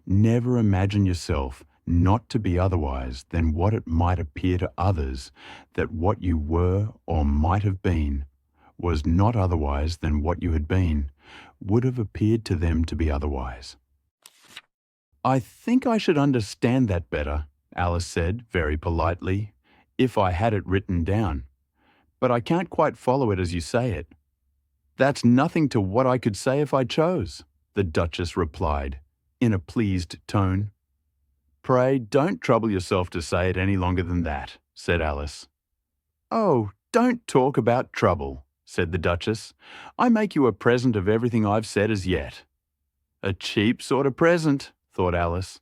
never imagine yourself not to be otherwise than what it might appear to others that what you were or might have been was not otherwise than what you had been would have appeared to them to be otherwise." "I think I should understand that better," Alice said very politely, "if I had it written down. But I can't quite follow it as you say it." "That's nothing to what I could say if I chose," the Duchess replied, in a pleased tone. "Pray don't trouble yourself to say it any longer than that," said Alice. "Oh, don't talk about trouble," said the Duchess. "I make you a present of everything I've said as yet." "A cheap sort of present," thought Alice.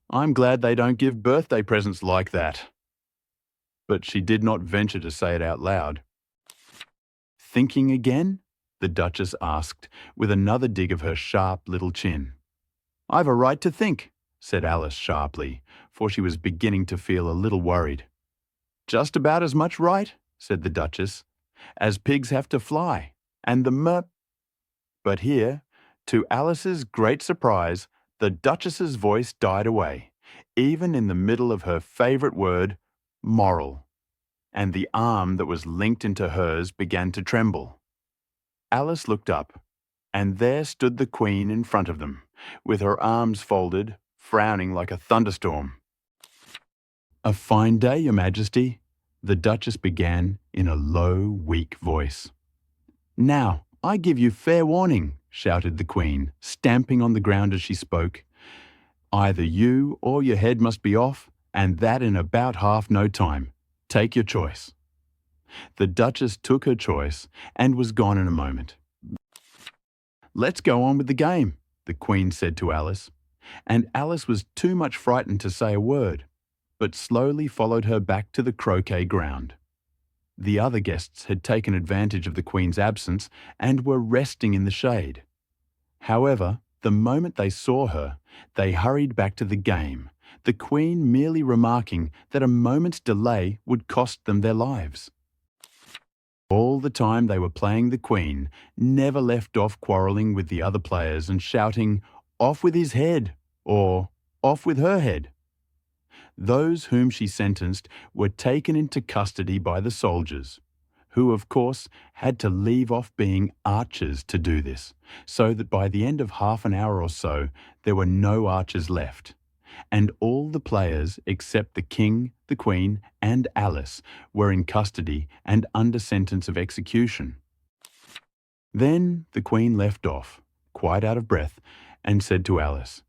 "I'm glad they don't give birthday presents like that." But she did not venture to say it out loud. "Thinking again?" the Duchess asked, with another dig of her sharp little chin. "I've a right to think," said Alice sharply, for she was beginning to feel a little worried. "Just about as much right," said the Duchess, "as pigs have to fly, and the But here, to Alice's great surprise, the Duchess's voice died away, even in the middle of her favourite word, moral, and the arm that was linked into hers began to tremble. Alice looked up, and there stood the Queen in front of them, with her arms folded, frowning like a thunderstorm. "A fine day, Your Majesty," the Duchess began in a low, weak voice. "Now, I give you fair warning," shouted the Queen, stamping on the ground as she spoke. "Either you or your head must be off, and that in about half no time. Take your choice." The Duchess took her choice and was gone in a moment. "Let's go on with the game," the Queen said to Alice, and Alice was too much frightened to say a word, but slowly followed her back to the croquet ground. The other guests had taken advantage of the Queen's absence and were resting in the shade. However, the moment they saw her, they hurried back to the game, the Queen merely remarking that a moment's delay would cost them their lives. All the time they were playing, the Queen never left off quarrelling with the other players and shouting, "Off with his head," or "Off with her head." Those whom she sentenced were taken into custody by the soldiers, who of course had to leave off being archers to do this, so that by the end of half an hour or so there were no archers left, and all the players except the King, the Queen, and Alice were in custody and under sentence of execution. Then the Queen left off, quite out of breath, and said to Alice,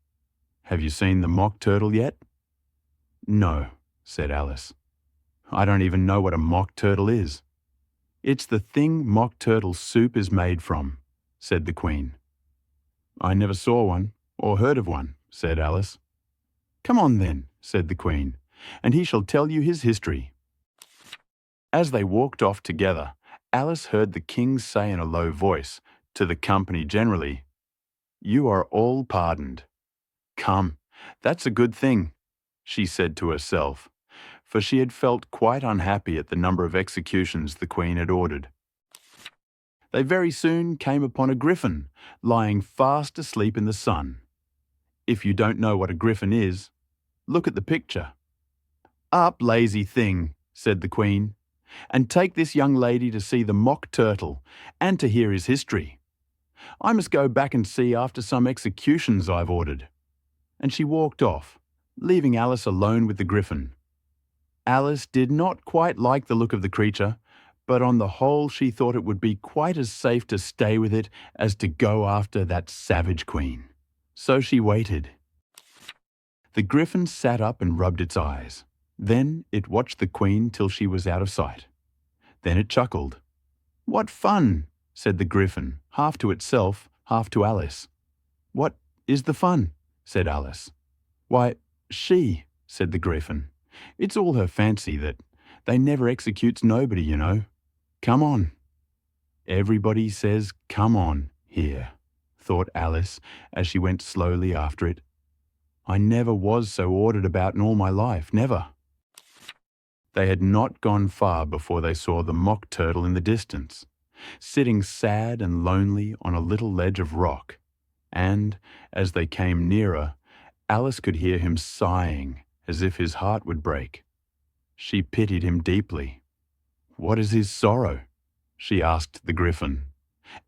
"Have you seen the mock turtle yet?" "No," said Alice. "I don't even know what a mock turtle is." "It's the thing mock turtle soup is made from," said the Queen. "I never saw one, or heard of one," said Alice. "Come on then," said the Queen, "and he shall tell you his history." As they walked off together, Alice heard the King say in a low voice, to the company generally, "You are all pardoned." "Come, that's a good thing," she said to herself, for she had felt quite unhappy at the number of executions the Queen had ordered. They very soon came upon a griffin, lying fast asleep in the sun. If you don't know what a griffin is, look at the picture. "Up, lazy thing," said the Queen, "and take this young lady to see the mock turtle and to hear his history. I must go back and see after some executions I've ordered." And she walked off, leaving Alice alone with the griffin. Alice did not quite like the look of the creature, but on the whole she thought it would be quite as safe to stay with it as to go after that savage Queen. So she waited. The griffin sat up and rubbed its eyes. Then it watched the Queen till she was out of sight. Then it chuckled. "What fun!" said the griffin, half to itself, half to Alice. "What is the fun?" said Alice. "Why, she," said the griffin. "It's all her fancy that they never executes nobody, you know. Come on." "Everybody says 'come on' here," thought Alice as she went slowly after it. "I never was so ordered about in all my life, never." They had not gone far before they saw the mock turtle in the distance, sitting sad and lonely on a little ledge of rock, and, as they came nearer, Alice could hear him sighing as if his heart would break. She pitied him deeply. "What is his sorrow?" she asked the griffin,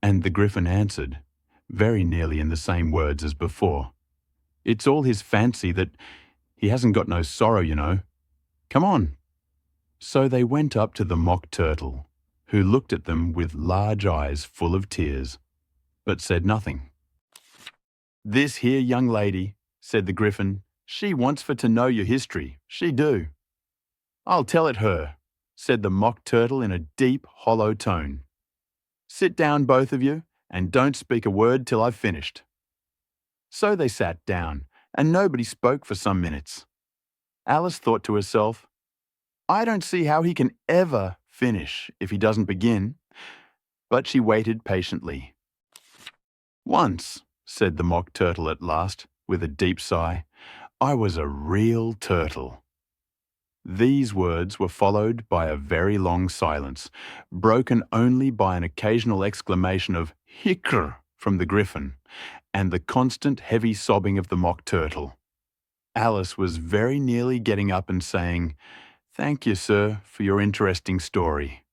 and the griffin answered, very nearly in the same words as before, "It's all his fancy that he hasn't got no sorrow, you know. Come on." So they went up to the mock turtle, who looked at them with large eyes full of tears, but said nothing. "This here young lady," said the griffin, "she wants for to know your history, she do." "I'll tell it her," said the mock turtle in a deep, hollow tone. "Sit down, both of you, and don't speak a word till I've finished." So they sat down, and nobody spoke for some minutes. Alice thought to herself, "I don't see how he can ever finish if he doesn't begin," but she waited patiently. "Once," said the mock turtle at last, with a deep sigh, "I was a real turtle." These words were followed by a very long silence, broken only by an occasional exclamation of "hicr" from the griffin, and the constant heavy sobbing of the mock turtle. Alice was very nearly getting up and saying, "Thank you, sir, for your interesting story."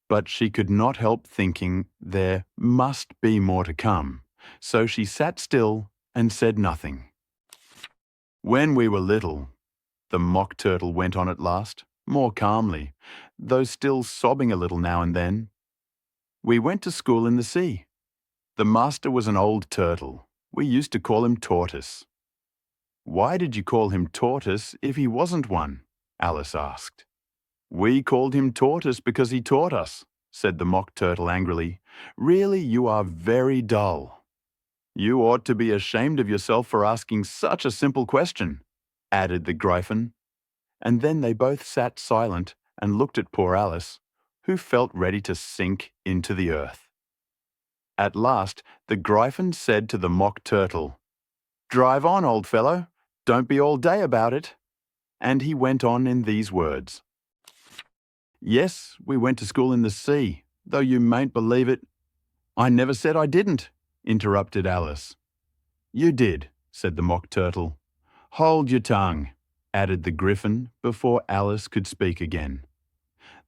But she could not help thinking there must be more to come, so she sat still and said nothing. When we were little, the Mock Turtle went on at last, more calmly, though still sobbing a little now and then. We went to school in the sea. The master was an old turtle. We used to call him Tortoise. Why did you call him Tortoise if he wasn't one? Alice asked. We called him Tortoise because he taught us, said the Mock Turtle angrily. Really, you are very dull. You ought to be ashamed of yourself for asking such a simple question, added the Gryphon. And then they both sat silent and looked at poor Alice, who felt ready to sink into the earth. At last, the Gryphon said to the Mock Turtle, Drive on, old fellow. Don't be all day about it. And he went on in these words. Yes, we went to school in the sea, though you mayn't believe it. I never said I didn't, interrupted Alice. You did, said the Mock Turtle. Hold your tongue, added the Gryphon before Alice could speak again.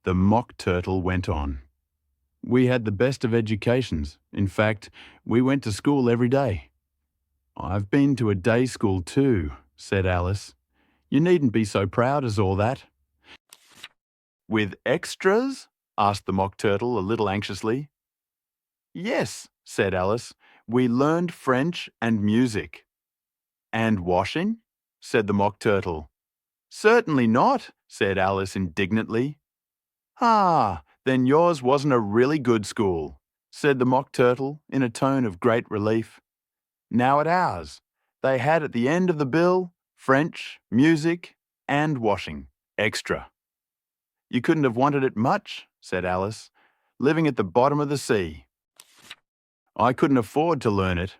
The Mock Turtle went on. We had the best of educations. In fact, we went to school every day. I've been to a day school too, said Alice. You needn't be so proud as all that. With extras? Asked the Mock Turtle a little anxiously. Yes, said Alice. We learned French and music. And washing? Said the Mock Turtle. Certainly not, said Alice indignantly. Ah, then yours wasn't a really good school, said the Mock Turtle in a tone of great relief. Now at ours, they had at the end of the bill French, music, and washing, extra. You couldn't have wanted it much, said Alice, living at the bottom of the sea. I couldn't afford to learn it,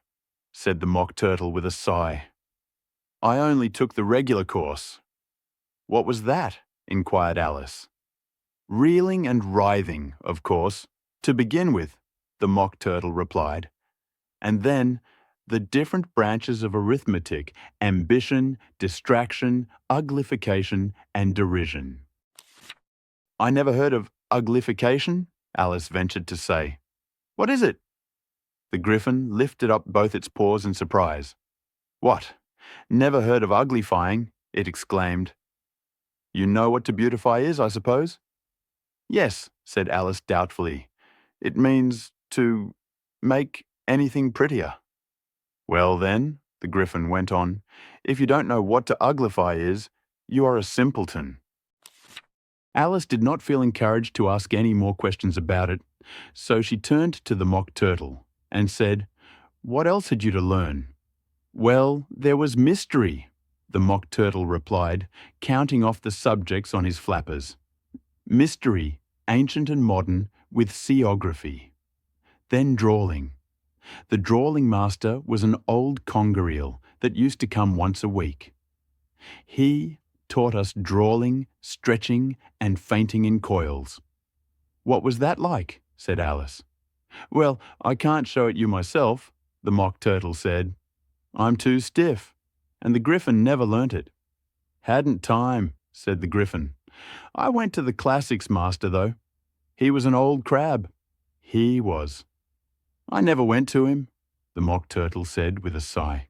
said the Mock Turtle with a sigh. I only took the regular course. What was that? Inquired Alice. Reeling and writhing, of course, to begin with, the Mock Turtle replied. And then the different branches of arithmetic, ambition, distraction, uglification, and derision. I never heard of uglification, Alice ventured to say. What is it? The Gryphon lifted up both its paws in surprise. What? Never heard of uglifying, it exclaimed. You know what to beautify is, I suppose? Yes, said Alice doubtfully. It means to make anything prettier. Well then, the Gryphon went on, if you don't know what to uglify is, you are a simpleton. Alice did not feel encouraged to ask any more questions about it, so she turned to the Mock Turtle and said, What else had you to learn? Well, there was mystery, the Mock Turtle replied, counting off the subjects on his flappers. Mystery, ancient and modern, with seaography. Then drawling. The drawling master was an old conger eel that used to come once a week. He taught us drawling, stretching, and fainting in coils. What was that like? Said Alice. Well, I can't show it you myself, the Mock Turtle said. I'm too stiff, and the Gryphon never learnt it. Hadn't time, said the Gryphon. I went to the classics master, though. He was an old crab. He was. I never went to him, the Mock Turtle said with a sigh.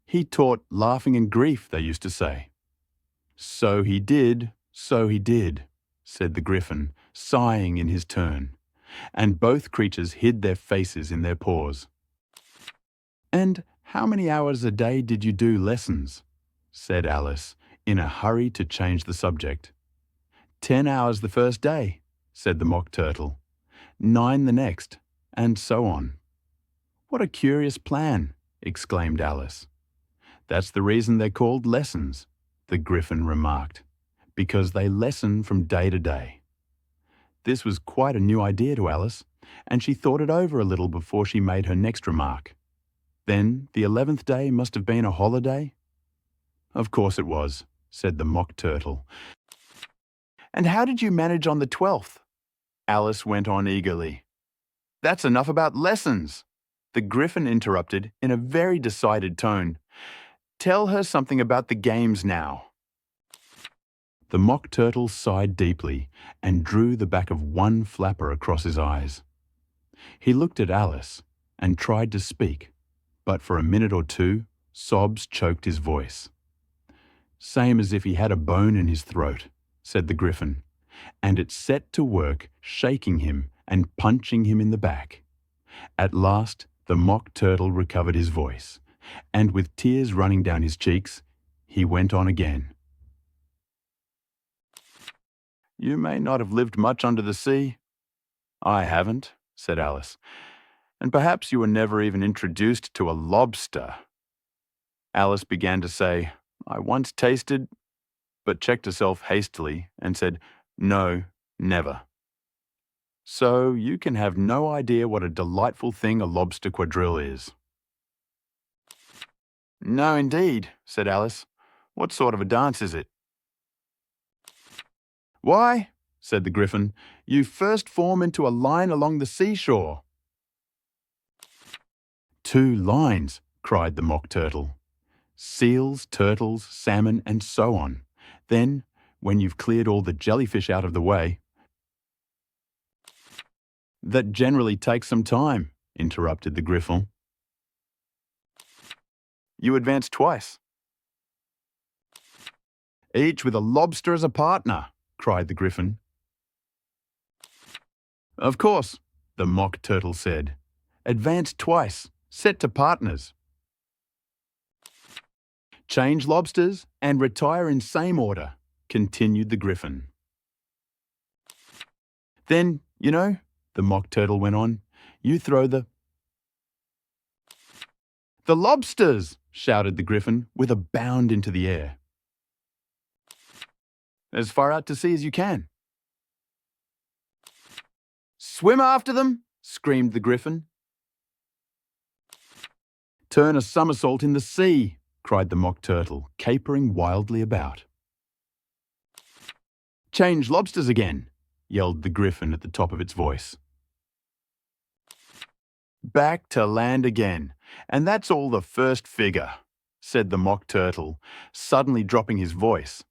He taught laughing and grief, they used to say. So he did, said the Gryphon, sighing in his turn, and both creatures hid their faces in their paws. And how many hours a day did you do lessons? Said Alice, in a hurry to change the subject. 10 hours the first day, said the Mock Turtle, 9 the next, and so on. What a curious plan, exclaimed Alice. That's the reason they're called lessons, the Gryphon remarked, because they lessen from day to day. This was quite a new idea to Alice, and she thought it over a little before she made her next remark. Then the 11th day must have been a holiday? Of course it was, said the Mock Turtle. And how did you manage on the 12th? Alice went on eagerly. That's enough about lessons, the Gryphon interrupted in a very decided tone. Tell her something about the games now. The Mock Turtle sighed deeply and drew the back of one flapper across his eyes. He looked at Alice and tried to speak, but for a minute or two, sobs choked his voice. "Same as if he had a bone in his throat," said the Griffin, and it set to work shaking him and punching him in the back. At last, the Mock Turtle recovered his voice, and with tears running down his cheeks, he went on again. "You may not have lived much under the sea." "I haven't," said Alice. "And perhaps you were never even introduced to a lobster." Alice began to say, "I once tasted," but checked herself hastily and said, "No, never." So you can have no idea what a delightful thing a lobster quadrille is. "No, indeed," said Alice. "What sort of a dance is it?" "Why," said the Griffin, "you first form into a line along the seashore." "2 lines," cried the Mock Turtle. "Seals, turtles, salmon, and so on. Then, when you've cleared all the jellyfish out of the way—" "That generally takes some time," interrupted the Griffin. "You advance twice." "Each with a lobster as a partner," cried the Griffin. "Of course," the Mock Turtle said. "Advance twice, set to partners. Change lobsters and retire in same order," continued the Griffin. "Then, the Mock Turtle went on, "you throw the—" "The lobsters!" shouted the Griffin with a bound into the air. "As far out to sea as you can." "Swim after them!" screamed the Griffin. "Turn a somersault in the sea!" cried the Mock Turtle, capering wildly about. "Change lobsters again!" yelled the Griffin at the top of its voice. "Back to land again, and that's all the first figure," said the Mock Turtle, suddenly dropping his voice.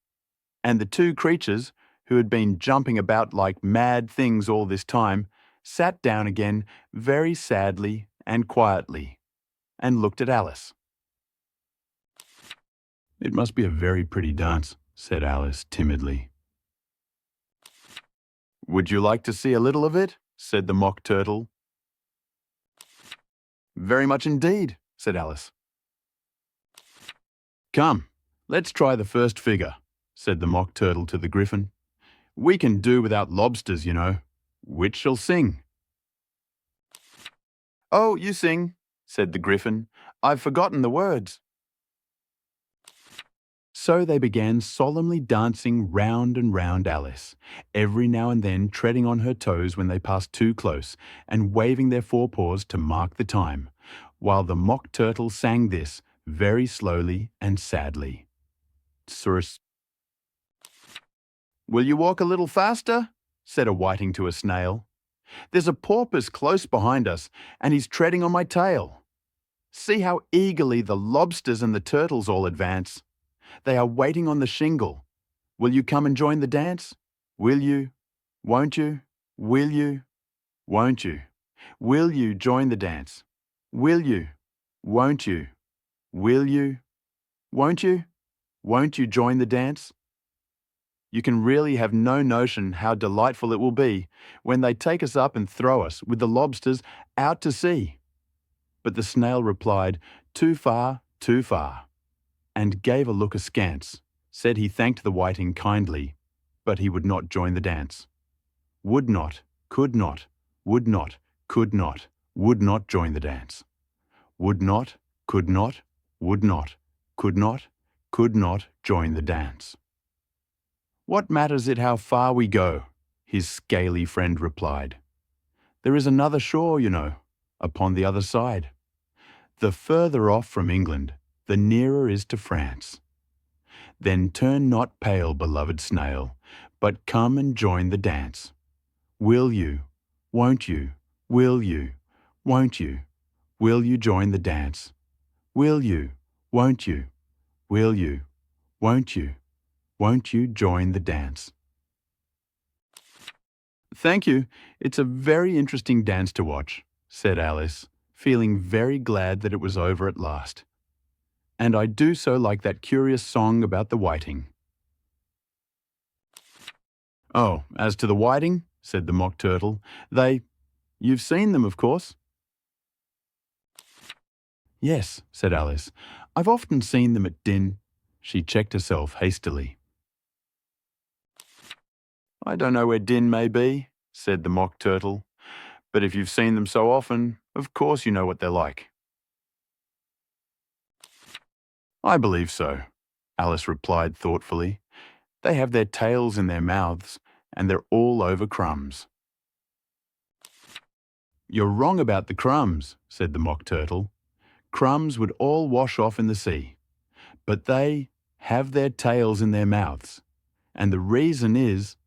And the 2 creatures, who had been jumping about like mad things all this time, sat down again very sadly and quietly, and looked at Alice. "It must be a very pretty dance," said Alice timidly. "Would you like to see a little of it?" said the Mock Turtle. "Very much indeed," said Alice. "Come, let's try the first figure," said the Mock Turtle to the Griffin. "We can do without lobsters, you know. Which shall sing?" "Oh, you sing," said the Griffin. "I've forgotten the words." So they began solemnly dancing round and round Alice, every now and then treading on her toes when they passed too close, and waving their forepaws to mark the time, while the Mock Turtle sang this very slowly and sadly. "Surs." "Will you walk a little faster?" said a whiting to a snail. "There's a porpoise close behind us, and he's treading on my tail. See how eagerly the lobsters and the turtles all advance. They are waiting on the shingle. Will you come and join the dance? Will you? Won't you? Will you? Won't you? Will you join the dance? Will you? Won't you? Will you? Won't you? Won't you join the dance?" You can really have no notion how delightful it will be when they take us up and throw us, with the lobsters, out to sea. But the snail replied, "Too far, too far," and gave a look askance, said he thanked the whiting kindly, but he would not join the dance. Would not, could not, would not, could not, would not join the dance. Would not, could not, would not, could not join the dance. "What matters it how far we go?" his scaly friend replied. "There is another shore, you know, upon the other side. The further off from England, the nearer is to France. Then turn not pale, beloved snail, but come and join the dance. Will you, won't you, will you, won't you, will you join the dance? Will you, won't you, will you, won't you join the dance?" "Thank you. It's a very interesting dance to watch," said Alice, feeling very glad that it was over at last. and I do so like that curious song about the whiting." "Oh, as to the whiting," said the Mock Turtle, "you've seen them, of course." "Yes," said Alice. "I've often seen them at din—" She checked herself hastily. "I don't know where din may be," said the Mock Turtle, "but if you've seen them so often, of course you know what they're like." "I believe so," Alice replied thoughtfully. "They have their tails in their mouths, and they're all over crumbs." "You're wrong about the crumbs," said the Mock Turtle. "Crumbs would all wash off in the sea. But they have their tails in their mouths. And the reason is—"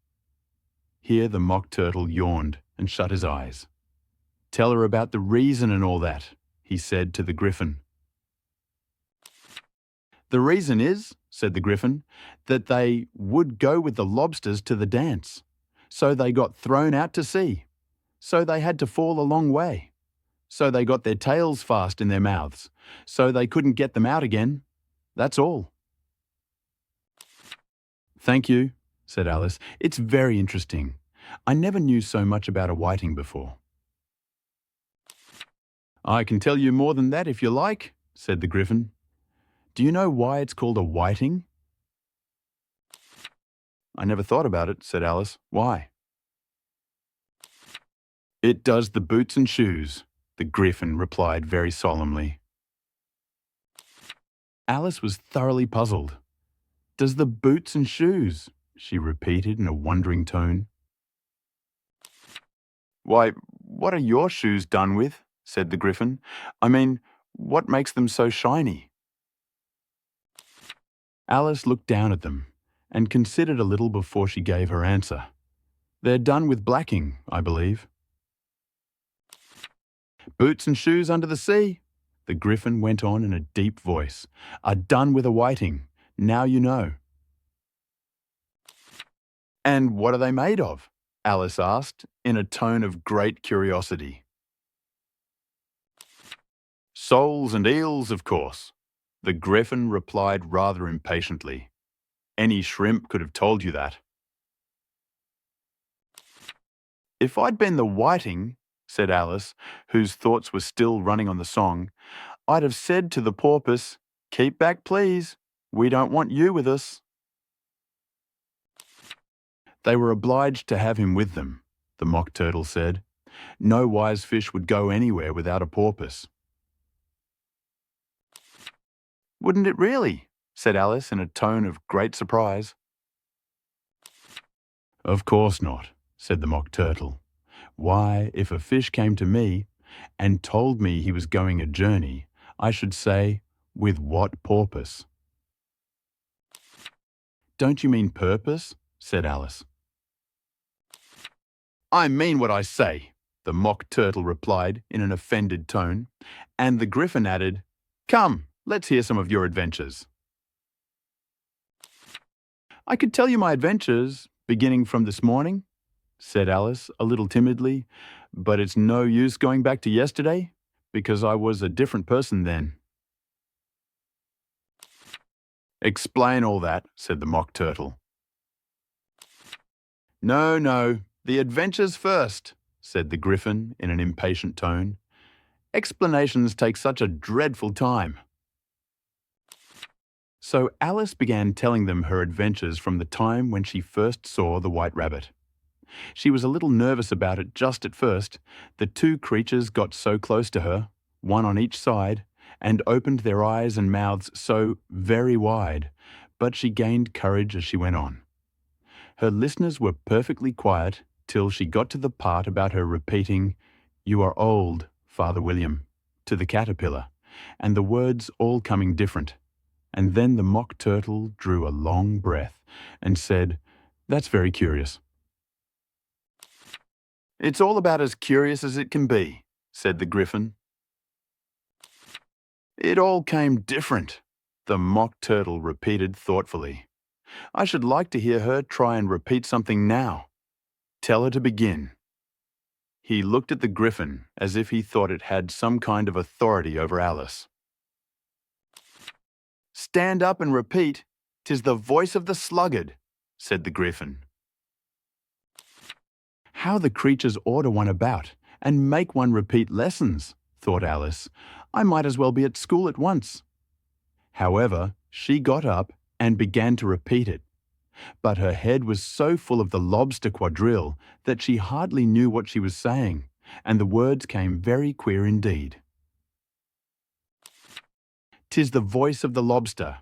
Here the Mock Turtle yawned and shut his eyes. "Tell her about the reason and all that," he said to the Griffin. "The reason is," said the Griffin, "that they would go with the lobsters to the dance. So they got thrown out to sea. So they had to fall a long way. So they got their tails fast in their mouths. So they couldn't get them out again. That's all." "Thank you," said Alice. "It's very interesting. I never knew so much about a whiting before." "I can tell you more than that if you like," said the Griffin. "Do you know why it's called a whiting?" "I never thought about it," said Alice. "Why?" "It does the boots and shoes," the Griffin replied very solemnly. Alice was thoroughly puzzled. "Does the boots and shoes?" she repeated in a wondering tone. "Why, what are your shoes done with?" said the Griffin. "I mean, what makes them so shiny?" Alice looked down at them and considered a little before she gave her answer. "They're done with blacking, I believe." "Boots and shoes under the sea," the Griffin went on in a deep voice, "are done with a whiting. Now you know." "And what are they made of?" Alice asked in a tone of great curiosity. "Soles and eels, of course," the Griffin replied rather impatiently. "Any shrimp could have told you that." "If I'd been the whiting," said Alice, whose thoughts were still running on the song, "I'd have said to the porpoise, 'Keep back, please. We don't want you with us.'" "They were obliged to have him with them," the Mock Turtle said. "No wise fish would go anywhere without a porpoise." "Wouldn't it really?" said Alice in a tone of great surprise. "Of course not," said the Mock Turtle. "Why, if a fish came to me and told me he was going a journey, I should say, 'With what porpoise?'" "Don't you mean purpose?" said Alice. "I mean what I say," the Mock Turtle replied in an offended tone, and the Griffin added, "Come, let's hear some of your adventures." "I could tell you my adventures, beginning from this morning," said Alice a little timidly, "but it's no use going back to yesterday, because I was a different person then." "Explain all that," said the Mock Turtle. "No, no, the adventures first," said the Griffin in an impatient tone. "Explanations take such a dreadful time." So Alice began telling them her adventures from the time when she first saw the White Rabbit. She was a little nervous about it just at first. The two creatures got so close to her, one on each side, and opened their eyes and mouths so very wide, but she gained courage as she went on. Her listeners were perfectly quiet till she got to the part about her repeating, "You are old, Father William," to the caterpillar, and the words all coming different. And then the Mock Turtle drew a long breath and said, "That's very curious." "It's all about as curious as it can be," said the Griffin. "It all came different," the Mock Turtle repeated thoughtfully. "I should like to hear her try and repeat something now. Tell her to begin." He looked at the Griffin as if he thought it had some kind of authority over Alice. Stand up and repeat, "'Tis the voice of the sluggard," said the Griffin. How the creatures order one about and make one repeat lessons, thought Alice. I might as well be at school at once. However, she got up and began to repeat it. But her head was so full of the lobster quadrille that she hardly knew what she was saying, and the words came very queer indeed. "'Tis the voice of the lobster.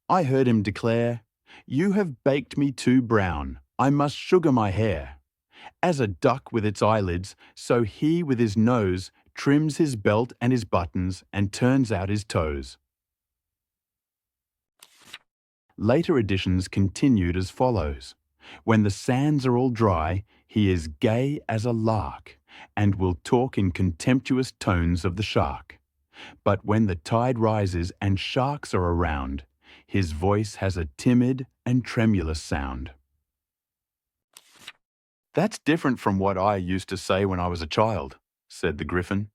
I heard him declare, 'You have baked me too brown, I must sugar my hair.' As a duck with its eyelids, so he with his nose trims his belt and his buttons and turns out his toes." Later editions continued as follows. "When the sands are all dry, he is gay as a lark, and will talk in contemptuous tones of the shark. But when the tide rises and sharks are around, his voice has a timid and tremulous sound." "That's different from what I used to say when I was a child," said the Griffin.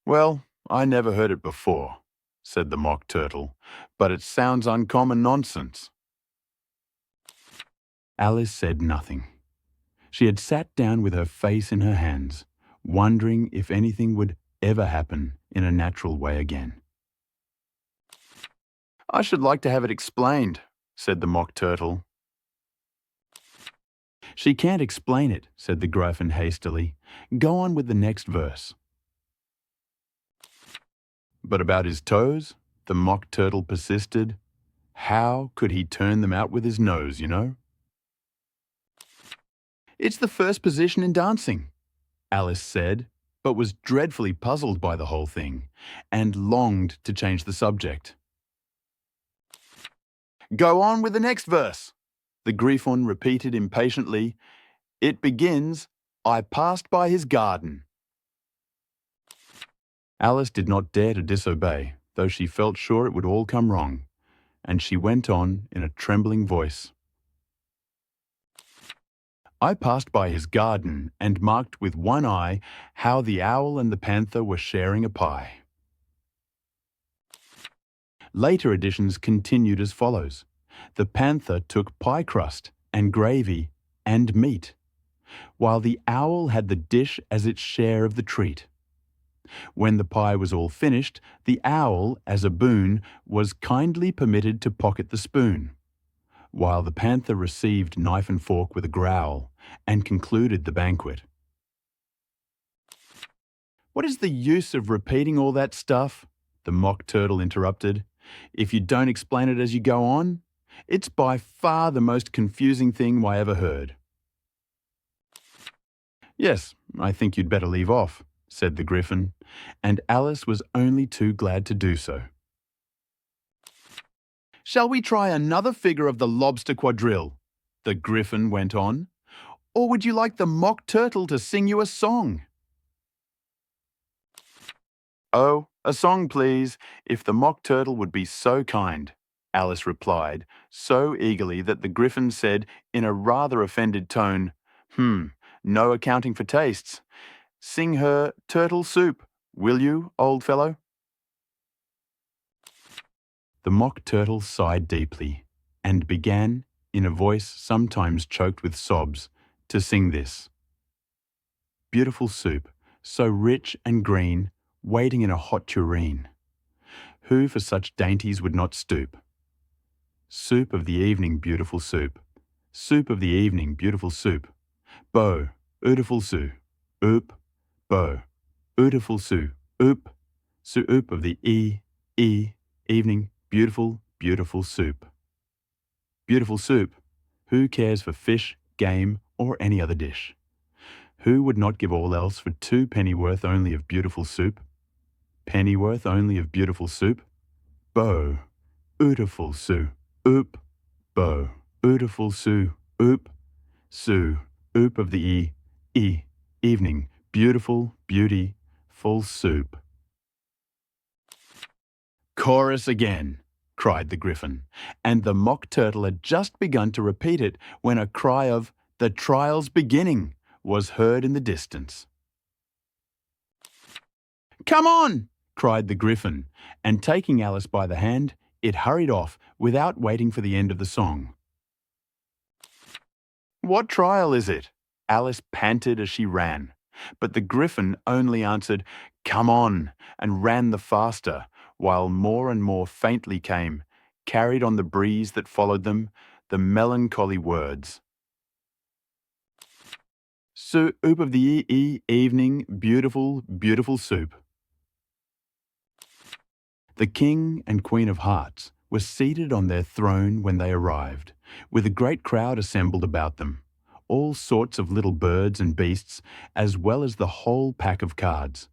"Well, I never heard it before," said the Mock Turtle, "but it sounds uncommon nonsense." Alice said nothing. She had sat down with her face in her hands, wondering if anything would ever happen in a natural way again. "I should like to have it explained," said the Mock Turtle. "She can't explain it," said the Griffin hastily. "Go on with the next verse." "But about his toes?" the Mock Turtle persisted. "How could he turn them out with his nose, you know?" "It's the first position in dancing," Alice said, but was dreadfully puzzled by the whole thing, and longed to change the subject. "Go on with the next verse," the Griffin repeated impatiently. "It begins, 'I passed by his garden.'" Alice did not dare to disobey, though she felt sure it would all come wrong, and she went on in a trembling voice. "I passed by his garden and marked with one eye how the owl and the panther were sharing a pie." Later editions continued as follows. The panther took pie crust and gravy and meat, while the owl had the dish as its share of the treat. When the pie was all finished, the owl, as a boon, was kindly permitted to pocket the spoon, while the panther received knife and fork with a growl and concluded the banquet. "What is the use of repeating all that stuff?" the Mock Turtle interrupted. "If you don't explain it as you go on, it's by far the most confusing thing I ever heard." "Yes, I think you'd better leave off," said the Griffin, and Alice was only too glad to do so. "Shall we try another figure of the lobster quadrille?" the Griffin went on. "Or would you like the Mock Turtle to sing you a song?" "Oh, a song, please, if the Mock Turtle would be so kind," Alice replied, so eagerly that the Griffin said in a rather offended tone, "No accounting for tastes. Sing her turtle soup, will you, old fellow?" The Mock Turtle sighed deeply and began, in a voice sometimes choked with sobs, to sing this. "Beautiful soup, so rich and green, waiting in a hot tureen. Who for such dainties would not stoop? Soup of the evening, beautiful soup. Soup of the evening, beautiful soup. Bo, ootiful soo, oop, bo, ootiful soo, oop, soup of the evening, beautiful, beautiful soup. Beautiful soup. Who cares for fish, game, or any other dish? Who would not give all else for 2 pennyworth only of beautiful soup? Pennyworth only of beautiful soup? Bo, ootiful soo, oop, bo, ootiful soo, oop, oop of the evening, beautiful, beauty, full soup." "Chorus again," cried the Griffin, and the Mock Turtle had just begun to repeat it when a cry of "The trial's beginning" was heard in the distance. "Come on! cried the Griffin, and taking Alice by the hand, it hurried off without waiting for the end of the song. "What trial is it?" Alice panted as she ran, but the Griffin only answered, "Come on," and ran the faster, while more and more faintly came, carried on the breeze that followed them, the melancholy words. "Soup of the evening, beautiful, beautiful soup." The King and Queen of Hearts were seated on their throne when they arrived, with a great crowd assembled about them, all sorts of little birds and beasts, as well as the whole pack of cards.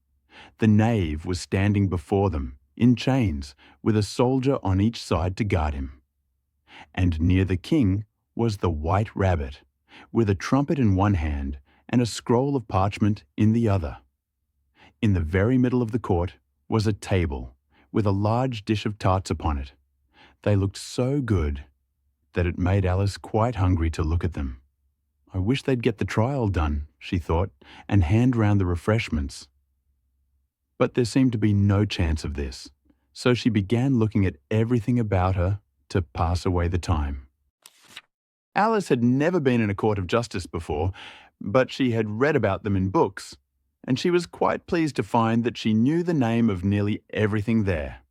The knave was standing before them, in chains, with a soldier on each side to guard him. And near the king was the White Rabbit, with a trumpet in one hand and a scroll of parchment in the other. In the very middle of the court was a table, with a large dish of tarts upon it. They looked so good that it made Alice quite hungry to look at them. I wish they'd get the trial done, she thought, and hand round the refreshments. But there seemed to be no chance of this, so she began looking at everything about her to pass away the time. Alice had never been in a court of justice before, but she had read about them in books, and she was quite pleased to find that she knew the name of nearly everything there.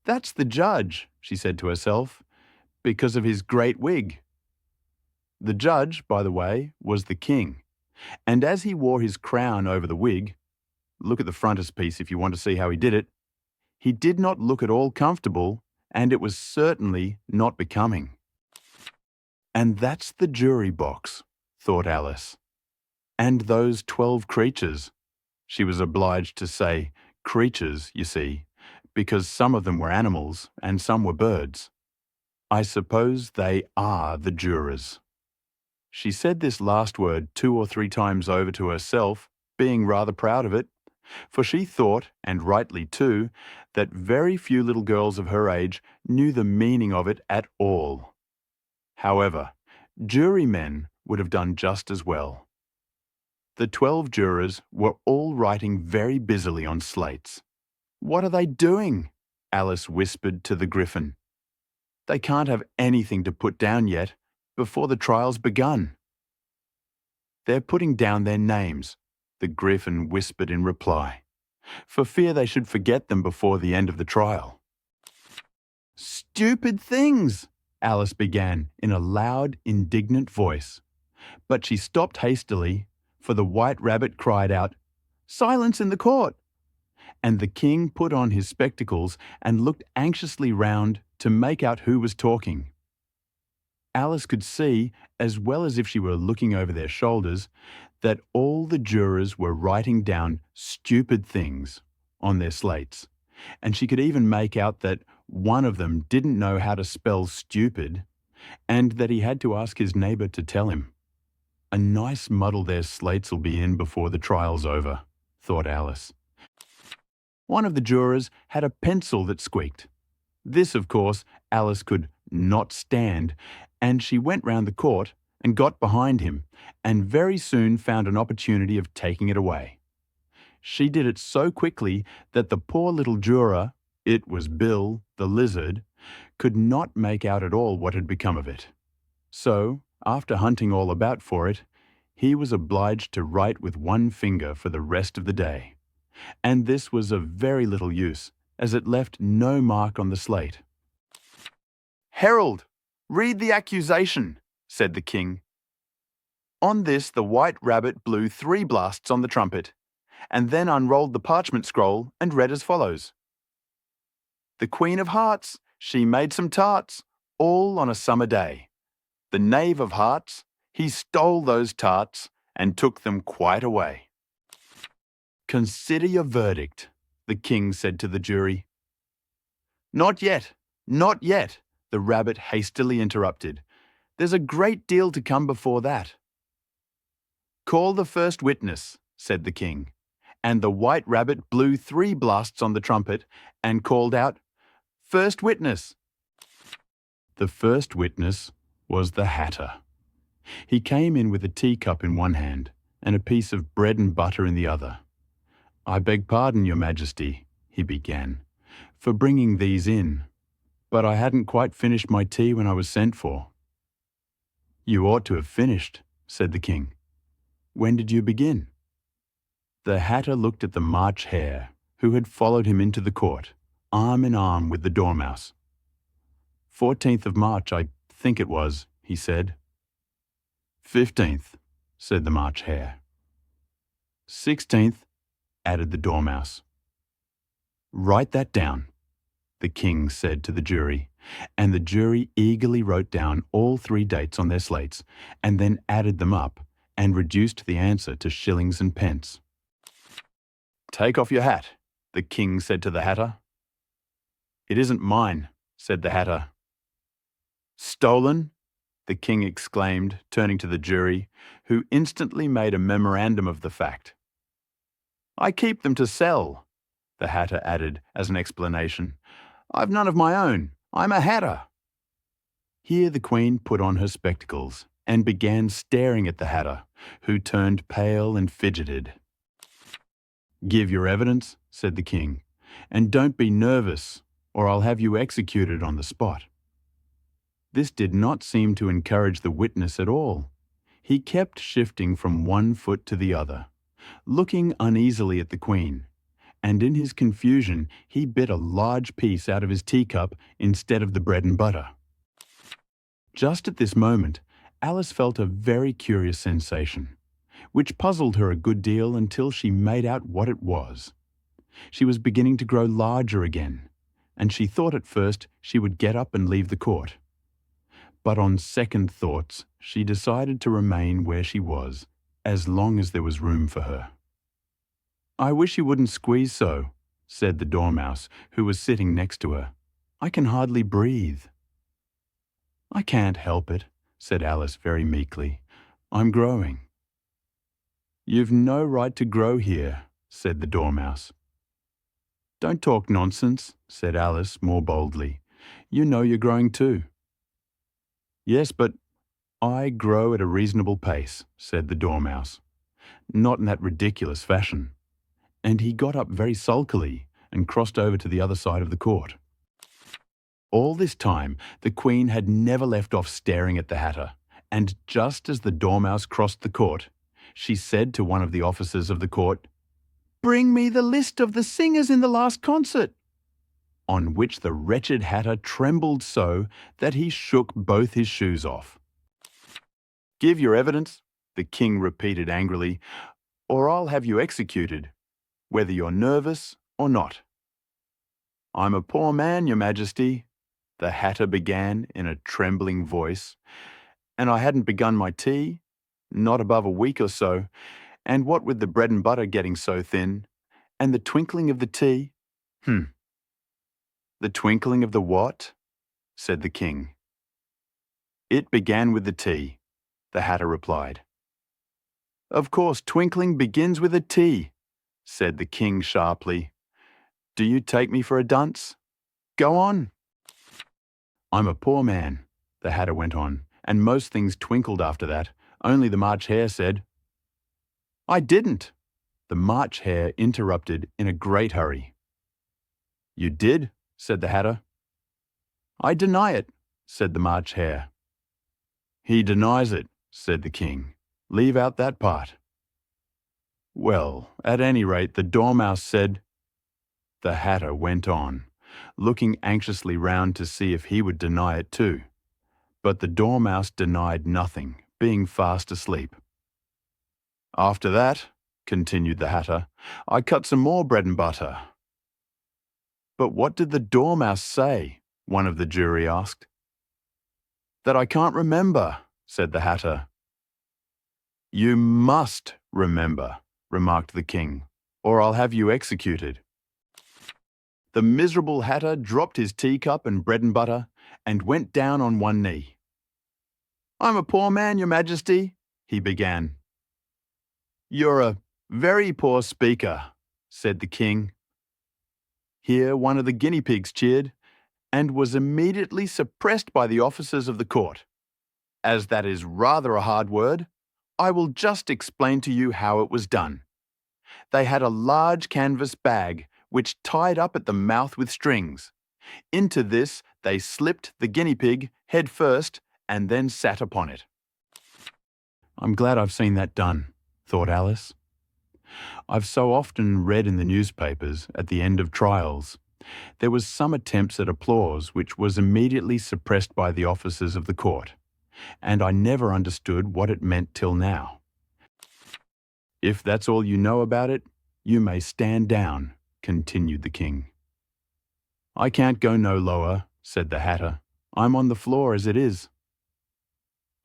"That's the judge," she said to herself, "because of his great wig." The judge, by the way, was the king, and as he wore his crown over the wig, look at the frontispiece if you want to see how he did not look at all comfortable, and it was certainly not becoming. "And that's the jury box," thought Alice. "And those 12 creatures." She was obliged to say creatures, you see, because some of them were animals and some were birds. "I suppose they are the jurors." She said this last word 2 or 3 times over to herself, being rather proud of it, for she thought, and rightly too, that very few little girls of her age knew the meaning of it at all. However, jurymen would have done just as well. The 12 jurors were all writing very busily on slates. "What are they doing?" Alice whispered to the Griffin. "They can't have anything to put down yet, before the trial's begun." "They're putting down their names," the Griffin whispered in reply, for fear they should forget them before the end of the trial. "Stupid things!" Alice began in a loud, indignant voice, but she stopped hastily, for the White Rabbit cried out, "Silence in the court!" And the king put on his spectacles and looked anxiously round to make out who was talking. Alice could see, as well as if she were looking over their shoulders, that all the jurors were writing down stupid things on their slates, and she could even make out that one of them didn't know how to spell stupid, and that he had to ask his neighbour to tell him. "A nice muddle their slates'll be in before the trial's over," thought Alice. One of the jurors had a pencil that squeaked. This, of course, Alice could not stand, and she went round the court and got behind him, and very soon found an opportunity of taking it away. She did it so quickly that the poor little juror, it was Bill, the lizard, could not make out at all what had become of it. So, after hunting all about for it, he was obliged to write with one finger for the rest of the day. And this was of very little use, as it left no mark on the slate. "Herald, read the accusation," said the king. On this the White Rabbit blew 3 blasts on the trumpet, and then unrolled the parchment scroll and read as follows. "The Queen of Hearts, she made some tarts, all on a summer day. The Knave of Hearts, he stole those tarts and took them quite away." "Consider your verdict," the king said to the jury. "Not yet, not yet," the rabbit hastily interrupted. "There's a great deal to come before that." "Call the first witness," said the king, and the White Rabbit blew 3 blasts on the trumpet and called out, "First witness." The first witness was the Hatter. He came in with a teacup in one hand and a piece of bread and butter in the other. "I beg pardon, Your Majesty," he began, "for bringing these in, but I hadn't quite finished my tea when I was sent for." "You ought to have finished," said the king. "When did you begin?" The hatter looked at the March Hare, who had followed him into the court, arm in arm with the Dormouse. 14th of March, I think it was, he said. 15th, said the March Hare. 16th, added the Dormouse. "Write that down," the king said to the jury, and the jury eagerly wrote down all 3 dates on their slates and then added them up and reduced the answer to shillings and pence. "Take off your hat," the king said to the hatter. "It isn't mine," said the hatter. "Stolen?" the king exclaimed, turning to the jury, who instantly made a memorandum of the fact. "I keep them to sell," the hatter added as an explanation. "I've none of my own. I'm a hatter." Here the queen put on her spectacles and began staring at the hatter, who turned pale and fidgeted. "Give your evidence," said the king, "and don't be nervous, or I'll have you executed on the spot." This did not seem to encourage the witness at all. He kept shifting from one foot to the other, looking uneasily at the queen, and in his confusion he bit a large piece out of his teacup instead of the bread and butter. Just at this moment, Alice felt a very curious sensation, which puzzled her a good deal until she made out what it was. She was beginning to grow larger again, and she thought at first she would get up and leave the court. But on second thoughts, she decided to remain where she was, as long as there was room for her. "I wish you wouldn't squeeze so," said the Dormouse, who was sitting next to her. "I can hardly breathe." "I can't help it," said Alice very meekly. "I'm growing." "You've no right to grow here," said the Dormouse. "Don't talk nonsense," said Alice more boldly. "You know you're growing too." "Yes, but I grow at a reasonable pace," said the Dormouse. "Not in that ridiculous fashion." And he got up very sulkily and crossed over to the other side of the court. All this time, the Queen had never left off staring at the hatter, and just as the Dormouse crossed the court, she said to one of the officers of the court, "Bring me the list of the singers in the last concert," on which the wretched hatter trembled so that he shook both his shoes off. "Give your evidence," the king repeated angrily, "or I'll have you executed, whether you're nervous or not." "I'm a poor man, Your Majesty," the hatter began in a trembling voice, "and I hadn't begun my tea, not above a week or so, and what with the bread and butter getting so thin, and the twinkling of the tea—" "The twinkling of the what?" said the king. "It began with the tea," the hatter replied. "Of course, twinkling begins with a T," said the king sharply. "Do you take me for a dunce? Go on." "I'm a poor man," the hatter went on, and most things twinkled after that, only the March Hare said. "I didn't," the March Hare interrupted in a great hurry. "You did," said the hatter. "I deny it," said the March Hare. "He denies it," said the king. "Leave out that part." "Well, at any rate, the Dormouse said—" The hatter went on, looking anxiously round to see if he would deny it too. But the Dormouse denied nothing, being fast asleep. "After that," continued the hatter, "I cut some more bread and butter." "But what did the Dormouse say?" one of the jury asked. "That I can't remember," said the hatter. "You must remember," remarked the king, "or I'll have you executed." The miserable hatter dropped his teacup and bread and butter and went down on one knee. "I'm a poor man, Your Majesty," he began. "You're a very poor speaker," said the king. Here one of the guinea pigs cheered, and was immediately suppressed by the officers of the court. As that is rather a hard word, I will just explain to you how it was done. They had a large canvas bag which tied up at the mouth with strings. Into this they slipped the guinea pig head first and then sat upon it. "I'm glad I've seen that done," thought Alice. "I've so often read in the newspapers at the end of trials. There was some attempts at applause which was immediately suppressed by the officers of the court, and I never understood what it meant till now. If that's all you know about it, you may stand down," continued the king. "I can't go no lower," said the hatter. "I'm on the floor as it is."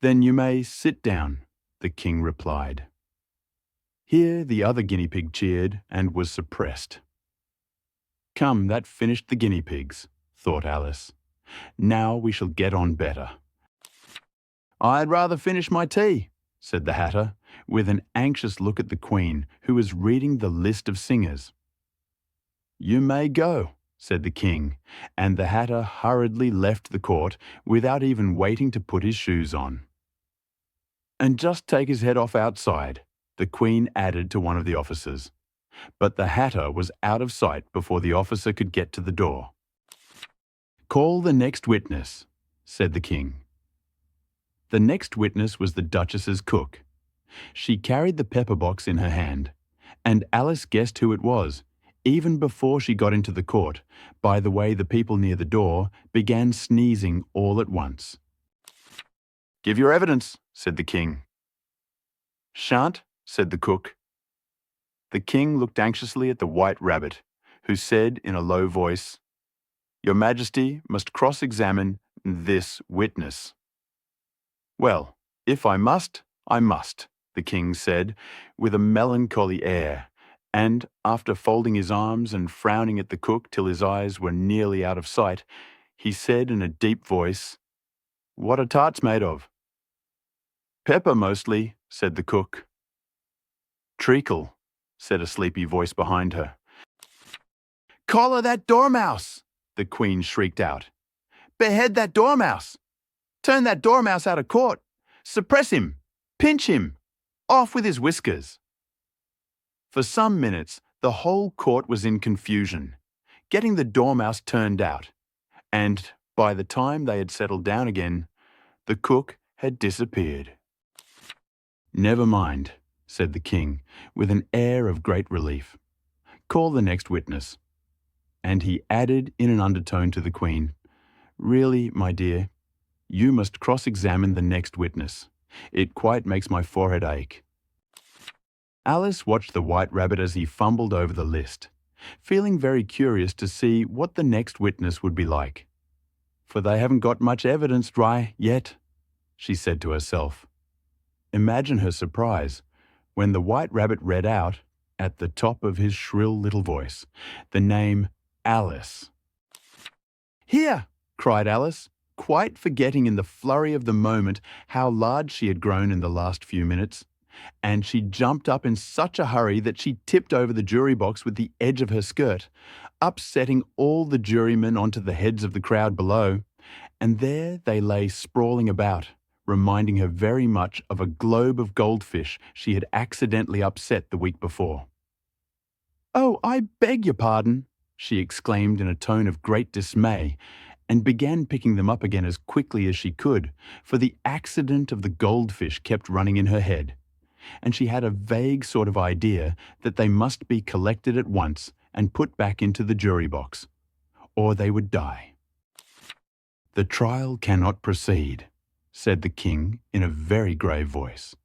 "Then you may sit down," the king replied. Here the other guinea pig cheered and was suppressed. "Come, that finished the guinea pigs," thought Alice. "Now we shall get on better." "I'd rather finish my tea," said the hatter, with an anxious look at the queen, who was reading the list of singers. "You may go," said the king, and the hatter hurriedly left the court without even waiting to put his shoes on. "And just take his head off outside," the queen added to one of the officers. But the hatter was out of sight before the officer could get to the door. "Call the next witness," said the king. The next witness was the Duchess's cook. She carried the pepper box in her hand, and Alice guessed who it was, even before she got into the court, by the way the people near the door began sneezing all at once. "Give your evidence," said the king. "Shan't," said the cook. The king looked anxiously at the white rabbit, who said in a low voice, "Your Majesty must cross-examine this witness." "Well, if I must, I must," the king said, with a melancholy air, and, after folding his arms and frowning at the cook till his eyes were nearly out of sight, he said in a deep voice, "What are tarts made of?" "Pepper mostly," said the cook. "Treacle," said a sleepy voice behind her. "Collar that dormouse!" the queen shrieked out. "Behead that dormouse! Turn that dormouse out of court! Suppress him! Pinch him! Off with his whiskers!" For some minutes, the whole court was in confusion, getting the dormouse turned out, and by the time they had settled down again, the cook had disappeared. "Never mind," said the king, with an air of great relief. "Call the next witness." And he added in an undertone to the queen, "Really, my dear, you must cross-examine the next witness. It quite makes my forehead ache." Alice watched the white rabbit as he fumbled over the list, feeling very curious to see what the next witness would be like. "For they haven't got much evidence dry yet," she said to herself. Imagine her surprise when the white rabbit read out, at the top of his shrill little voice, the name Alice. "Here!" cried Alice, quite forgetting in the flurry of the moment how large she had grown in the last few minutes, and she jumped up in such a hurry that she tipped over the jury box with the edge of her skirt, upsetting all the jurymen onto the heads of the crowd below, and there they lay sprawling about, reminding her very much of a globe of goldfish she had accidentally upset the week before. "Oh, I beg your pardon," she exclaimed in a tone of great dismay, and began picking them up again as quickly as she could, for the accident of the goldfish kept running in her head, and she had a vague sort of idea that they must be collected at once and put back into the jury box, or they would die. "The trial cannot proceed," said the king in a very grave voice,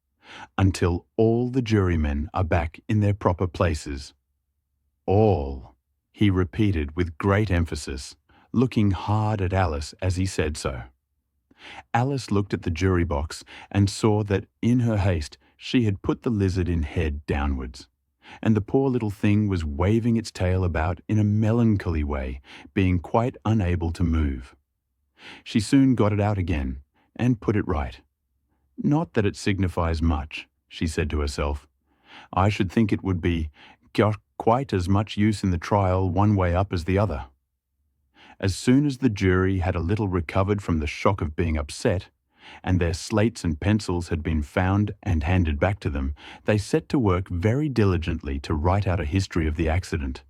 "until all the jurymen are back in their proper places. All," he repeated with great emphasis, looking hard at Alice as he said so. Alice looked at the jury box and saw that in her haste she had put the lizard in head downwards, and the poor little thing was waving its tail about in a melancholy way, being quite unable to move. She soon got it out again and put it right. "Not that it signifies much," she said to herself. "I should think it would be got quite as much use in the trial one way up as the other." As soon as the jury had a little recovered from the shock of being upset, and their slates and pencils had been found and handed back to them, they set to work very diligently to write out a history of the accident,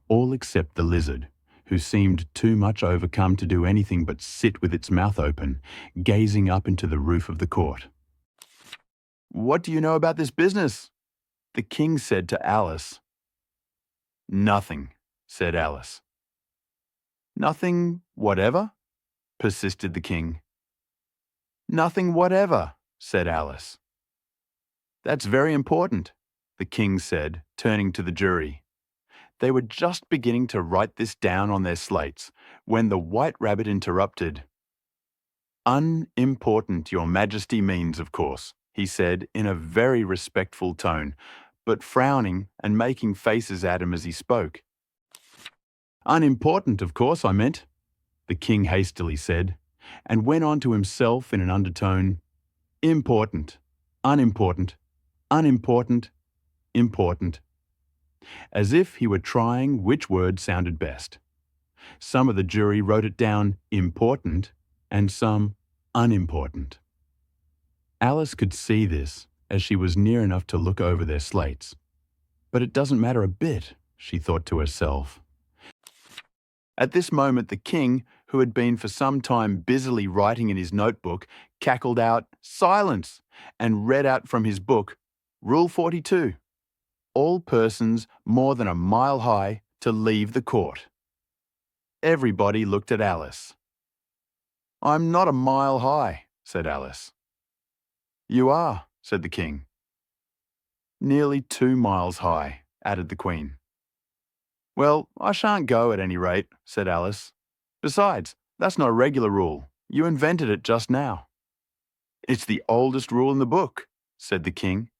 all except the lizard, who seemed too much overcome to do anything but sit with its mouth open, gazing up into the roof of the court. "What do you know about this business?" the king said to Alice. "Nothing," said Alice. "Nothing whatever?" persisted the king. "Nothing whatever," said Alice. "That's very important," the king said, turning to the jury. They were just beginning to write this down on their slates when the White Rabbit interrupted. "Unimportant, Your Majesty means, of course," he said in a very respectful tone, but frowning and making faces at him as he spoke. "Unimportant, of course, I meant," the king hastily said, and went on to himself in an undertone, "Important, unimportant, unimportant, important," as if he were trying which word sounded best. Some of the jury wrote it down important and some unimportant. Alice could see this as she was near enough to look over their slates. But it doesn't matter a bit, she thought to herself. At this moment the king, who had been for some time busily writing in his notebook, cackled out, "Silence!" and read out from his book, Rule 42. All persons more than a mile high to leave the court. Everybody looked at Alice. "I'm not a mile high," said Alice. "You are," said the king. "Nearly 2 miles high," added the queen. "Well, I shan't go at any rate," said Alice. "Besides, that's not a regular rule. You invented it just now." "It's the oldest rule in the book," said the king.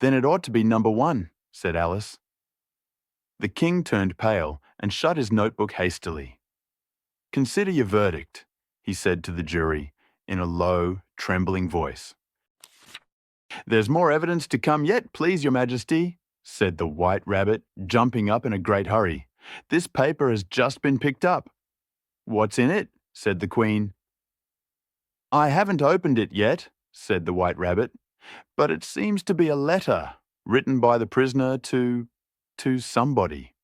"Then it ought to be number 1, said Alice. The king turned pale and shut his notebook hastily. "Consider your verdict," he said to the jury in a low, trembling voice. "There's more evidence to come yet, please, Your Majesty," said the White Rabbit, jumping up in a great hurry. "This paper has just been picked up." "What's in it?" said the Queen. "I haven't opened it yet," said the White Rabbit, "but it seems to be a letter written by the prisoner to somebody."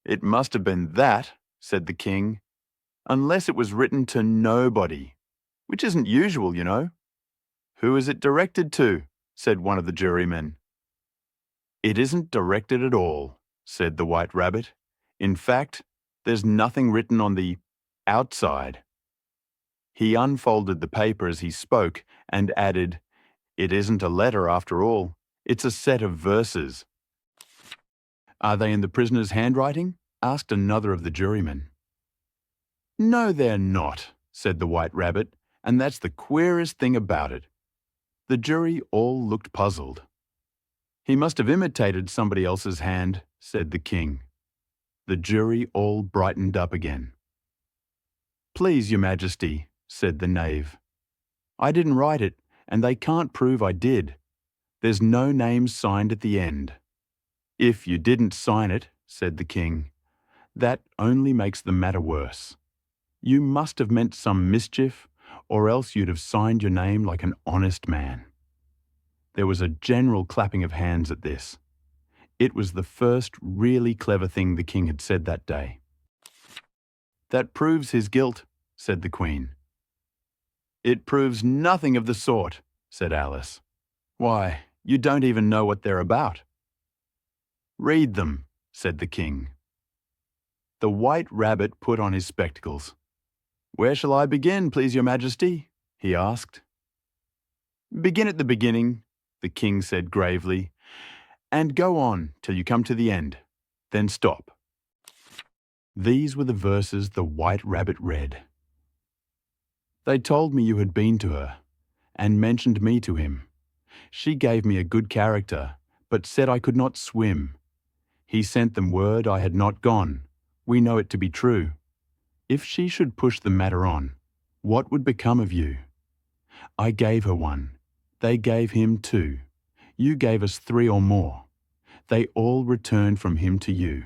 "It must have been that," said the King, "unless it was written to nobody, which isn't usual, you know." "Who is it directed to?" said one of the jurymen. "It isn't directed at all," said the White Rabbit. "In fact, there's nothing written on the outside." He unfolded the paper as he spoke and added, "It isn't a letter after all. It's a set of verses." "Are they in the prisoner's handwriting?" asked another of the jurymen. "No, they're not," said the White Rabbit, "and that's the queerest thing about it." The jury all looked puzzled. "He must have imitated somebody else's hand," said the King. The jury all brightened up again. "Please, Your Majesty," said the knave. "I didn't write it, and they can't prove I did. There's no name signed at the end." "If you didn't sign it," said the King, "that only makes the matter worse. You must have meant some mischief, or else you'd have signed your name like an honest man." There was a general clapping of hands at this. It was the first really clever thing the King had said that day. "That proves his guilt," said the Queen. "It proves nothing of the sort," said Alice. "Why, you don't even know what they're about." "Read them," said the King. The White Rabbit put on his spectacles. "Where shall I begin, please, Your Majesty?" he asked. "Begin at the beginning," the King said gravely, "and go on till you come to the end. Then stop." These were the verses the White Rabbit read. "They told me you had been to her, and mentioned me to him. She gave me a good character, but said I could not swim. He sent them word I had not gone. We know it to be true. If she should push the matter on, what would become of you? I gave her one. They gave him 2. You gave us 3 or more. They all returned from him to you,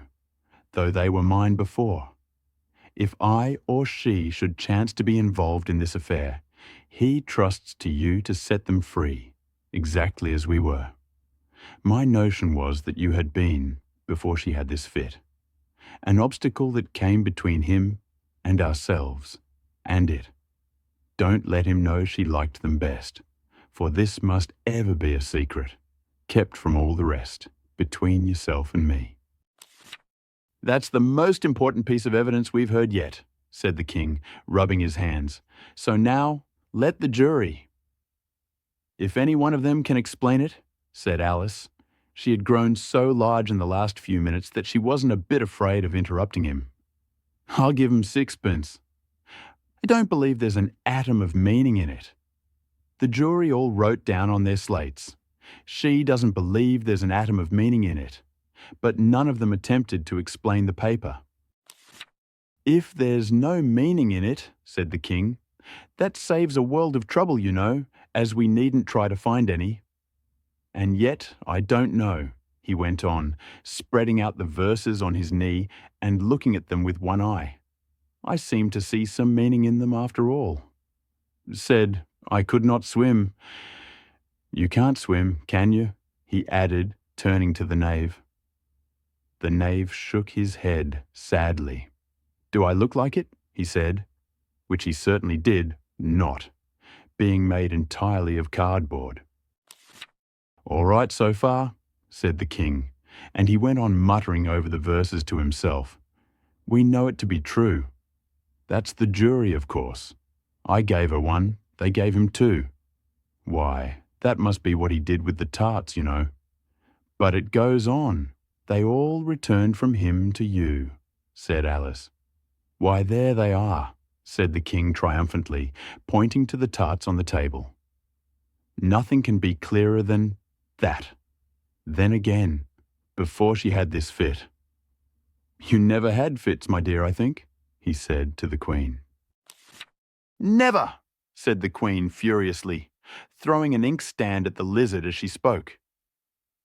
though they were mine before. If I or she should chance to be involved in this affair, He trusts to you to set them free, exactly as we were. My notion was that you had been, before she had this fit, an obstacle that came between him and ourselves, and it. Don't let him know she liked them best, for this must ever be a secret, kept from all the rest, between yourself and me." "That's the most important piece of evidence we've heard yet," said the king, rubbing his hands. "So now, let the jury." "If any one of them can explain it," said Alice. She had grown so large in the last few minutes that she wasn't a bit afraid of interrupting him. "I'll give him sixpence. I don't believe there's an atom of meaning in it." The jury all wrote down on their slates, "She doesn't believe there's an atom of meaning in it," but none of them attempted to explain the paper. "If there's no meaning in it," said the king, "that saves a world of trouble, you know, as we needn't try to find any. And yet I don't know," he went on, spreading out the verses on his knee and looking at them with one eye. "I seem to see some meaning in them after all. Said, I could not swim. You can't swim, can you?" he added, turning to the knave. The knave shook his head sadly. "Do I look like it?" he said, which he certainly did not, being made entirely of cardboard. "All right so far," said the king, and he went on muttering over the verses to himself. "We know it to be true. That's the jury, of course. I gave her one, they gave him two. Why, that must be what he did with the tarts, you know. But it goes on. They all returned from him to you," said Alice. "Why, there they are," said the king triumphantly, pointing to the tarts on the table. "Nothing can be clearer than that. Then again, before she had this fit." "You never had fits, my dear, I think," he said to the Queen. "Never!" said the Queen furiously, throwing an inkstand at the lizard as she spoke.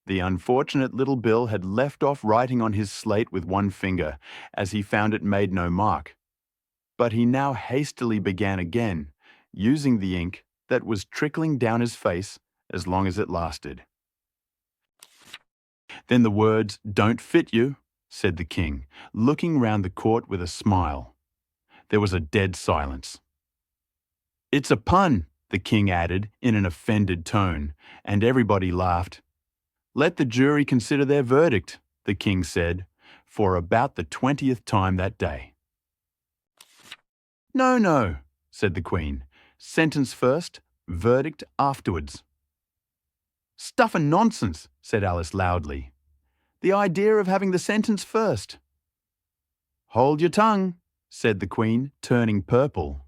The unfortunate little Bill had left off writing on his slate with one finger, as he found it made no mark. But he now hastily began again, using the ink that was trickling down his face as long as it lasted. "Then the words don't fit you," said the king, looking round the court with a smile. There was a dead silence. "It's a pun," the king added in an offended tone, and everybody laughed. "Let the jury consider their verdict," the king said, for about the 20th time that day. "No, no," said the Queen. "Sentence first, verdict afterwards." "Stuff and nonsense," said Alice loudly. "The idea of having the sentence first." "Hold your tongue," said the Queen, turning purple.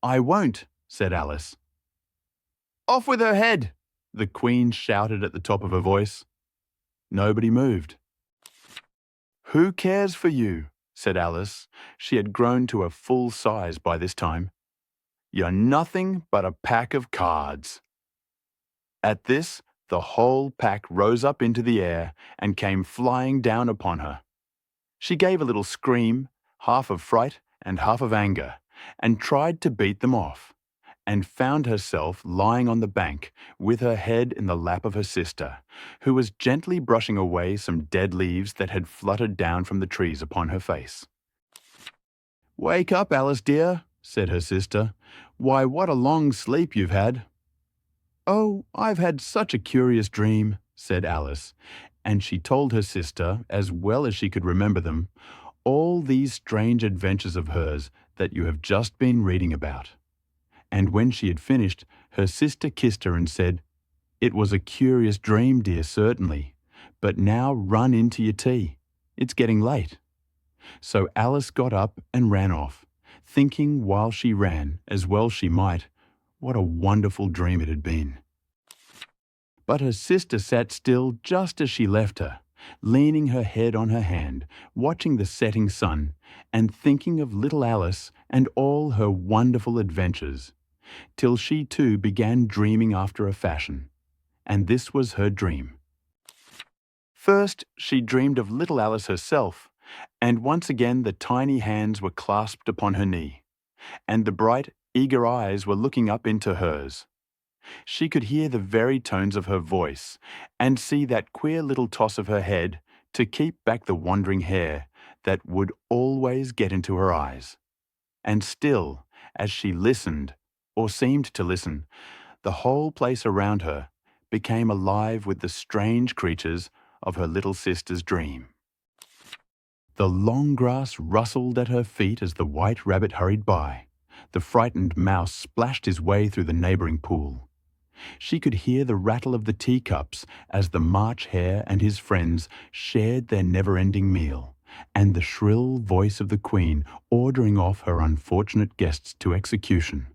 "I won't," said Alice. "Off with her head," the Queen shouted at the top of her voice. Nobody moved. "Who cares for you?" said Alice. She had grown to a full size by this time. "You're nothing but a pack of cards." At this, the whole pack rose up into the air and came flying down upon her. She gave a little scream, half of fright and half of anger, and tried to beat them off, and found herself lying on the bank with her head in the lap of her sister, who was gently brushing away some dead leaves that had fluttered down from the trees upon her face. "Wake up, Alice dear," said her sister. "Why, what a long sleep you've had." "Oh, I've had such a curious dream," said Alice, and she told her sister, as well as she could remember them, all these strange adventures of hers that you have just been reading about. And when she had finished, her sister kissed her and said, "It was a curious dream, dear, certainly, but now run in to your tea. It's getting late." So Alice got up and ran off, thinking while she ran, as well she might, what a wonderful dream it had been. But her sister sat still just as she left her, leaning her head on her hand, watching the setting sun, and thinking of little Alice and all her wonderful adventures, till she too began dreaming after a fashion. And this was her dream. First, she dreamed of little Alice herself, and once again the tiny hands were clasped upon her knee, and the bright, eager eyes were looking up into hers. She could hear the very tones of her voice and see that queer little toss of her head to keep back the wandering hair that would always get into her eyes. And still, as she listened, or seemed to listen, the whole place around her became alive with the strange creatures of her little sister's dream. The long grass rustled at her feet as the white rabbit hurried by. The frightened mouse splashed his way through the neighbouring pool. She could hear the rattle of the teacups as the March Hare and his friends shared their never-ending meal, and the shrill voice of the Queen ordering off her unfortunate guests to execution.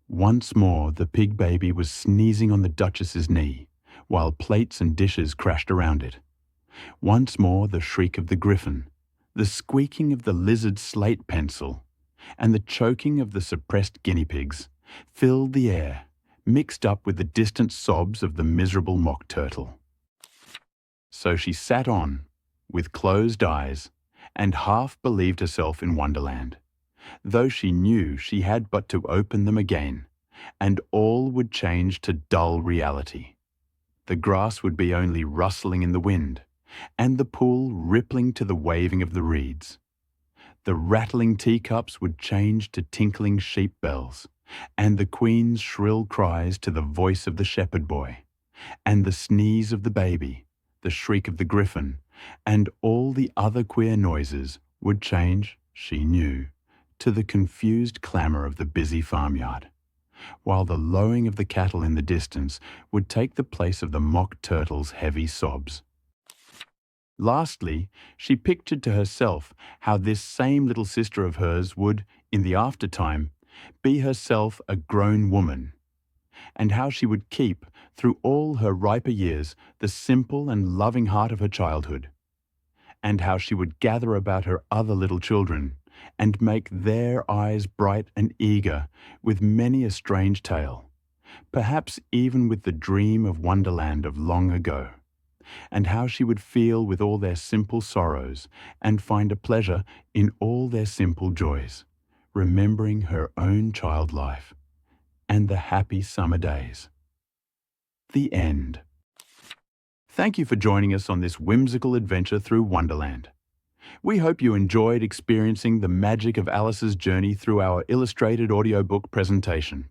Once more the pig baby was sneezing on the Duchess's knee, while plates and dishes crashed around it. Once more the shriek of the griffin, the squeaking of the lizard's slate pencil, and the choking of the suppressed guinea pigs filled the air, mixed up with the distant sobs of the miserable mock turtle. So she sat on, with closed eyes, and half believed herself in Wonderland, though she knew she had but to open them again, and all would change to dull reality. The grass would be only rustling in the wind, and the pool rippling to the waving of the reeds. The rattling teacups would change to tinkling sheep bells, and the Queen's shrill cries to the voice of the shepherd boy, and the sneeze of the baby, the shriek of the griffin, and all the other queer noises would change, she knew, to the confused clamour of the busy farmyard, while the lowing of the cattle in the distance would take the place of the mock turtle's heavy sobs. Lastly, she pictured to herself how this same little sister of hers would, in the aftertime, be herself a grown woman, and how she would keep, through all her riper years, the simple and loving heart of her childhood, and how she would gather about her other little children and make their eyes bright and eager with many a strange tale, perhaps even with the dream of Wonderland of long ago, and how she would feel with all their simple sorrows and find a pleasure in all their simple joys, remembering her own child life and the happy summer days. The end. Thank you for joining us on this whimsical adventure through Wonderland. We hope you enjoyed experiencing the magic of Alice's journey through our illustrated audiobook presentation.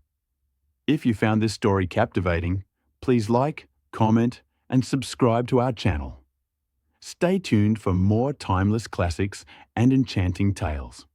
If you found this story captivating, please like, comment, and subscribe to our channel. Stay tuned for more timeless classics and enchanting tales.